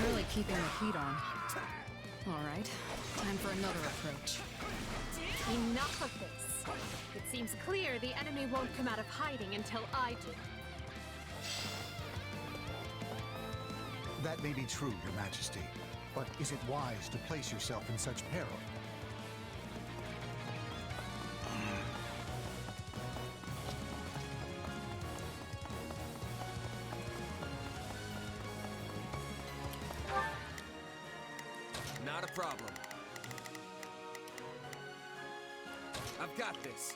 really keeping the heat on. All right, time for another approach. Enough of this. It seems clear the enemy won't come out of hiding until I do. That may be true, Your Majesty, but is it wise to place yourself in such peril? Not a problem. I've got this.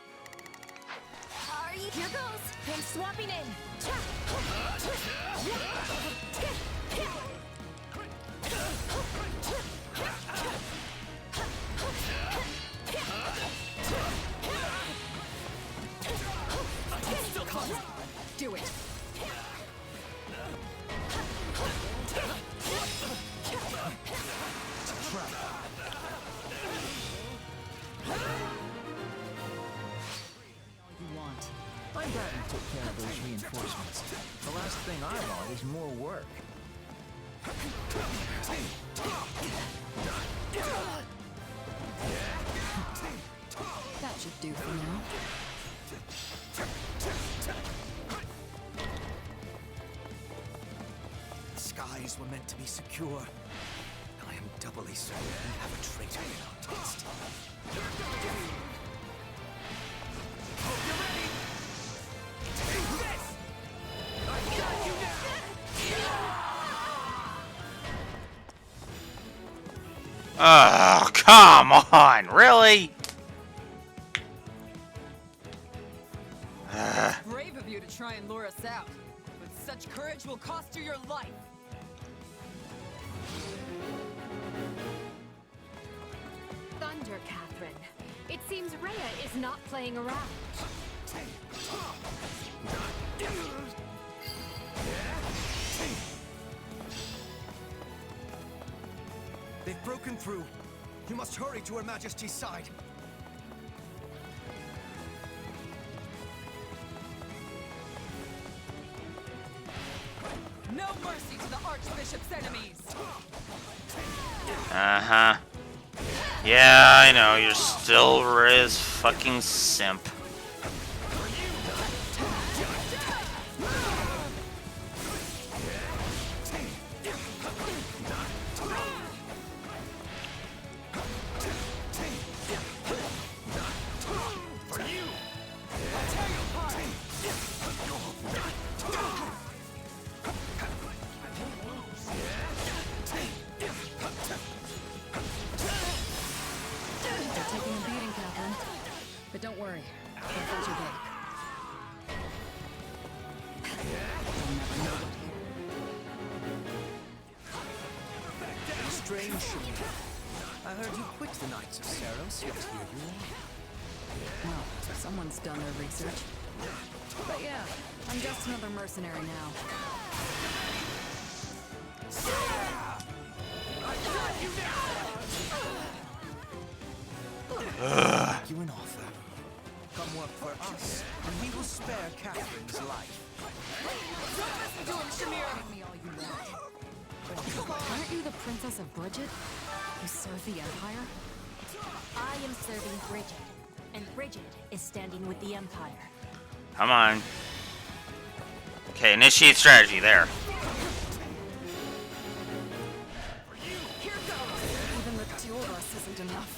Are you? Here goes. I'm swapping in. Do it. I'm glad you took care of those reinforcements. The last thing I want is more work. That should do for now. The skies were meant to be secure. I am doubly certain we have a traitor in our midst. Oh, come on, really? Brave of you to try and lure us out, but such courage will cost you your life. Thunder, Catherine. It seems Rhea is not playing around. They've broken through. You must hurry to Her Majesty's side. No mercy to the Archbishop's enemies. Uh-huh. Yeah, I know, you're still Riz fucking simp. Don't worry, I'll hold you back. Strange, Shamir. I heard you quit the Knights of Saros, yet here you are. Well, someone's done their research. But yeah, I'm just another mercenary now. You an offer. Come work for us, and we will spare Catherine's life. Don't listen to him, Shamir. Give me all you want. Aren't you the Princess of Bridget? You serve the Empire? I am serving Bridget, and Bridget is standing with the Empire. Come on. Okay, initiate strategy there. Here goes! Even the two of us isn't enough.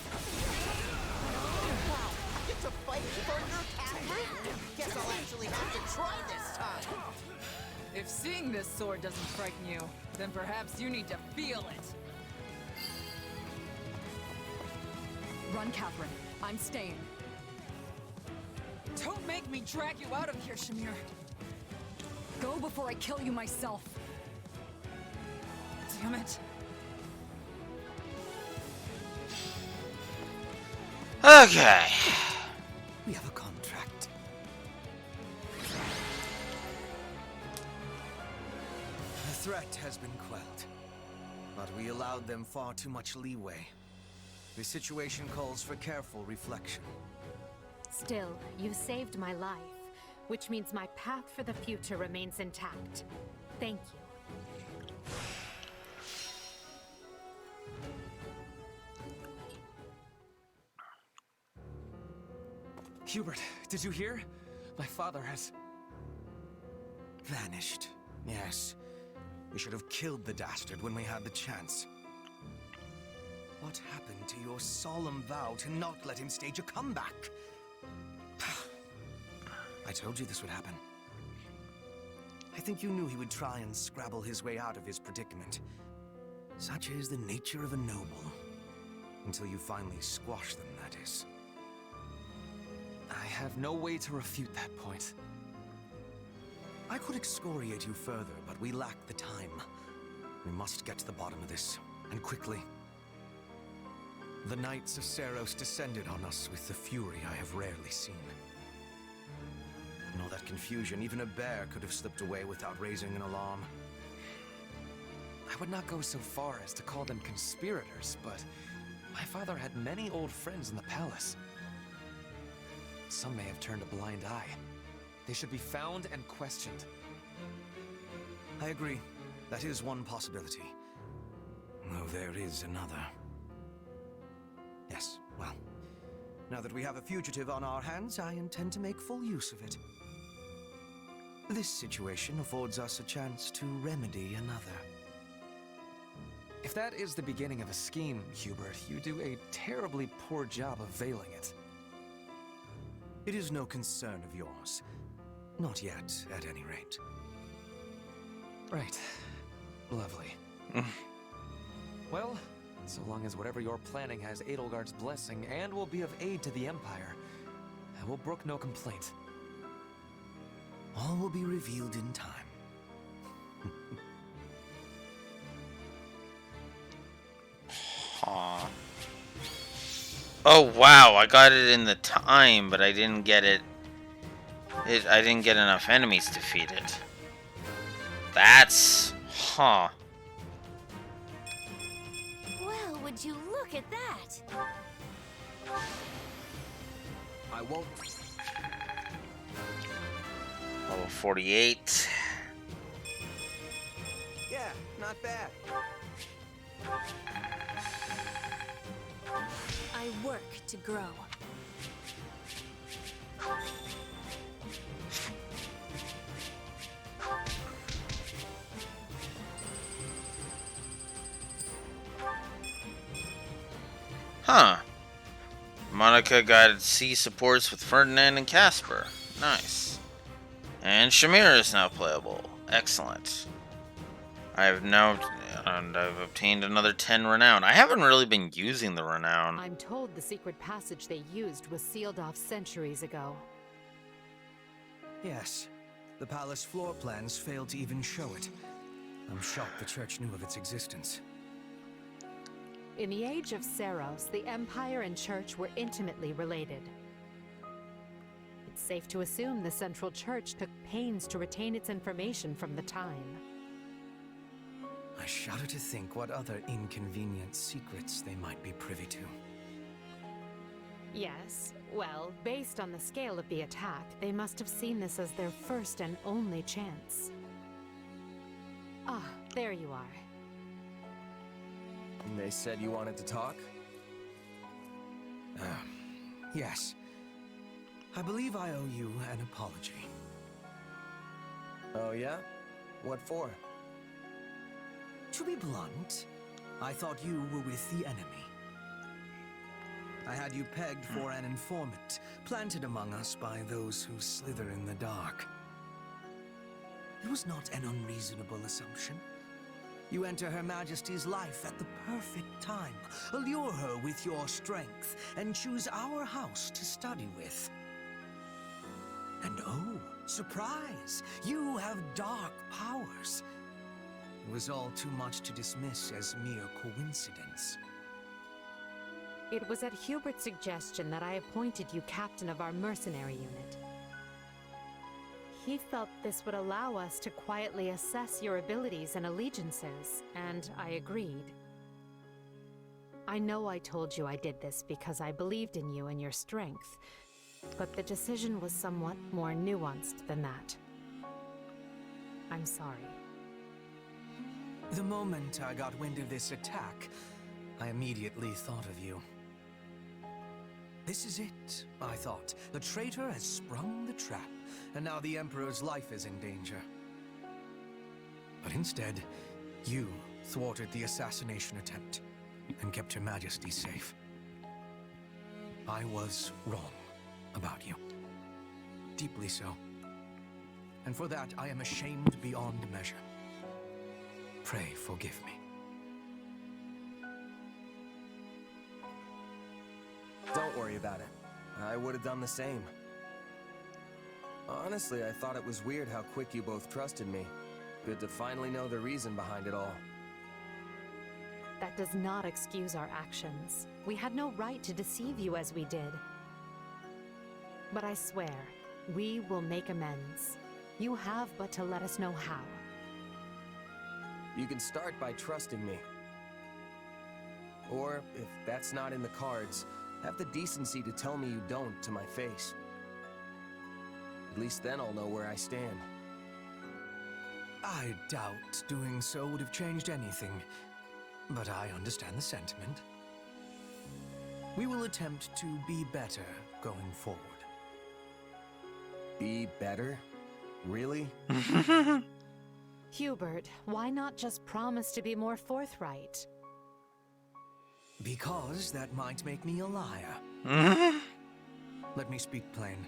Get to fight Thunder, Catherine? Guess I'll actually have to try this time. If seeing this sword doesn't frighten you, then perhaps you need to feel it. Run, Catherine. I'm staying. Don't make me drag you out of here, Shamir. Go before I kill you myself. Damn it. Okay. We have a contract. The threat has been quelled, but we allowed them far too much leeway. The situation calls for careful reflection. Still, you saved my life, which means my path for the future remains intact. Thank you. Hubert, did you hear? My father has... vanished. Yes. We should have killed the dastard when we had the chance. What happened to your solemn vow to not let him stage a comeback? I told you this would happen. I think you knew he would try and scrabble his way out of his predicament. Such is the nature of a noble. Until you finally squash them, that is. I have no way to refute that point. I could excoriate you further, but we lack the time. We must get to the bottom of this, and quickly. The Knights of Seiros descended on us with the fury I have rarely seen. In all that confusion, even a bear could have slipped away without raising an alarm. I would not go so far as to call them conspirators, but my father had many old friends in the palace. Some may have turned a blind eye. They should be found and questioned. I agree. That is one possibility. Though there is another. Yes, well, now that we have a fugitive on our hands, I intend to make full use of it. This situation affords us a chance to remedy another. If that is the beginning of a scheme, Hubert, you do a terribly poor job of veiling it. It is no concern of yours. Not yet, at any rate. Right. Lovely. Well, so long as whatever you're planning has Edelgard's blessing and will be of aid to the Empire, I will brook no complaint. All will be revealed in time. Aw. Oh wow, I got it in the time, but I didn't get it. I didn't get enough enemies to defeat it. That's... Huh. Well, would you look at that? I won't... Level 48. Yeah, not bad. I work to grow. Huh. Monica got C supports with Ferdinand and Casper. Nice. And Shamir is now playable. Excellent. I've obtained another 10 renown. I haven't really been using the renown. I'm told the secret passage they used was sealed off centuries ago. Yes. The palace floor plans failed to even show it. I'm shocked the church knew of its existence. In the age of Seiros, the Empire and Church were intimately related. It's safe to assume the Central Church took pains to retain its information from the time. I shudder to think what other inconvenient secrets they might be privy to. Yes, well, based on the scale of the attack, they must have seen this as their first and only chance. Ah, there you are. And they said you wanted to talk? Yes. I believe I owe you an apology. Oh yeah? What for? To be blunt, I thought you were with the enemy. I had you pegged for an informant, planted among us by those who slither in the dark. It was not an unreasonable assumption. You enter Her Majesty's life at the perfect time, allure her with your strength, and choose our house to study with. And oh, surprise! You have dark powers. It was all too much to dismiss as mere coincidence. It was at Hubert's suggestion that I appointed you captain of our mercenary unit. He felt this would allow us to quietly assess your abilities and allegiances, and I agreed. I know I told you I did this because I believed in you and your strength, but the decision was somewhat more nuanced than that. I'm sorry. The moment I got wind of this attack, I immediately thought of you. This is it, I thought. The traitor has sprung the trap, and now the Emperor's life is in danger. But instead, you thwarted the assassination attempt and kept Her Majesty safe. I was wrong about you. Deeply so. And for that, I am ashamed beyond measure. Pray forgive me. Don't worry about it. I would have done the same. Honestly, I thought it was weird how quick you both trusted me. Good to finally know the reason behind it all. That does not excuse our actions. We had no right to deceive you as we did. But I swear, we will make amends. You have but to let us know how. You can start by trusting me. Or, if that's not in the cards, have the decency to tell me you don't to my face. At least then I'll know where I stand. I doubt doing so would have changed anything, but I understand the sentiment. We will attempt to be better going forward. Be better? Really? Hubert, why not just promise to be more forthright? Because that might make me a liar. Let me speak plain.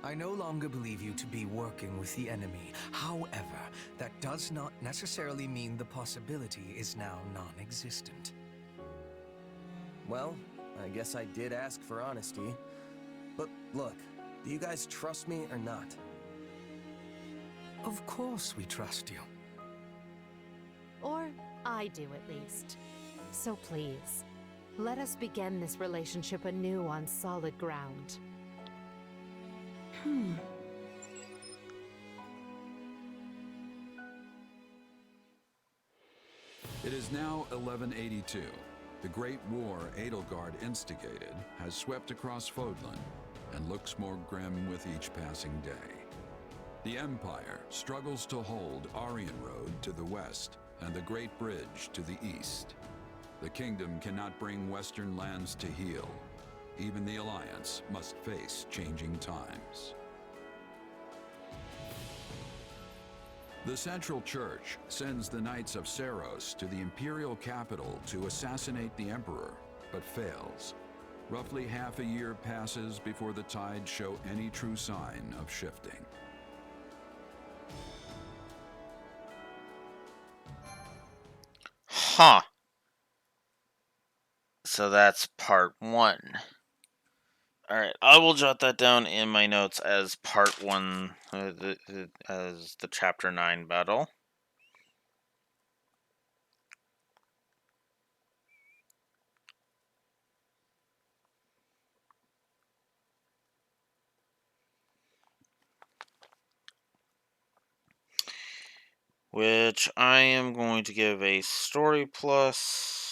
I no longer believe you to be working with the enemy. However, that does not necessarily mean the possibility is now non-existent. Well, I guess I did ask for honesty. But look, do you guys trust me or not? Of course we trust you. Or I do at least. So please, let us begin this relationship anew on solid ground. It is now 1182. The great war Edelgard instigated has swept across Fodlan and looks more grim with each passing day. The Empire struggles to hold Aryan Road to the west and the Great Bridge to the east. The kingdom cannot bring western lands to heal. Even the Alliance must face changing times. The Central Church sends the Knights of Saros to the Imperial capital to assassinate the Emperor, but fails. Roughly half a year passes before the tides show any true sign of shifting. Huh. So that's part 1. Alright, I will jot that down in my notes as part 1, as the chapter 9 battle. Which I am going to give a story plus.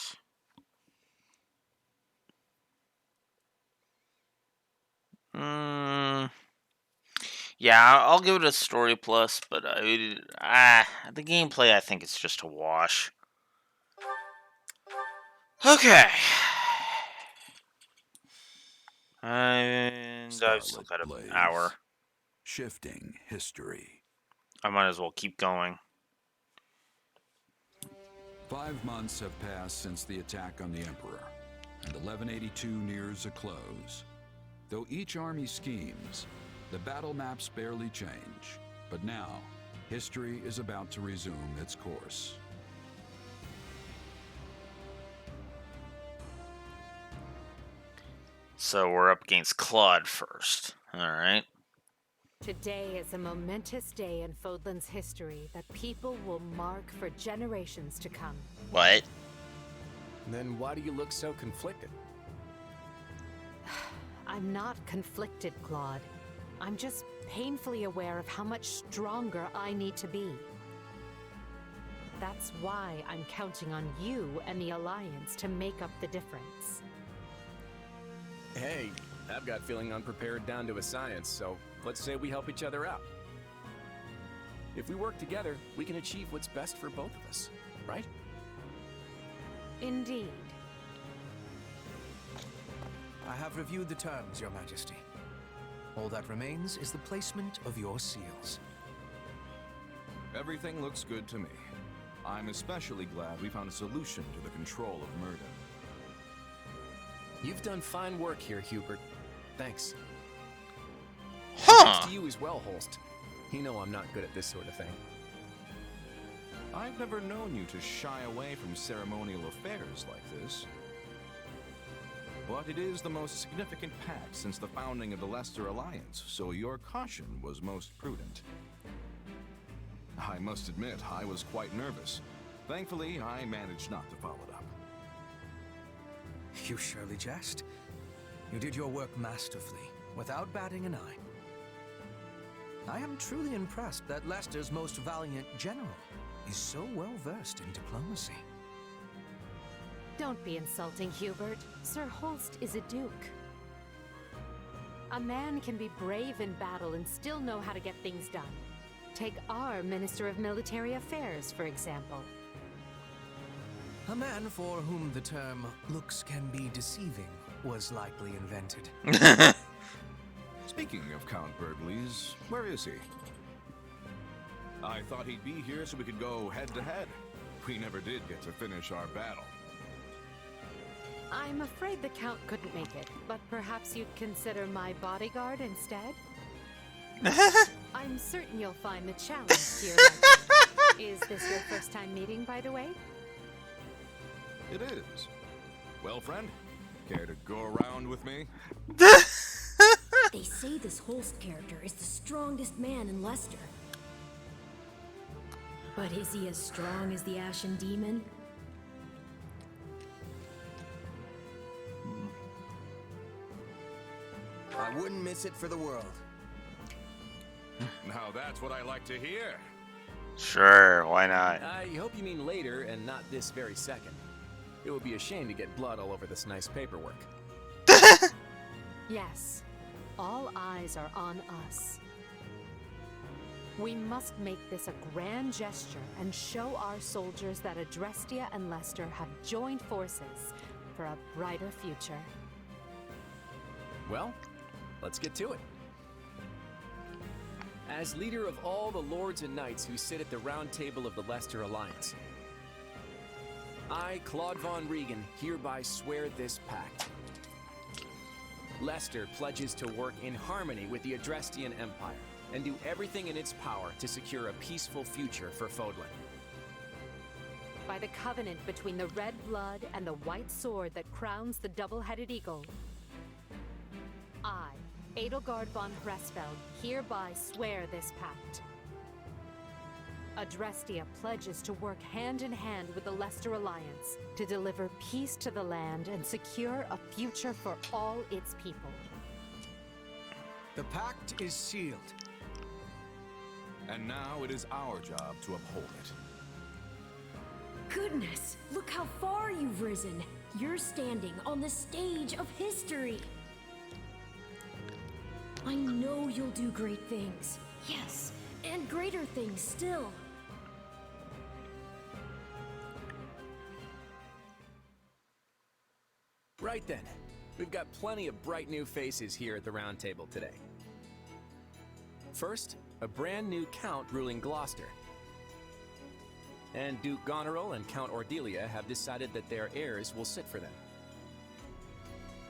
Yeah, I'll give it a story plus, but the gameplay I think it's just a wash. Okay. And I've still got an hour. Shifting history. I might as well keep going. 5 months have passed since the attack on the Emperor, and 1182 nears a close. Though each army schemes, the battle maps barely change. But now, History is about to resume its course. So we're up against Claude first. Alright. Today is a momentous day in Fodlan's history that people will mark for generations to come. What? Then why do you look so conflicted? I'm not conflicted, Claude. I'm just painfully aware of how much stronger I need to be. That's why I'm counting on you and the Alliance to make up the difference. Hey, I've got feeling unprepared down to a science, so let's say we help each other out. If we work together, we can achieve what's best for both of us, right? Indeed. I have reviewed the terms, Your Majesty. All that remains is the placement of your seals. Everything looks good to me. I'm especially glad we found a solution to the control of Murden. You've done fine work here, Hubert. Thanks. Huh. Thanks to you as well, Holst. You know I'm not good at this sort of thing. I've never known you to shy away from ceremonial affairs like this. But it is the most significant pact since the founding of the Leicester Alliance, so your caution was most prudent. I must admit, I was quite nervous. Thankfully, I managed not to follow it up. You surely jest. You did your work masterfully, without batting an eye. I am truly impressed that Leicester's most valiant general is so well versed in diplomacy. Don't be insulting, Hubert. Sir Holst is a duke. A man can be brave in battle and still know how to get things done. Take our Minister of Military Affairs, for example. A man for whom the term looks can be deceiving was likely invented. Speaking of Count Burgleys, where is he? I thought he'd be here so we could go head-to-head. We never did get to finish our battle. I'm afraid the Count couldn't make it, but perhaps you'd consider my bodyguard instead? I'm certain you'll find the challenge to your life. Is this your first time meeting, by the way? It is. Well, friend, care to go around with me? They say this Holst character is the strongest man in Leicester. But is he as strong as the Ashen Demon? I wouldn't miss it for the world. Now that's what I like to hear. Sure, why not? I hope you mean later and not this very second. It would be a shame to get blood all over this nice paperwork. Yes. All eyes are on us. We must make this a grand gesture and show our soldiers that Adrestia and Leicester have joined forces for a brighter future. Well, let's get to it. As leader of all the lords and knights who sit at the round table of the Leicester Alliance, I, Claude von Regan, hereby swear this pact. Leicester pledges to work in harmony with the Adrestian Empire and do everything in its power to secure a peaceful future for Fodlan. By the covenant between the red blood and the white sword that crowns the double-headed eagle, I, Edelgard von Hresfeld, hereby swear this pact. Adrestia pledges to work hand in hand with the Leicester Alliance to deliver peace to the land and secure a future for all its people. The pact is sealed. And now it is our job to uphold it. Goodness, look how far you've risen. You're standing on the stage of history. I know you'll do great things. Yes, and greater things still. Right then, we've got plenty of bright new faces here at the round table today. First, a brand new count ruling Gloucester. And Duke Goneril and Count Ordelia have decided that their heirs will sit for them.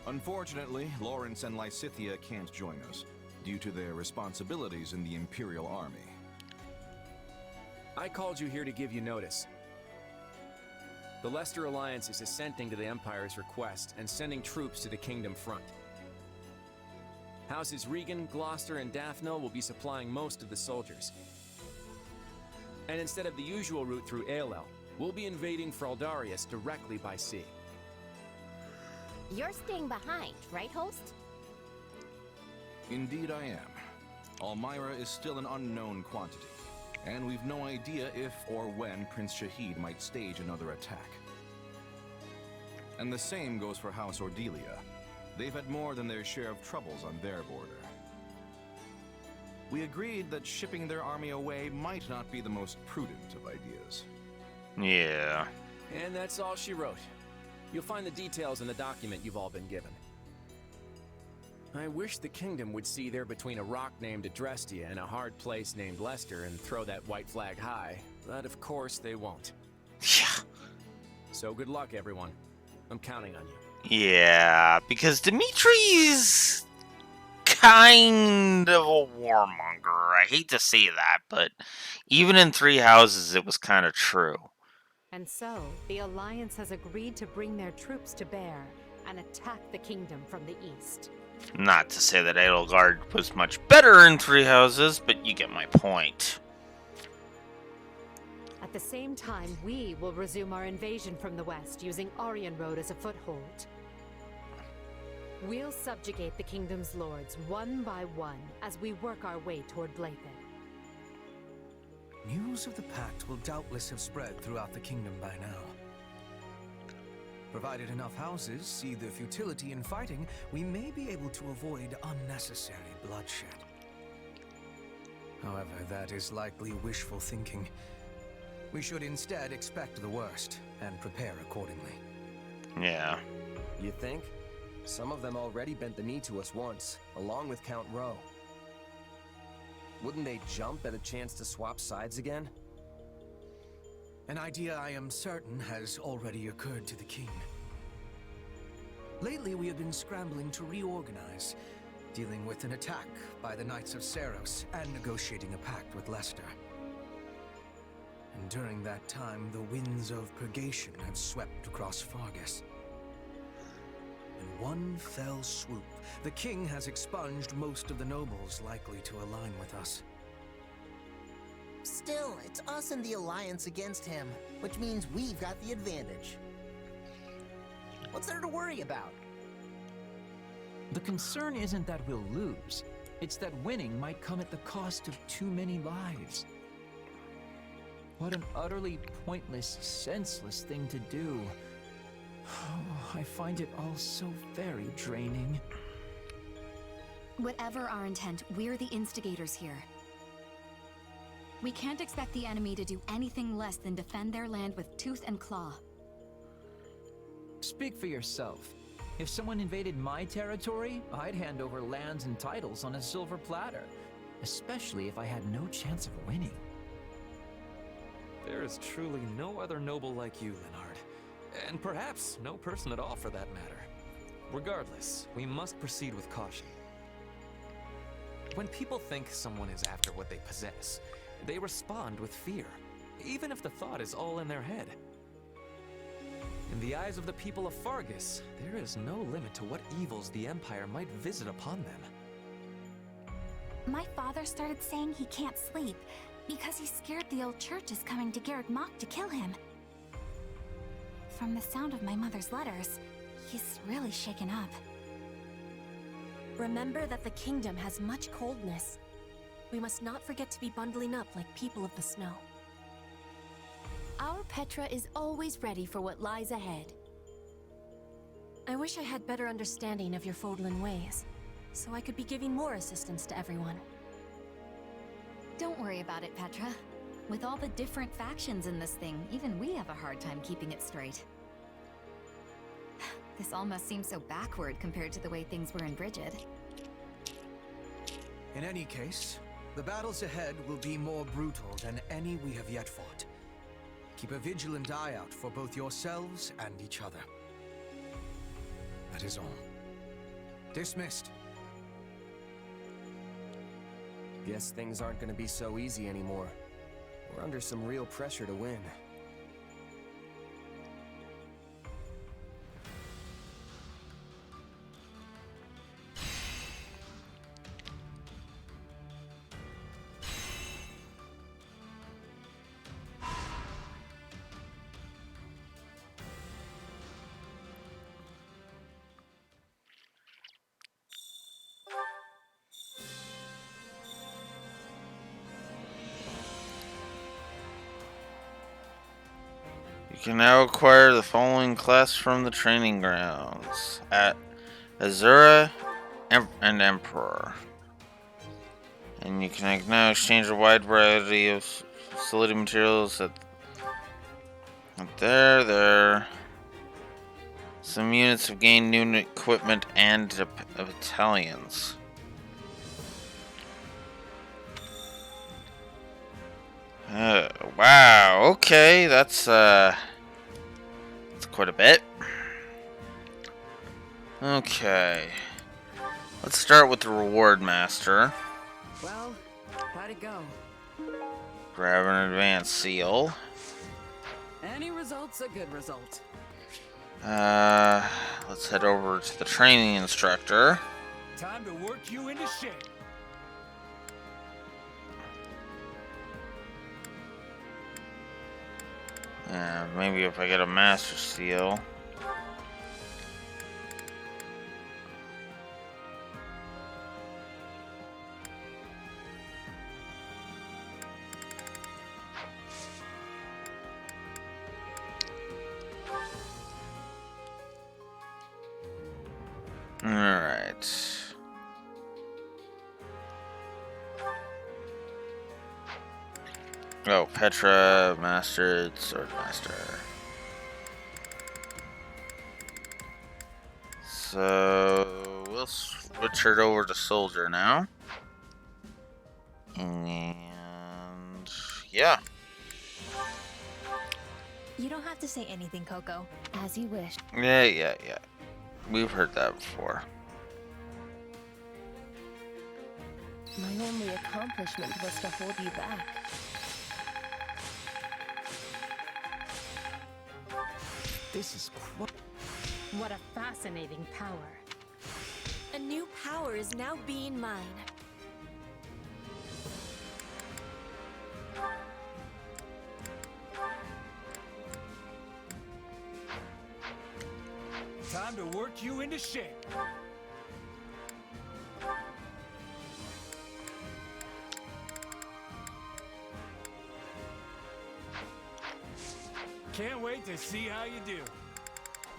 Unfortunately, Lawrence and Lysithea can't join us, due to their responsibilities in the Imperial Army. I called you here to give you notice. The Leicester Alliance is assenting to the Empire's request and sending troops to the Kingdom front. Houses Regan, Gloucester, and Daphne will be supplying most of the soldiers. And instead of the usual route through Aelel, we'll be invading Fraldarius directly by sea. You're staying behind, right, host? Indeed I am. Almyra is still an unknown quantity, and we've no idea if or when Prince Shahid might stage another attack. And the same goes for House Ordelia. They've had more than their share of troubles on their border. We agreed that shipping their army away might not be the most prudent of ideas. Yeah. And that's all she wrote. You'll find the details in the document you've all been given. I wish the Kingdom would see they're between a rock named Adrestia and a hard place named Leicester and throw that white flag high, but of course they won't. Yeah. So good luck, everyone. I'm counting on you. Yeah, because Dimitri's kind of a warmonger. I hate to say that, but even in Three Houses, it was kind of true. And so, the Alliance has agreed to bring their troops to bear and attack the kingdom from the east. Not to say that Edelgard was much better in Three Houses, but you get my point. At the same time, we will resume our invasion from the west, using Aryan Road as a foothold. We'll subjugate the kingdom's lords one by one as we work our way toward Blathen. News of the Pact will doubtless have spread throughout the kingdom by now. Provided enough houses see the futility in fighting, we may be able to avoid unnecessary bloodshed. However, that is likely wishful thinking. We should instead expect the worst and prepare accordingly. Yeah. You think? Some of them already bent the knee to us once, along with Count Rowe. Wouldn't they jump at a chance to swap sides again? An idea I am certain has already occurred to the king. Lately, we have been scrambling to reorganize, dealing with an attack by the Knights of Seros and negotiating a pact with Leicester. And during that time, the winds of purgation have swept across Fargus. In one fell swoop, the king has expunged most of the nobles likely to align with us. Still, it's us and the Alliance against him, which means we've got the advantage. What's there to worry about? The concern isn't that we'll lose. It's that winning might come at the cost of too many lives. What an utterly pointless, senseless thing to do. Oh, I find it all so very draining. Whatever our intent, we're the instigators here. We can't expect the enemy to do anything less than defend their land with tooth and claw. Speak for yourself. If someone invaded my territory, I'd hand over lands and titles on a silver platter. Especially if I had no chance of winning. There is truly no other noble like you, Linhard. And perhaps no person at all for that matter. Regardless, we must proceed with caution. When people think someone is after what they possess, they respond with fear, even if the thought is all in their head. In the eyes of the people of Fargus, there is no limit to what evils the Empire might visit upon them. My father started saying he can't sleep because he's scared the old church is coming to Garreg Mach to kill him. From the sound of my mother's letters, he's really shaken up. Remember that the kingdom has much coldness. We must not forget to be bundling up like people of the snow. Our Petra is always ready for what lies ahead. I wish I had better understanding of your Fodlan ways, so I could be giving more assistance to everyone. Don't worry about it, Petra. With all the different factions in this thing, even we have a hard time keeping it straight. This almost seems so backward compared to the way things were in Brigid. In any case, the battles ahead will be more brutal than any we have yet fought. Keep a vigilant eye out for both yourselves and each other. That is all. Dismissed. Guess things aren't gonna be so easy anymore. We're under some real pressure to win. You can now acquire the following class from the training grounds at Azura and Emperor. And you can now exchange a wide variety of facility materials there. Some units have gained new equipment and battalions. Wow, okay, that's quite a bit. Okay. Let's start with the reward master. Well, how'd it go? Grab an advanced seal. Any result's a good result. Let's head over to the training instructor. Time to work you into shape. Maybe if I get a master seal. Alright. Oh, Petra, Master, Sword Master. So, we'll switch it over to Soldier now. And, yeah. You don't have to say anything, Coco. As you wish. Yeah. We've heard that before. My only accomplishment was to hold you back. This is What a fascinating power. A new power is now being mine. Time to work you into shape. Can't wait to see how you do.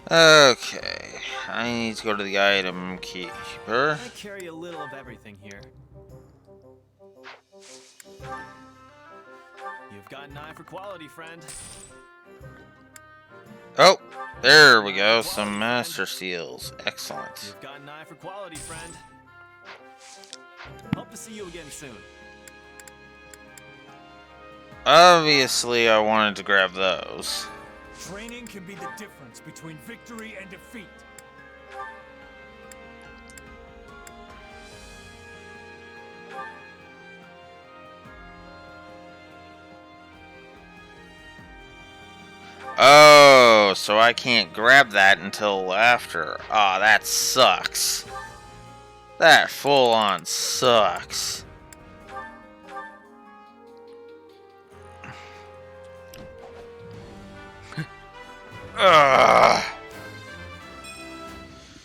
Okay, I need to go to the item keeper. I carry a little of everything here. You've got an eye for quality, friend. Oh, there we go. Some master seals. Excellent. You've got an eye for quality, friend. Hope to see you again soon. Obviously, I wanted to grab those. Training can be the difference between victory and defeat. Oh, so I can't grab that until after. Aw, that sucks. That full on sucks. Ugh.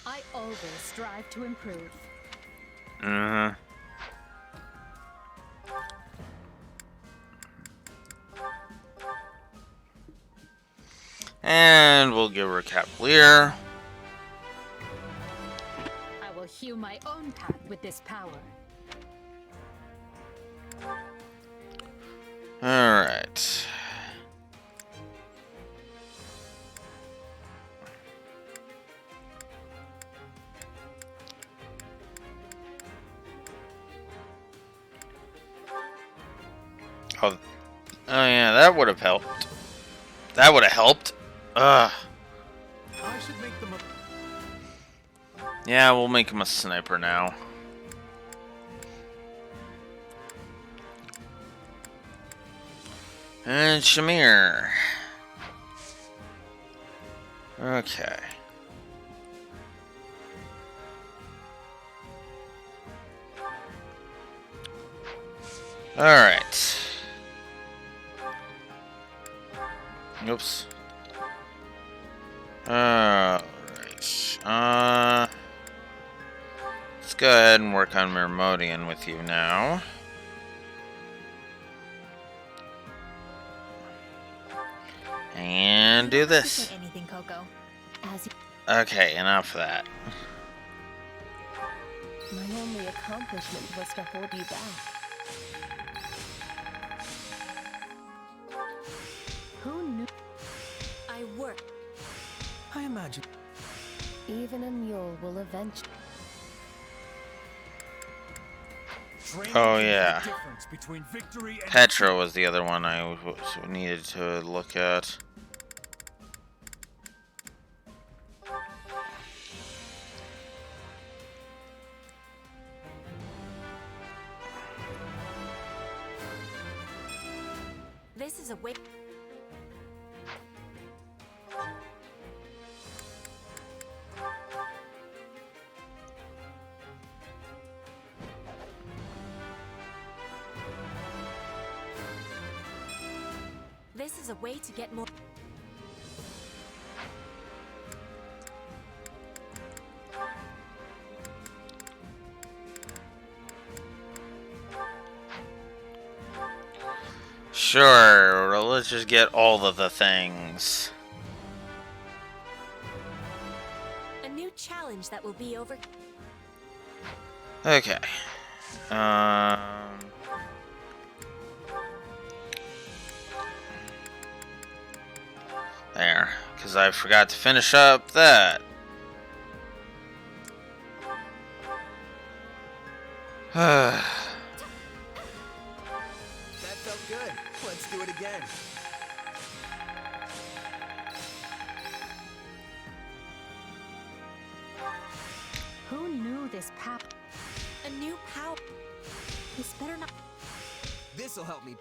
I always strive to improve. And we'll give her a Cavalier. I will hew my own path with this power. Alright. Oh yeah, that would have helped. That would have helped. Ugh. I should make them Yeah, we'll make him a sniper now. And Shamir. Okay. Alright. Oops. Alright. Let's go ahead and work on Mermodian with you now. And do this. Anything, Coco. Okay, enough of that. My only accomplishment was to hold you back. Who knew? I work. I imagine. Even a mule will eventually. Oh yeah. Difference between victory and Petra was the other one I needed to look at. This is a way. This is a way to get more. Sure, let's just get all of the things. A new challenge that will be over. Okay. There, because I forgot to finish up that. That felt good. Let's do it again. Who knew this pap? A new power. This better not. This'll help me.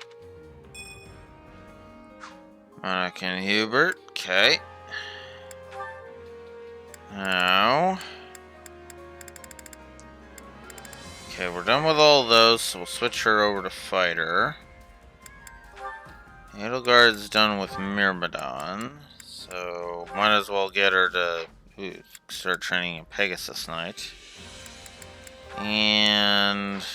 Monica and Hubert. Okay. Now. Okay, we're done with all those, so we'll switch her over to fighter. Edelgard's done with Myrmidon, so might as well get her to start training in Pegasus Knight. And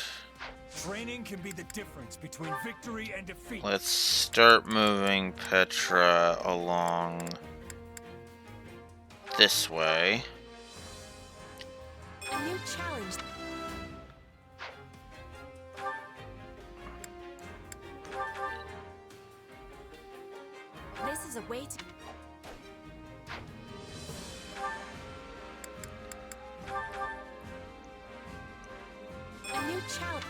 training can be the difference between victory and defeat. let's start moving Petra along this way. A new challenge. This is a way to. A new challenge.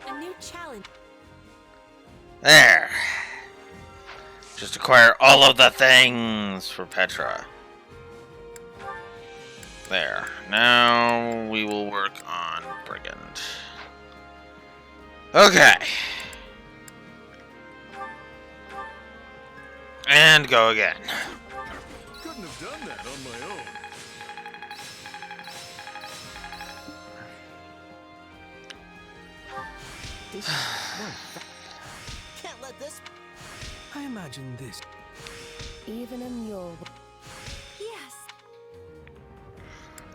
A new challenge. There. Just acquire all of the things for Petra. There. Now we will work on Brigand. Okay. And go again. Couldn't have done that on my own. Can't let this. I imagine this. Even a mule. Yes.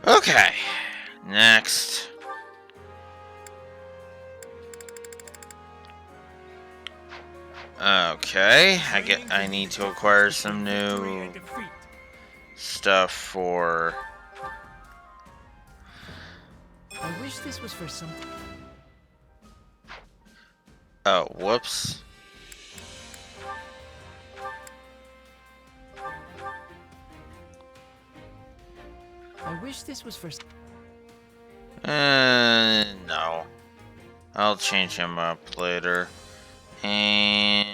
Okay. Next. Okay. I need to acquire some new stuff for. I wish this was for something. Oh, whoops. I wish this was for. No. I'll change him up later. And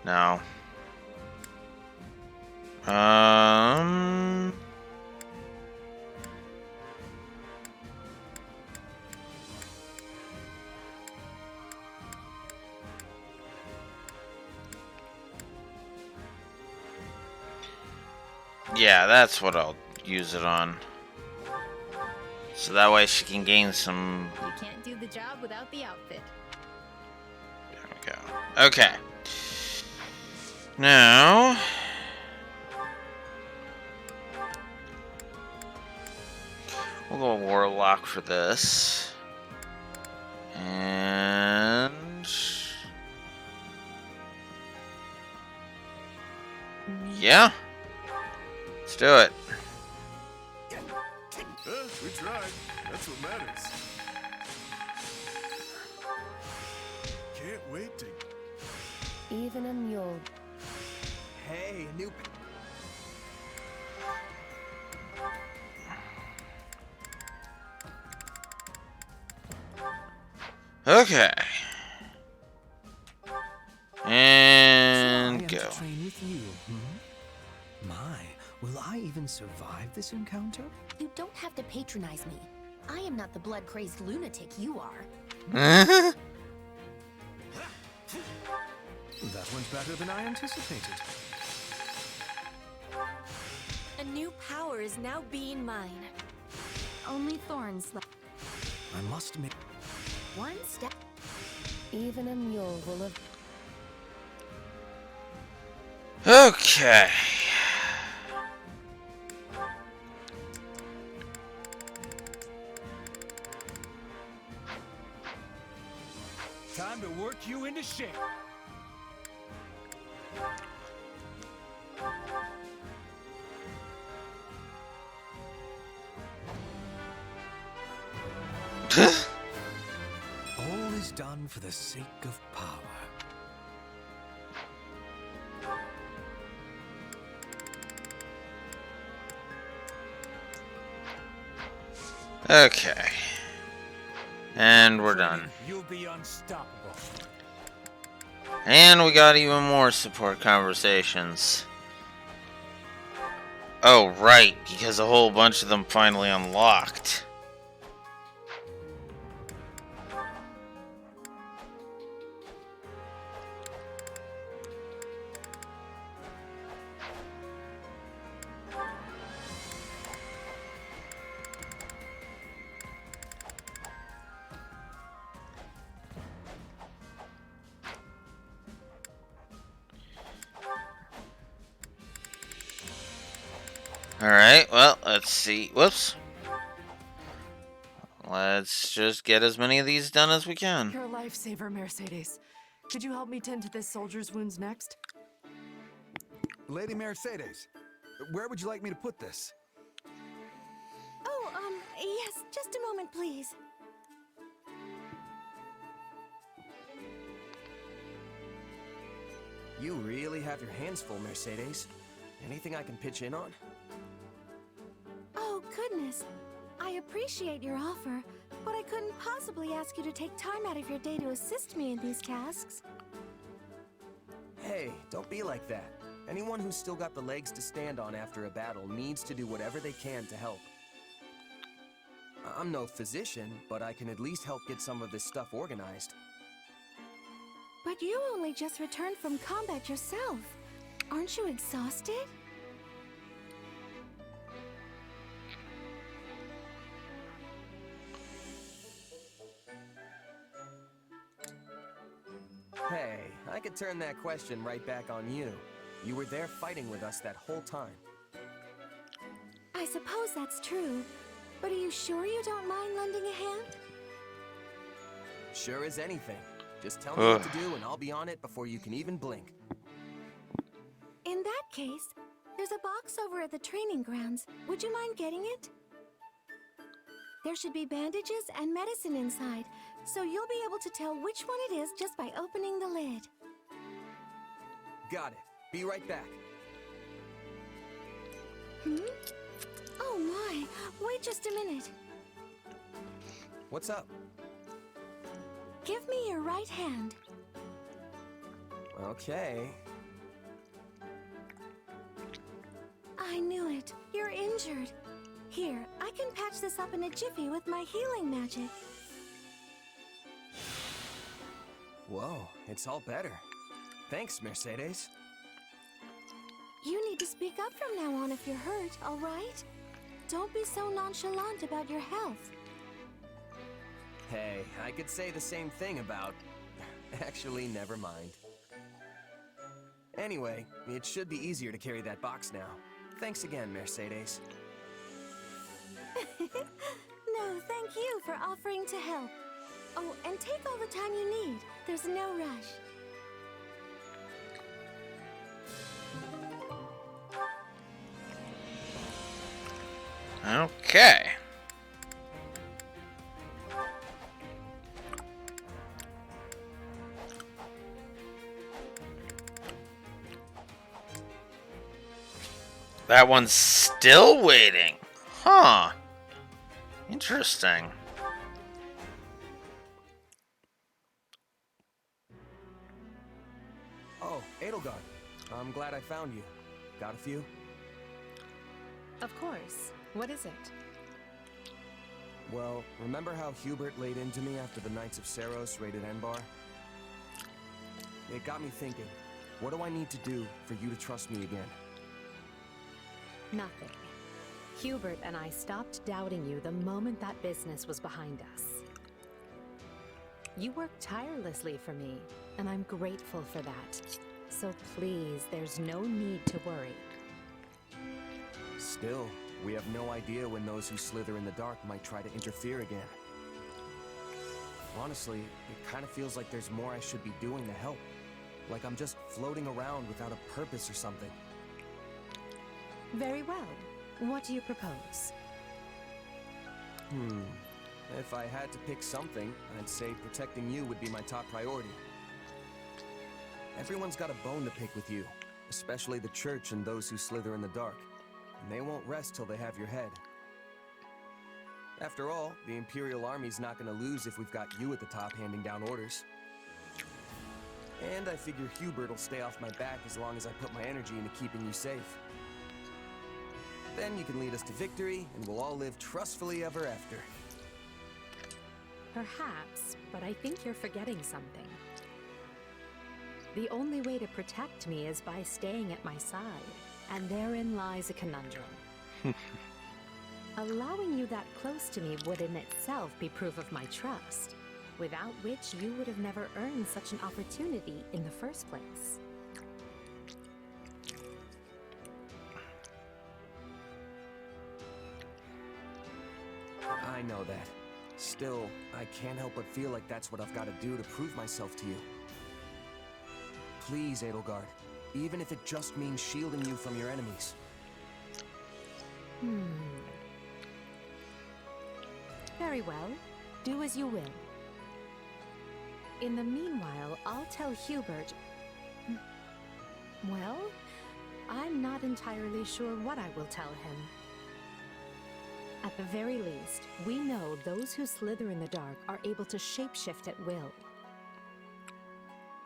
No. Yeah, that's what I'll use it on. So that way she can gain some... You can't do the job without the outfit. There we go. Okay. Now... we'll go Warlock for this. And... yeah. Let's do it. We tried. That's what matters. Can't wait to... Even a mule. Hey, a new... Okay. And So I am go. to train with you, hmm? My, will I even survive this encounter? You don't have to patronize me. I am not the blood-crazed lunatic you are. That went better than I anticipated. A new power is now being mine. Only thorns left. I must make... One step. Even a mule will have... Okay. Time to work you into shape. All is done for the sake of power. Okay. And we're done. You'll be unstoppable. And we got even more support conversations. Oh, right, because a whole bunch of them finally unlocked. Alright, well, let's see. Whoops. Let's just get as many of these done as we can. You're a lifesaver, Mercedes. Could you help me tend to this soldier's wounds next? Lady Mercedes, where would you like me to put this? Oh, yes, just a moment, please. You really have your hands full, Mercedes. Anything I can pitch in on? Oh, goodness. I appreciate your offer, but I couldn't possibly ask you to take time out of your day to assist me in these tasks. Hey, don't be like that. Anyone who's still got the legs to stand on after a battle needs to do whatever they can to help. I'm no physician, but I can at least help get some of this stuff organized. But you only just returned from combat yourself. Aren't you exhausted? Hey, I could turn that question right back on you. You were there fighting with us that whole time. I suppose that's true. But are you sure you don't mind lending a hand? Sure as anything. Just tell me what to do and I'll be on it before you can even blink. In that case, there's a box over at the training grounds. Would you mind getting it? There should be bandages and medicine inside, so you'll be able to tell which one it is just by opening the lid. Got it. Be right back. Hmm? Oh my, wait just a minute. What's up? Give me your right hand. Okay. I knew it. You're injured. Here, I can patch this up in a jiffy with my healing magic. Whoa, it's all better. Thanks, Mercedes. You need to speak up from now on if you're hurt, all right? Don't be so nonchalant about your health. Hey, I could say the same thing about... Actually, never mind. Anyway, it should be easier to carry that box now. Thanks again, Mercedes. No, thank you for offering to help. Oh, and take all the time you need. There's no rush. Okay. That one's still waiting. Huh. Interesting. Oh, Edelgard. I'm glad I found you. Got a few? Of course. What is it? Well, remember how Hubert laid into me after the Knights of Seiros raided Enbar? It got me thinking, what do I need to do for you to trust me again? Nothing. Hubert and I stopped doubting you the moment that business was behind us. You worked tirelessly for me, and I'm grateful for that. So please, there's no need to worry. Still, we have no idea when those who slither in the dark might try to interfere again. Honestly, it kind of feels like there's more I should be doing to help. Like I'm just floating around without a purpose or something. Very well. What do you propose? If I had to pick something, I'd say protecting you would be my top priority. Everyone's got a bone to pick with you, especially the Church and those who slither in the dark. And they won't rest till they have your head. After all, the Imperial Army's not gonna lose if we've got you at the top handing down orders. And I figure Hubert will stay off my back as long as I put my energy into keeping you safe. Then you can lead us to victory, and we'll all live trustfully ever after. Perhaps, but I think you're forgetting something. The only way to protect me is by staying at my side, and therein lies a conundrum. Allowing you that close to me would in itself be proof of my trust, without which you would have never earned such an opportunity in the first place. I know that. Still, I can't help but feel like that's what I've got to do to prove myself to you. Please, Edelgard, even if it just means shielding you from your enemies. Very well. Do as you will. In the meanwhile, I'll tell Hubert... Well, I'm not entirely sure what I will tell him. At the very least, we know those who slither in the dark are able to shapeshift at will.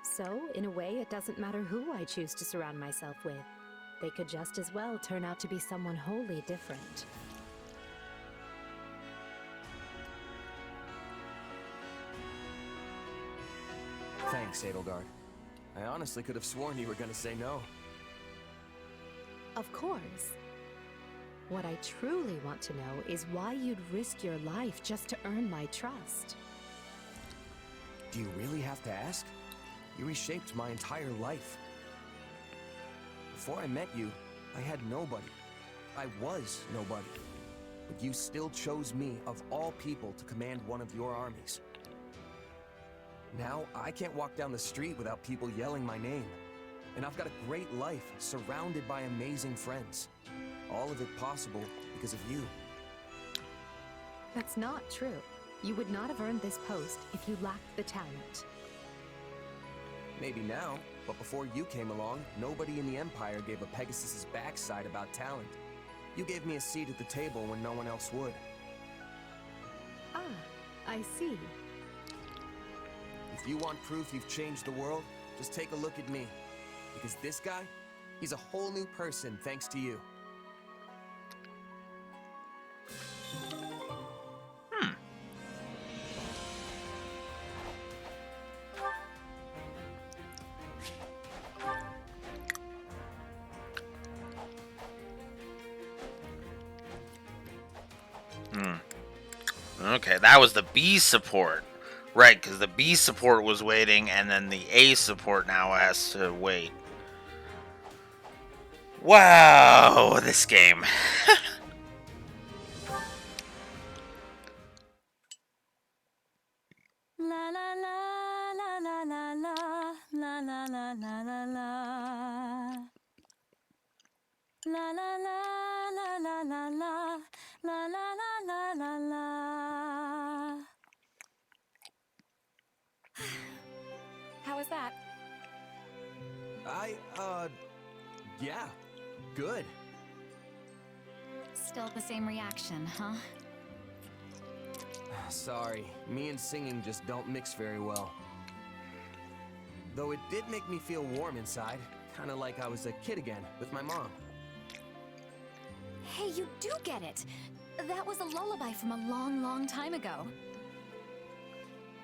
So, in a way, it doesn't matter who I choose to surround myself with. They could just as well turn out to be someone wholly different. Thanks, Edelgard. I honestly could have sworn you were gonna say no. Of course. What I truly want to know is why you'd risk your life just to earn my trust. Do you really have to ask? You reshaped my entire life. Before I met you, I had nobody. I was nobody. But you still chose me, of all people, to command one of your armies. Now, I can't walk down the street without people yelling my name. And I've got a great life, surrounded by amazing friends. All of it possible because of you. That's not true. You would not have earned this post if you lacked the talent. Maybe now, but before you came along, nobody in the Empire gave a Pegasus's backside about talent. You gave me a seat at the table when no one else would. Ah, I see. If you want proof you've changed the world, just take a look at me. Because this guy, he's a whole new person thanks to you. Okay, that was the B support. Right, because the B support was waiting, and then the A support now has to wait. Wow, this game. La la la la la la la la la la la la la. La la la la la la la la la la la la. How was that? Yeah, good. Still the same reaction, huh? Sorry, me and singing just don't mix very well. Though it did make me feel warm inside, kind of like I was a kid again with my mom. Hey, you do get it! That was a lullaby from a long, long time ago.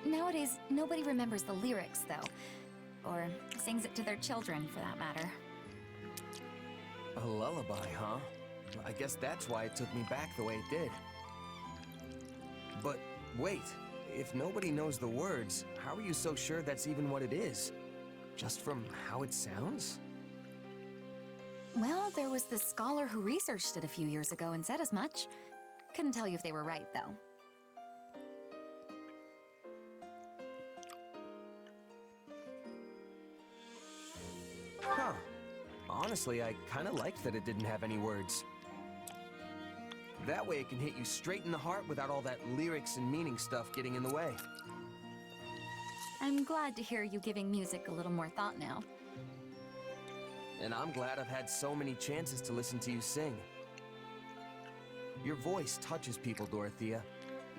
Nowadays, nobody remembers the lyrics, though. Or sings it to their children, for that matter. A lullaby, huh? I guess that's why it took me back the way it did. But wait, if nobody knows the words, how are you so sure that's even what it is? Just from how it sounds? Well, there was this scholar who researched it a few years ago and said as much. Couldn't tell you if they were right, though. Huh. Honestly, I kind of liked that it didn't have any words. That way it can hit you straight in the heart without all that lyrics and meaning stuff getting in the way. I'm glad to hear you giving music a little more thought now. And I'm glad I've had so many chances to listen to you sing. Your voice touches people, Dorothea,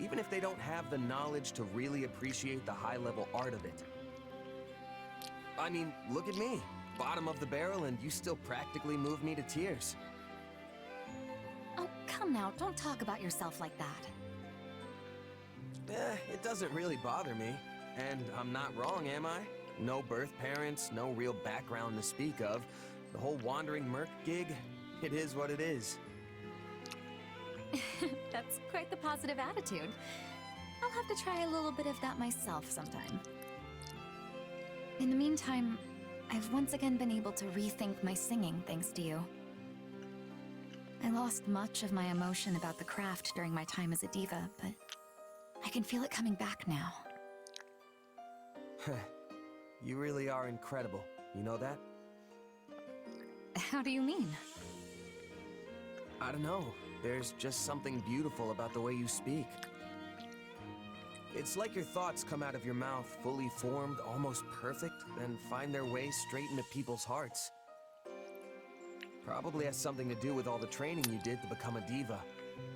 even if they don't have the knowledge to really appreciate the high-level art of it. I mean, look at me. Bottom of the barrel, and you still practically move me to tears. Oh, come now, don't talk about yourself like that. It doesn't really bother me. And I'm not wrong, am I? No birth parents, no real background to speak of. The whole wandering merc gig, it is what it is. That's quite the positive attitude. I'll have to try a little bit of that myself sometime. In the meantime, I've once again been able to rethink my singing thanks to you. I lost much of my emotion about the craft during my time as a diva, but I can feel it coming back now. You really are incredible, you know that? How do you mean? I don't know. There's just something beautiful about the way you speak. It's like your thoughts come out of your mouth fully formed, almost perfect, then find their way straight into people's hearts. Probably has something to do with all the training you did to become a diva,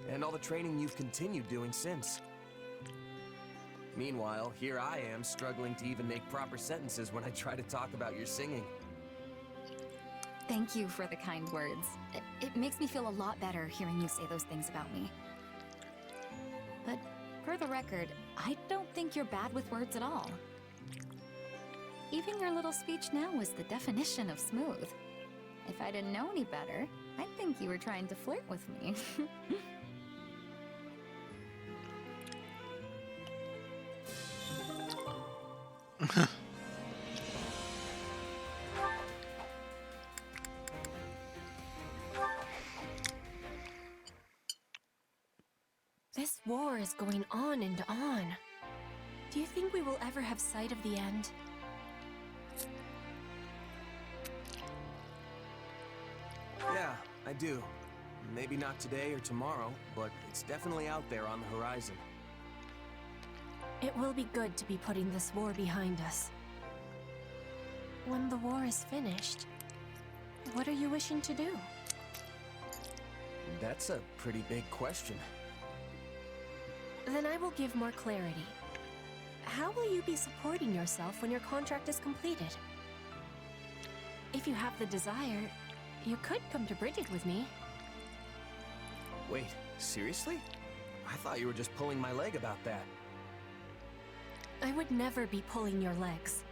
and all the training you've continued doing since. Meanwhile, here I am struggling to even make proper sentences when I try to talk about your singing. Thank you for the kind words. It makes me feel a lot better hearing you say those things about me. But for the record, I don't think you're bad with words at all. Even your little speech now was the definition of smooth. If I didn't know any better, I'd think you were trying to flirt with me. This war is going on and on. Do you think we will ever have sight of the end? Yeah, I do. Maybe not today or tomorrow, but it's definitely out there on the horizon. It will be good to be putting this war behind us. When the war is finished, what are you wishing to do? That's a pretty big question. Then I will give more clarity. How will you be supporting yourself when your contract is completed? If you have the desire, you could come to Bridget with me. Wait, seriously? I thought you were just pulling my leg about that. I would never be pulling your legs.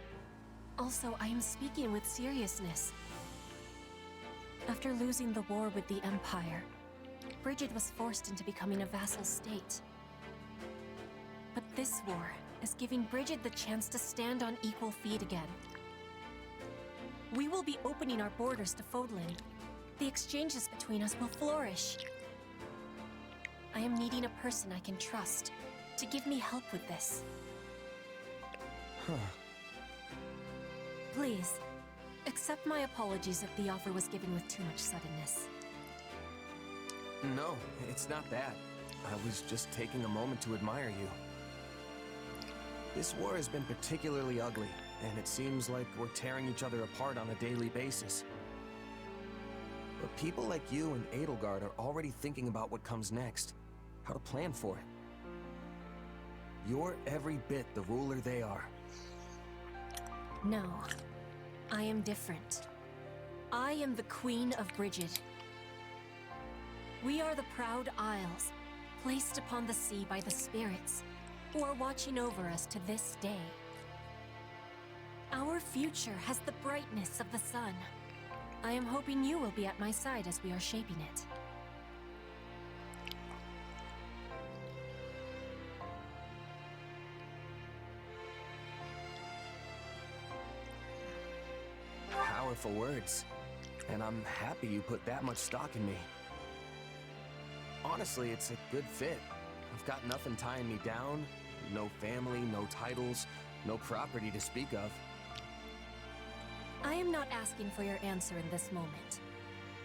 Also, I am speaking with seriousness. After losing the war with the Empire, Bridget was forced into becoming a vassal state. But this war is giving Bridget the chance to stand on equal feet again. We will be opening our borders to Fodlan. The exchanges between us will flourish. I am needing a person I can trust to give me help with this. Huh. Please, accept my apologies if the offer was given with too much suddenness. No, it's not that. I was just taking a moment to admire you. This war has been particularly ugly, and it seems like we're tearing each other apart on a daily basis. But people like you and Edelgard are already thinking about what comes next, how to plan for it. You're every bit the ruler they are. No, I am different. I am the Queen of Bridget. We are the proud Isles, placed upon the sea by the spirits, who are watching over us to this day. Our future has the brightness of the sun. I am hoping you will be at my side as we are shaping it. Powerful words. And I'm happy you put that much stock in me. Honestly, it's a good fit. I've got nothing tying me down. No family, no titles, no property to speak of. I am not asking for your answer in this moment.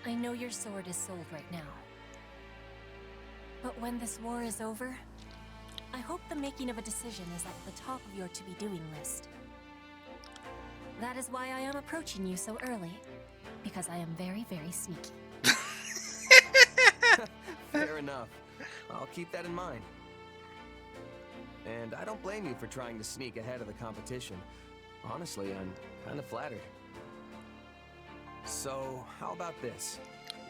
I know your sword is sold right now. But when this war is over, I hope the making of a decision is at the top of your to-be-doing list. That is why I am approaching you so early, because I am very, very sneaky. Fair enough. I'll keep that in mind. And I don't blame you for trying to sneak ahead of the competition. Honestly, I'm kind of flattered. So, how about this?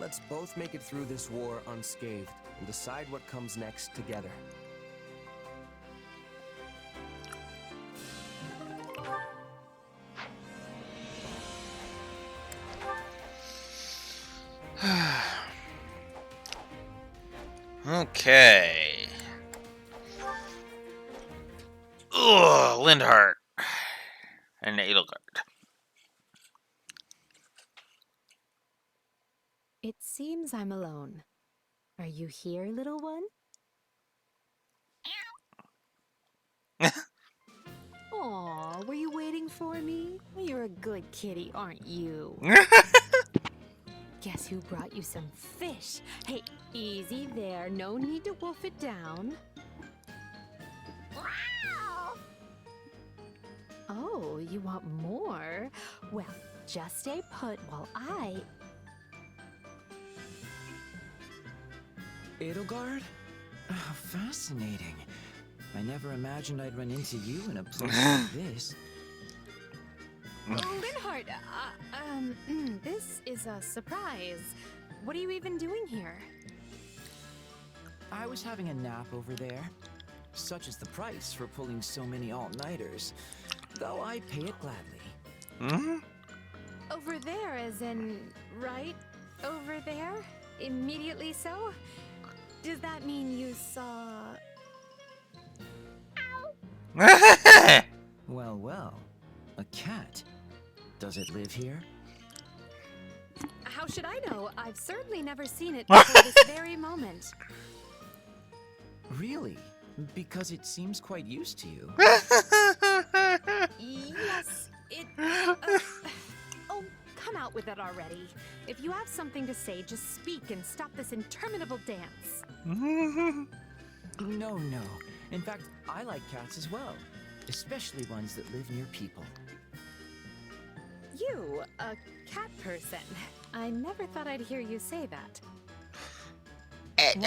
Let's both make it through this war unscathed and decide what comes next together. Okay. Ugh, Lindhart. And Edelgard. It seems I'm alone. Are you here, little one? Aw, were you waiting for me? You're a good kitty, aren't you? Guess who brought you some fish? Hey, easy there. No need to wolf it down. Oh, you want more? Well, just stay put while I... Edelgard? Oh, fascinating. I never imagined I'd run into you in a place like this. Oh, Linhart, this is a surprise. What are you even doing here? I was having a nap over there. Such is the price for pulling so many all-nighters, though I pay it gladly. Over there, as in, right over there? Immediately so? Does that mean you saw... Well, well. A cat. Does it live here? How should I know? I've certainly never seen it before this very moment. Really? Because it seems quite used to you. Yes, it... oh, come out with it already. If you have something to say, just speak and stop this interminable dance. No. In fact, I like cats as well. Especially ones that live near people. You, a cat person. I never thought I'd hear you say that.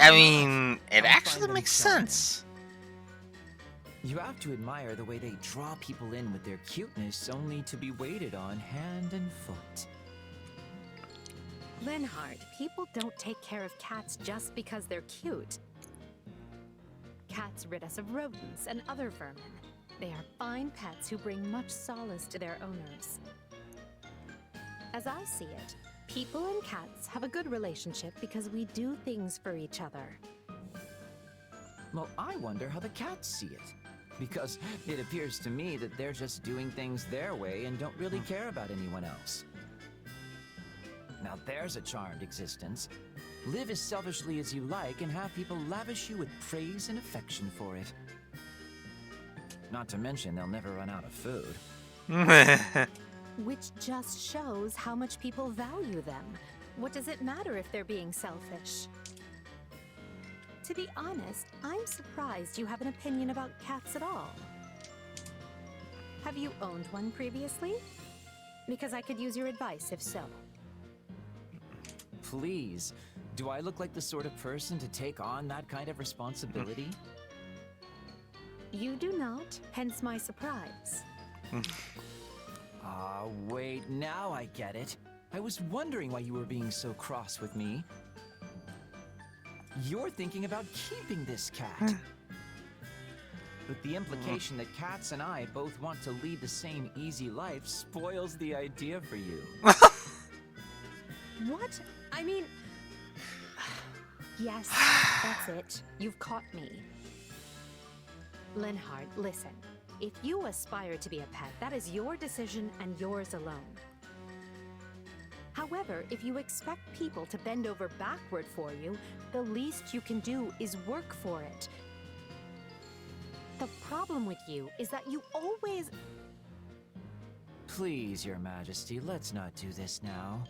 I mean, it actually makes sense. You have to admire the way they draw people in with their cuteness, only to be waited on hand and foot. Linhart, people don't take care of cats just because they're cute. Cats rid us of rodents and other vermin. They are fine pets who bring much solace to their owners. As I see it, people and cats have a good relationship because we do things for each other. Well, I wonder how the cats see it. Because it appears to me that they're just doing things their way and don't really care about anyone else. Now there's a charmed existence. Live as selfishly as you like and have people lavish you with praise and affection for it. Not to mention they'll never run out of food. Which just shows how much people value them. What does it matter if they're being selfish? To be honest, I'm surprised you have an opinion about cats at all. Have you owned one previously? Because I could use your advice if so. Please, do I look like the sort of person to take on that kind of responsibility? You do not, hence my surprise. Wait, now I get it. I was wondering why you were being so cross with me. You're thinking about keeping this cat. But the implication that cats and I both want to lead the same easy life spoils the idea for you. What? I mean... Yes, that's it. You've caught me. Linhard, listen. If you aspire to be a pet, that is your decision and yours alone. However, if you expect people to bend over backward for you, the least you can do is work for it. The problem with you is that you always... Please, Your Majesty, let's not do this now.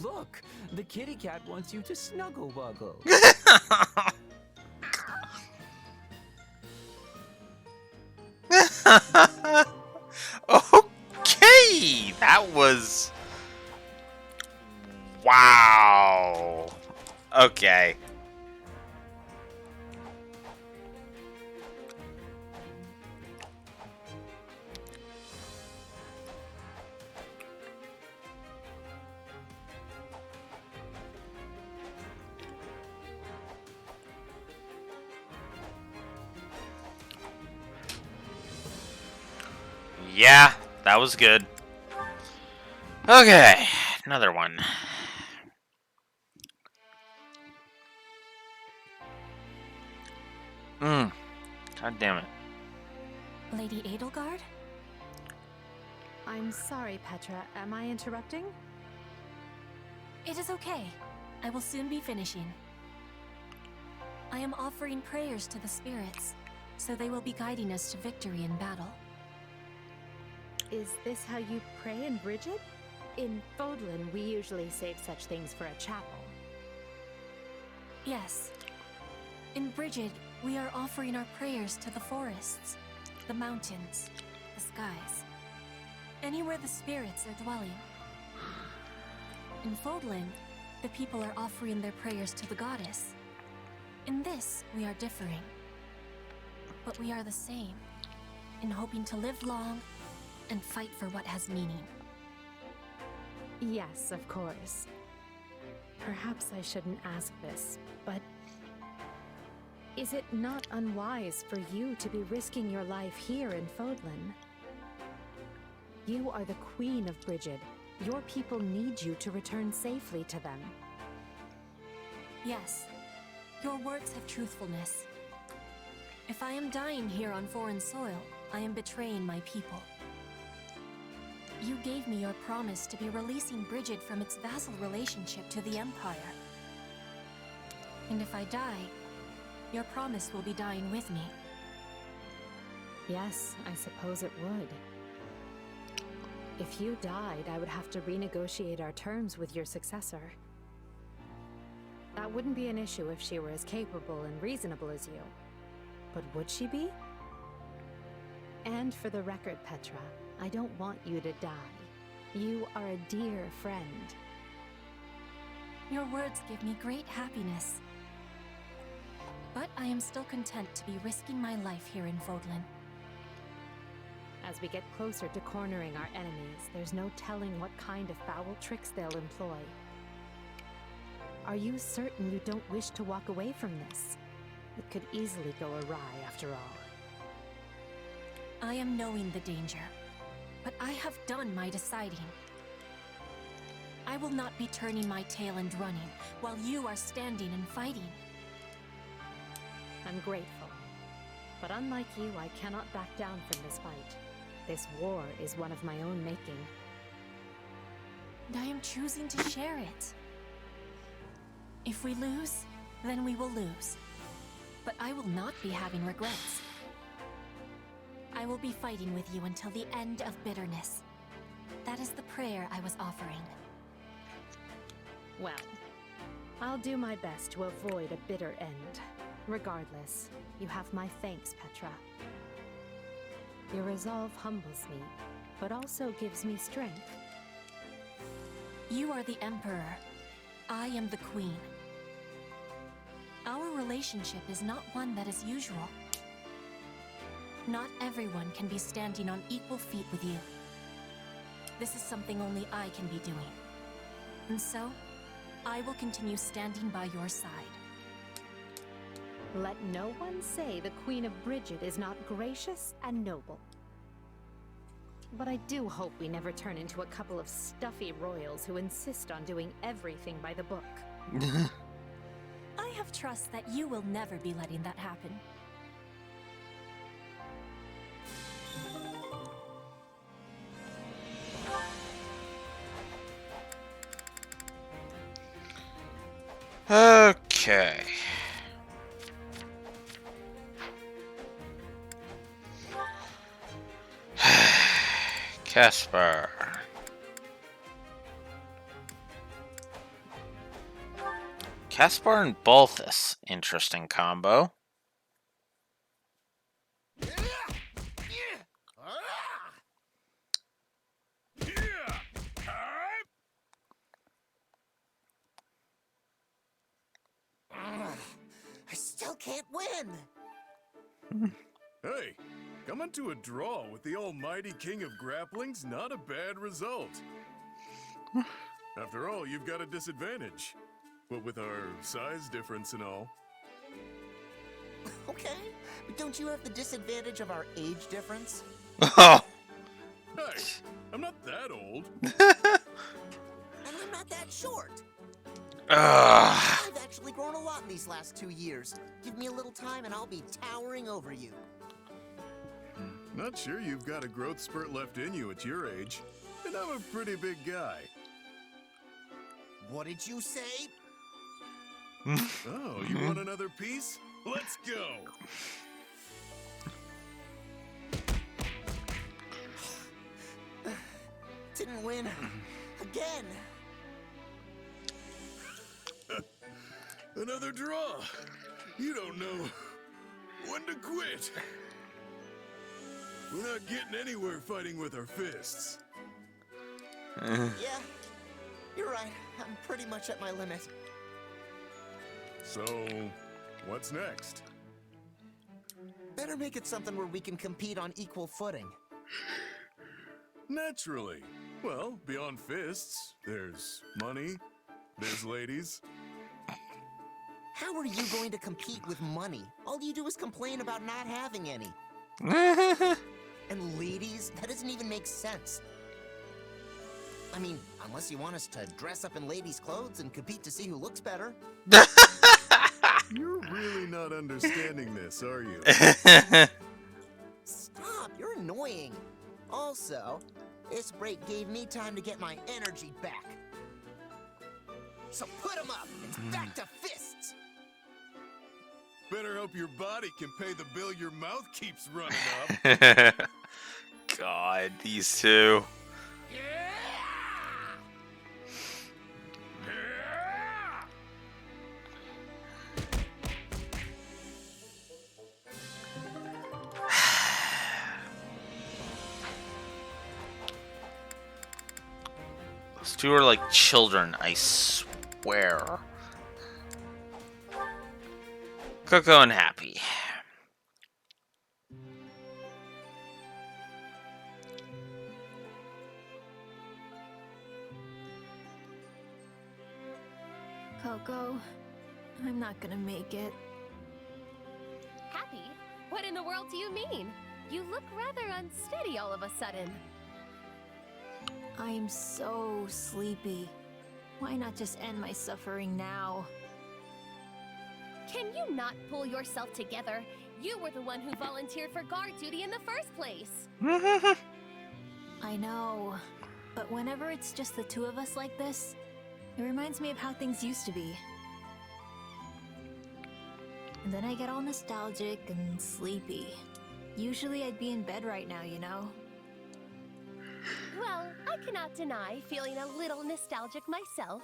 Look, the kitty cat wants you to snuggle wuggle. Okay, that was... Wow. Okay. Yeah, that was good. Okay, another one. God damn it. Lady Edelgard? I'm sorry, Petra. Am I interrupting? It is okay. I will soon be finishing. I am offering prayers to the spirits, so they will be guiding us to victory in battle. Is this how you pray in Brigid? In Fodlan, we usually save such things for a chapel. Yes. In Brigid, we are offering our prayers to the forests, the mountains, the skies, anywhere the spirits are dwelling. In Fodlan, the people are offering their prayers to the goddess. In this, we are differing. But we are the same, in hoping to live long and fight for what has meaning. Yes, of course. Perhaps I shouldn't ask this, but is it not unwise for you to be risking your life here in Fodlan? You are the queen of Brigid. Your people need you to return safely to them. Yes, your words have truthfulness. If I am dying here on foreign soil, I am betraying my people. You gave me your promise to be releasing Brigid from its vassal relationship to the Empire. And if I die, your promise will be dying with me. Yes, I suppose it would. If you died, I would have to renegotiate our terms with your successor. That wouldn't be an issue if she were as capable and reasonable as you. But would she be? And for the record, Petra, I don't want you to die. You are a dear friend. Your words give me great happiness. But I am still content to be risking my life here in Fodlan. As we get closer to cornering our enemies, there's no telling what kind of foul tricks they'll employ. Are you certain you don't wish to walk away from this? It could easily go awry after all. I am knowing the danger, but I have done my deciding. I will not be turning my tail and running while you are standing and fighting. I'm grateful. But unlike you, I cannot back down from this fight. This war is one of my own making. And I am choosing to share it. If we lose, then we will lose. But I will not be having regrets. I will be fighting with you until the end of bitterness. That is the prayer I was offering. Well, I'll do my best to avoid a bitter end. Regardless, you have my thanks, Petra. Your resolve humbles me, but also gives me strength. You are the Emperor. I am the Queen. Our relationship is not one that is usual. Not everyone can be standing on equal feet with you. This is something only I can be doing. And so, I will continue standing by your side. Let no one say the Queen of Brigid is not gracious and noble. But I do hope we never turn into a couple of stuffy royals who insist on doing everything by the book. I have trust that you will never be letting that happen. Okay. Caspar. Caspar and Balthus. Interesting combo. I still can't win! Hey, coming to a draw with the almighty king of grappling's not a bad result. After all, you've got a disadvantage. What with our size difference and all. Okay, but don't you have the disadvantage of our age difference? Oh. Hey, I'm not that old. And I'm not that short. Ugh. I've actually grown a lot in these last 2 years. Give me a little time and I'll be towering over you. Not sure you've got a growth spurt left in you at your age. And I'm a pretty big guy. What did you say? Oh, you want another piece? Let's go! Didn't win. Again. Another draw. You don't know when to quit. We're not getting anywhere fighting with our fists. Yeah, you're right. I'm pretty much at my limit. So, what's next? Better make it something where we can compete on equal footing. Naturally. Well, beyond fists, there's money, there's ladies. How are you going to compete with money? All you do is complain about not having any. And ladies? That doesn't even make sense. I mean, unless you want us to dress up in ladies' clothes and compete to see who looks better. You're really not understanding this, are you? Stop, you're annoying. Also, this break gave me time to get my energy back. So put 'em up! It's back to fists! Better hope your body can pay the bill your mouth keeps running up. God, these two. Those two are like children, I swear. Coco and Happy. Coco, I'm not gonna make it. Happy? What in the world do you mean? You look rather unsteady all of a sudden. I am so sleepy. Why not just end my suffering now? Can you not pull yourself together? You were the one who volunteered for guard duty in the first place. I know, but whenever it's just the two of us like this, it reminds me of how things used to be. And then I get all nostalgic and sleepy. Usually I'd be in bed right now, you know? Well, I cannot deny feeling a little nostalgic myself.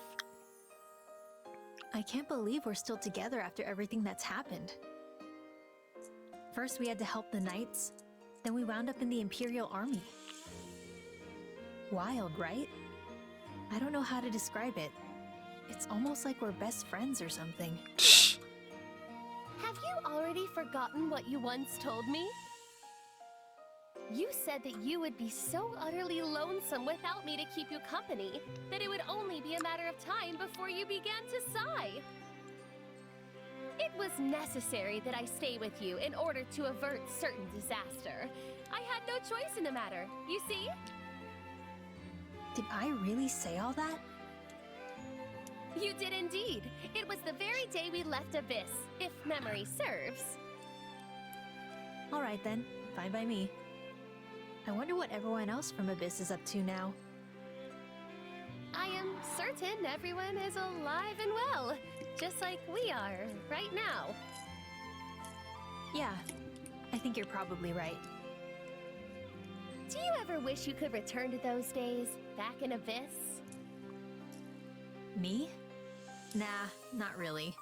I can't believe we're still together after everything that's happened. First we had to help the Knights, then we wound up in the Imperial Army. Wild, right? I don't know how to describe it. It's almost like we're best friends or something. Have you already forgotten what you once told me? You said that you would be so utterly lonesome without me to keep you company that it would only be a matter of time before you began to sigh. It was necessary that I stay with you in order to avert certain disaster. I had no choice in the matter, you see? Did I really say all that? You did indeed. It was the very day we left Abyss, if memory serves. All right then, fine by me. I wonder what everyone else from Abyss is up to now. I am certain everyone is alive and well, just like we are right now. Yeah, I think you're probably right. Do you ever wish you could return to those days, back in Abyss? Me? Nah, not really.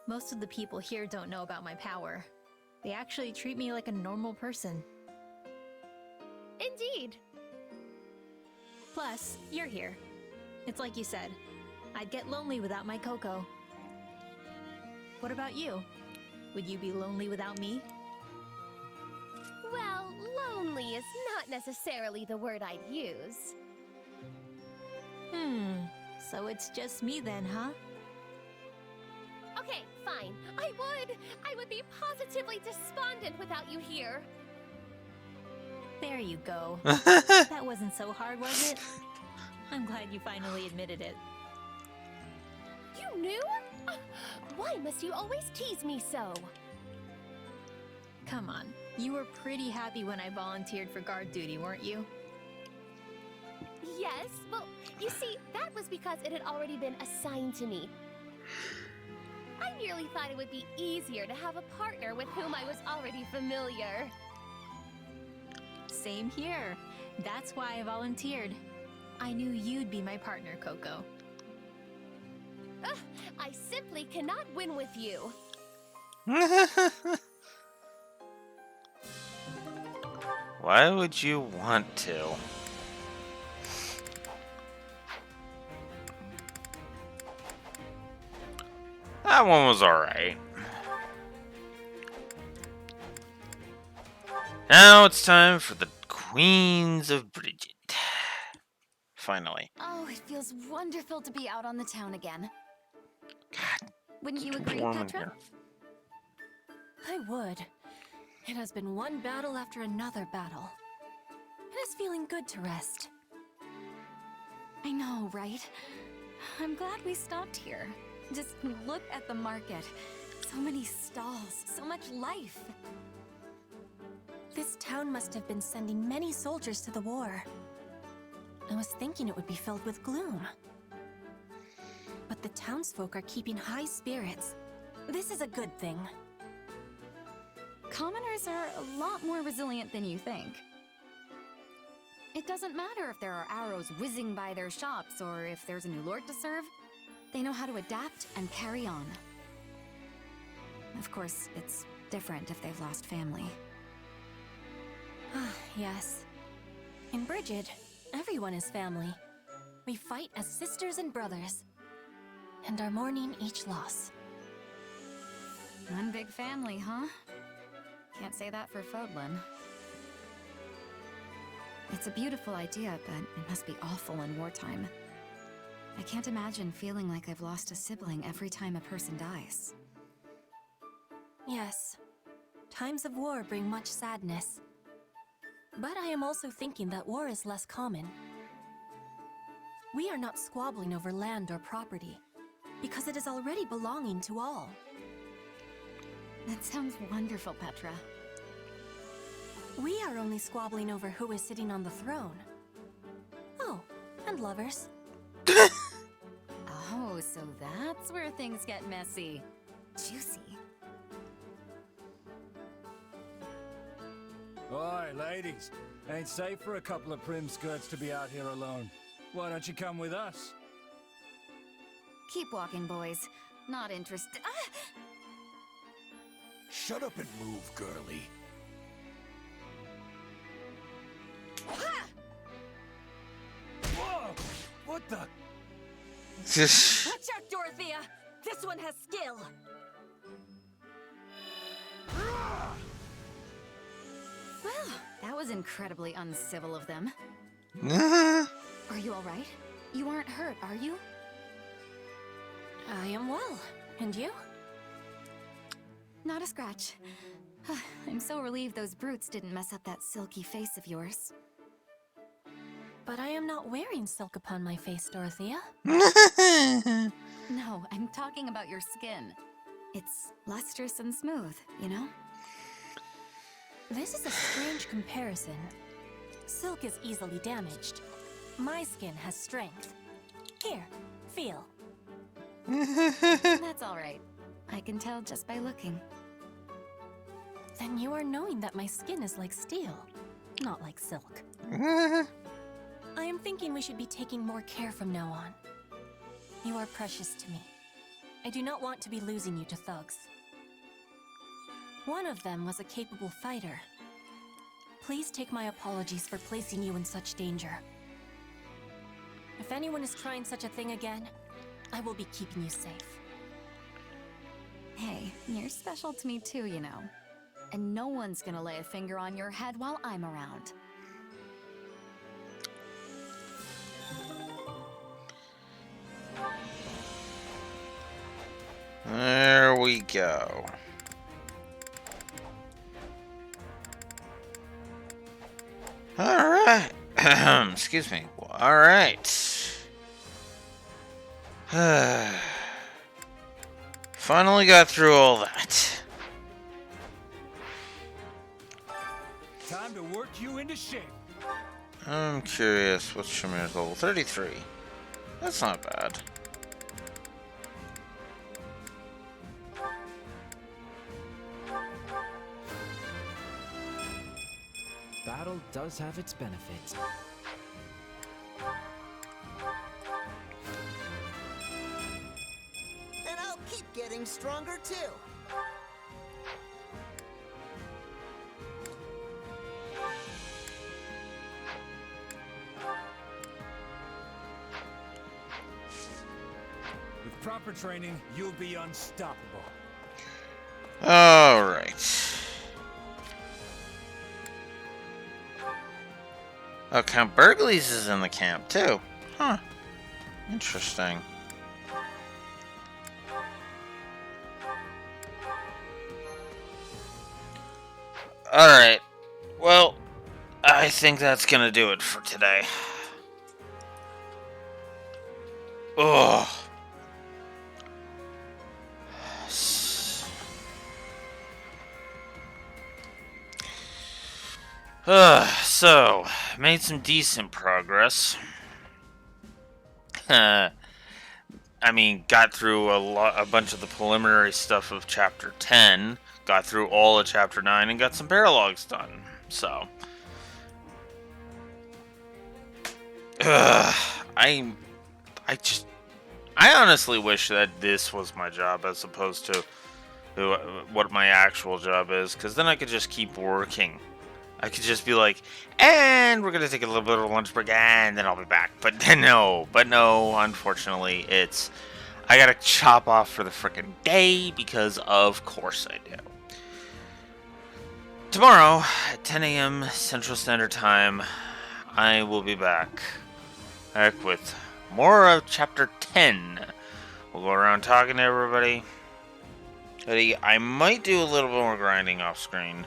Most of the people here don't know about my power. They actually treat me like a normal person. Indeed. Plus, you're here. It's like you said, I'd get lonely without my Coco. What about you? Would you be lonely without me? Well, lonely is not necessarily the word I'd use. So it's just me then, huh? Okay, fine. I would be positively despondent without you here. There you go. That wasn't so hard, was it? I'm glad you finally admitted it. You knew? Why must you always tease me so? Come on, you were pretty happy when I volunteered for guard duty, weren't you? Yes, well, you see, that was because it had already been assigned to me. I merely thought it would be easier to have a partner with whom I was already familiar. Same here. That's why I volunteered. I knew you'd be my partner, Coco. I simply cannot win with you. Why would you want to? That one was alright. Now it's time for the Queens of Bridget. Finally. Oh, it feels wonderful to be out on the town again. God, wouldn't you agree, warm in Petra? here. I would. It has been one battle after another battle. It is feeling good to rest. I know, right? I'm glad we stopped here. Just look at the market. So many stalls, so much life. This town must have been sending many soldiers to the war. I was thinking it would be filled with gloom. But the townsfolk are keeping high spirits. This is a good thing. Commoners are a lot more resilient than you think. It doesn't matter if there are arrows whizzing by their shops or if there's a new lord to serve. They know how to adapt and carry on. Of course, it's different if they've lost family. Yes. In Bridget, everyone is family. We fight as sisters and brothers, and are mourning each loss. One big family, huh? Can't say that for Fodlan. It's a beautiful idea, but it must be awful in wartime. I can't imagine feeling like I've lost a sibling every time a person dies. Yes. Times of war bring much sadness. But I am also thinking that war is less common. We are not squabbling over land or property, because it is already belonging to all. That sounds wonderful, Petra. We are only squabbling over who is sitting on the throne. Oh, and lovers. Oh, so that's where things get messy. Juicy. Oi, ladies. Ain't safe for a couple of prim skirts to be out here alone. Why don't you come with us? Keep walking, boys. Not interested. Ah! Shut up and move, girlie. Whoa! What the? Watch out, Dorothea! This one has skill! Well, that was incredibly uncivil of them. Are you alright? You aren't hurt, are you? I am well. And you? Not a scratch. I'm so relieved those brutes didn't mess up that silky face of yours. But I am not wearing silk upon my face, Dorothea. No, I'm talking about your skin. It's lustrous and smooth, you know? This is a strange comparison. Silk is easily damaged. My skin has strength. Here, feel. That's alright. I can tell just by looking. Then you are knowing that my skin is like steel, not like silk. I am thinking we should be taking more care from now on. You are precious to me. I do not want to be losing you to thugs. One of them was a capable fighter. Please take my apologies for placing you in such danger. If anyone is trying such a thing again, I will be keeping you safe. Hey, you're special to me too, you know. And no one's gonna lay a finger on your head while I'm around. There we go. Alright. Excuse me. Alright. Finally got through all that. Time to work you into shape. I'm curious, what's Shamir's level? 33. That's not bad. Battle does have its benefits. And I'll keep getting stronger too. With proper training, you'll be unstoppable. Alright. Oh, Count Burgley's is in the camp, too. Huh. Interesting. Alright. Well, I think that's gonna do it for today. Ugh. So, made some decent progress. I mean, got through a bunch of the preliminary stuff of Chapter 10, got through all of Chapter 9, and got some paralogs done. So, I honestly wish that this was my job as opposed to what my actual job is, because then I could just keep working. I could just be like, and we're gonna take a little bit of a lunch break, and then I'll be back. But no, unfortunately, I gotta chop off for the frickin' day, because of course I do. Tomorrow, at 10 a.m. Central Standard Time, I will be back with more of Chapter 10. We'll go around talking to everybody. I might do a little bit more grinding off screen.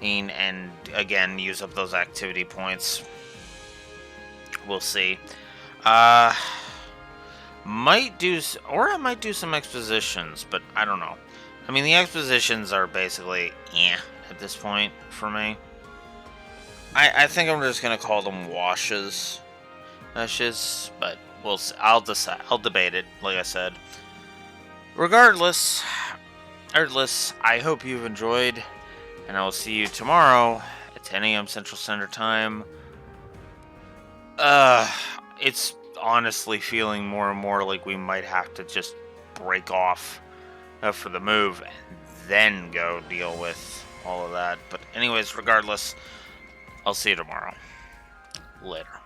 And again, use up those activity points. We'll see. I might do some expositions, but I don't know. I mean, the expositions are basically at this point for me. I think I'm just gonna call them washes, but we'll see. I'll decide. I'll debate it. Like I said. Regardless, I hope you've enjoyed, and I will see you tomorrow at 10 a.m. Central Standard Time. It's honestly feeling more and more like we might have to just break off for the move and then go deal with all of that. But anyways, regardless, I'll see you tomorrow. Later.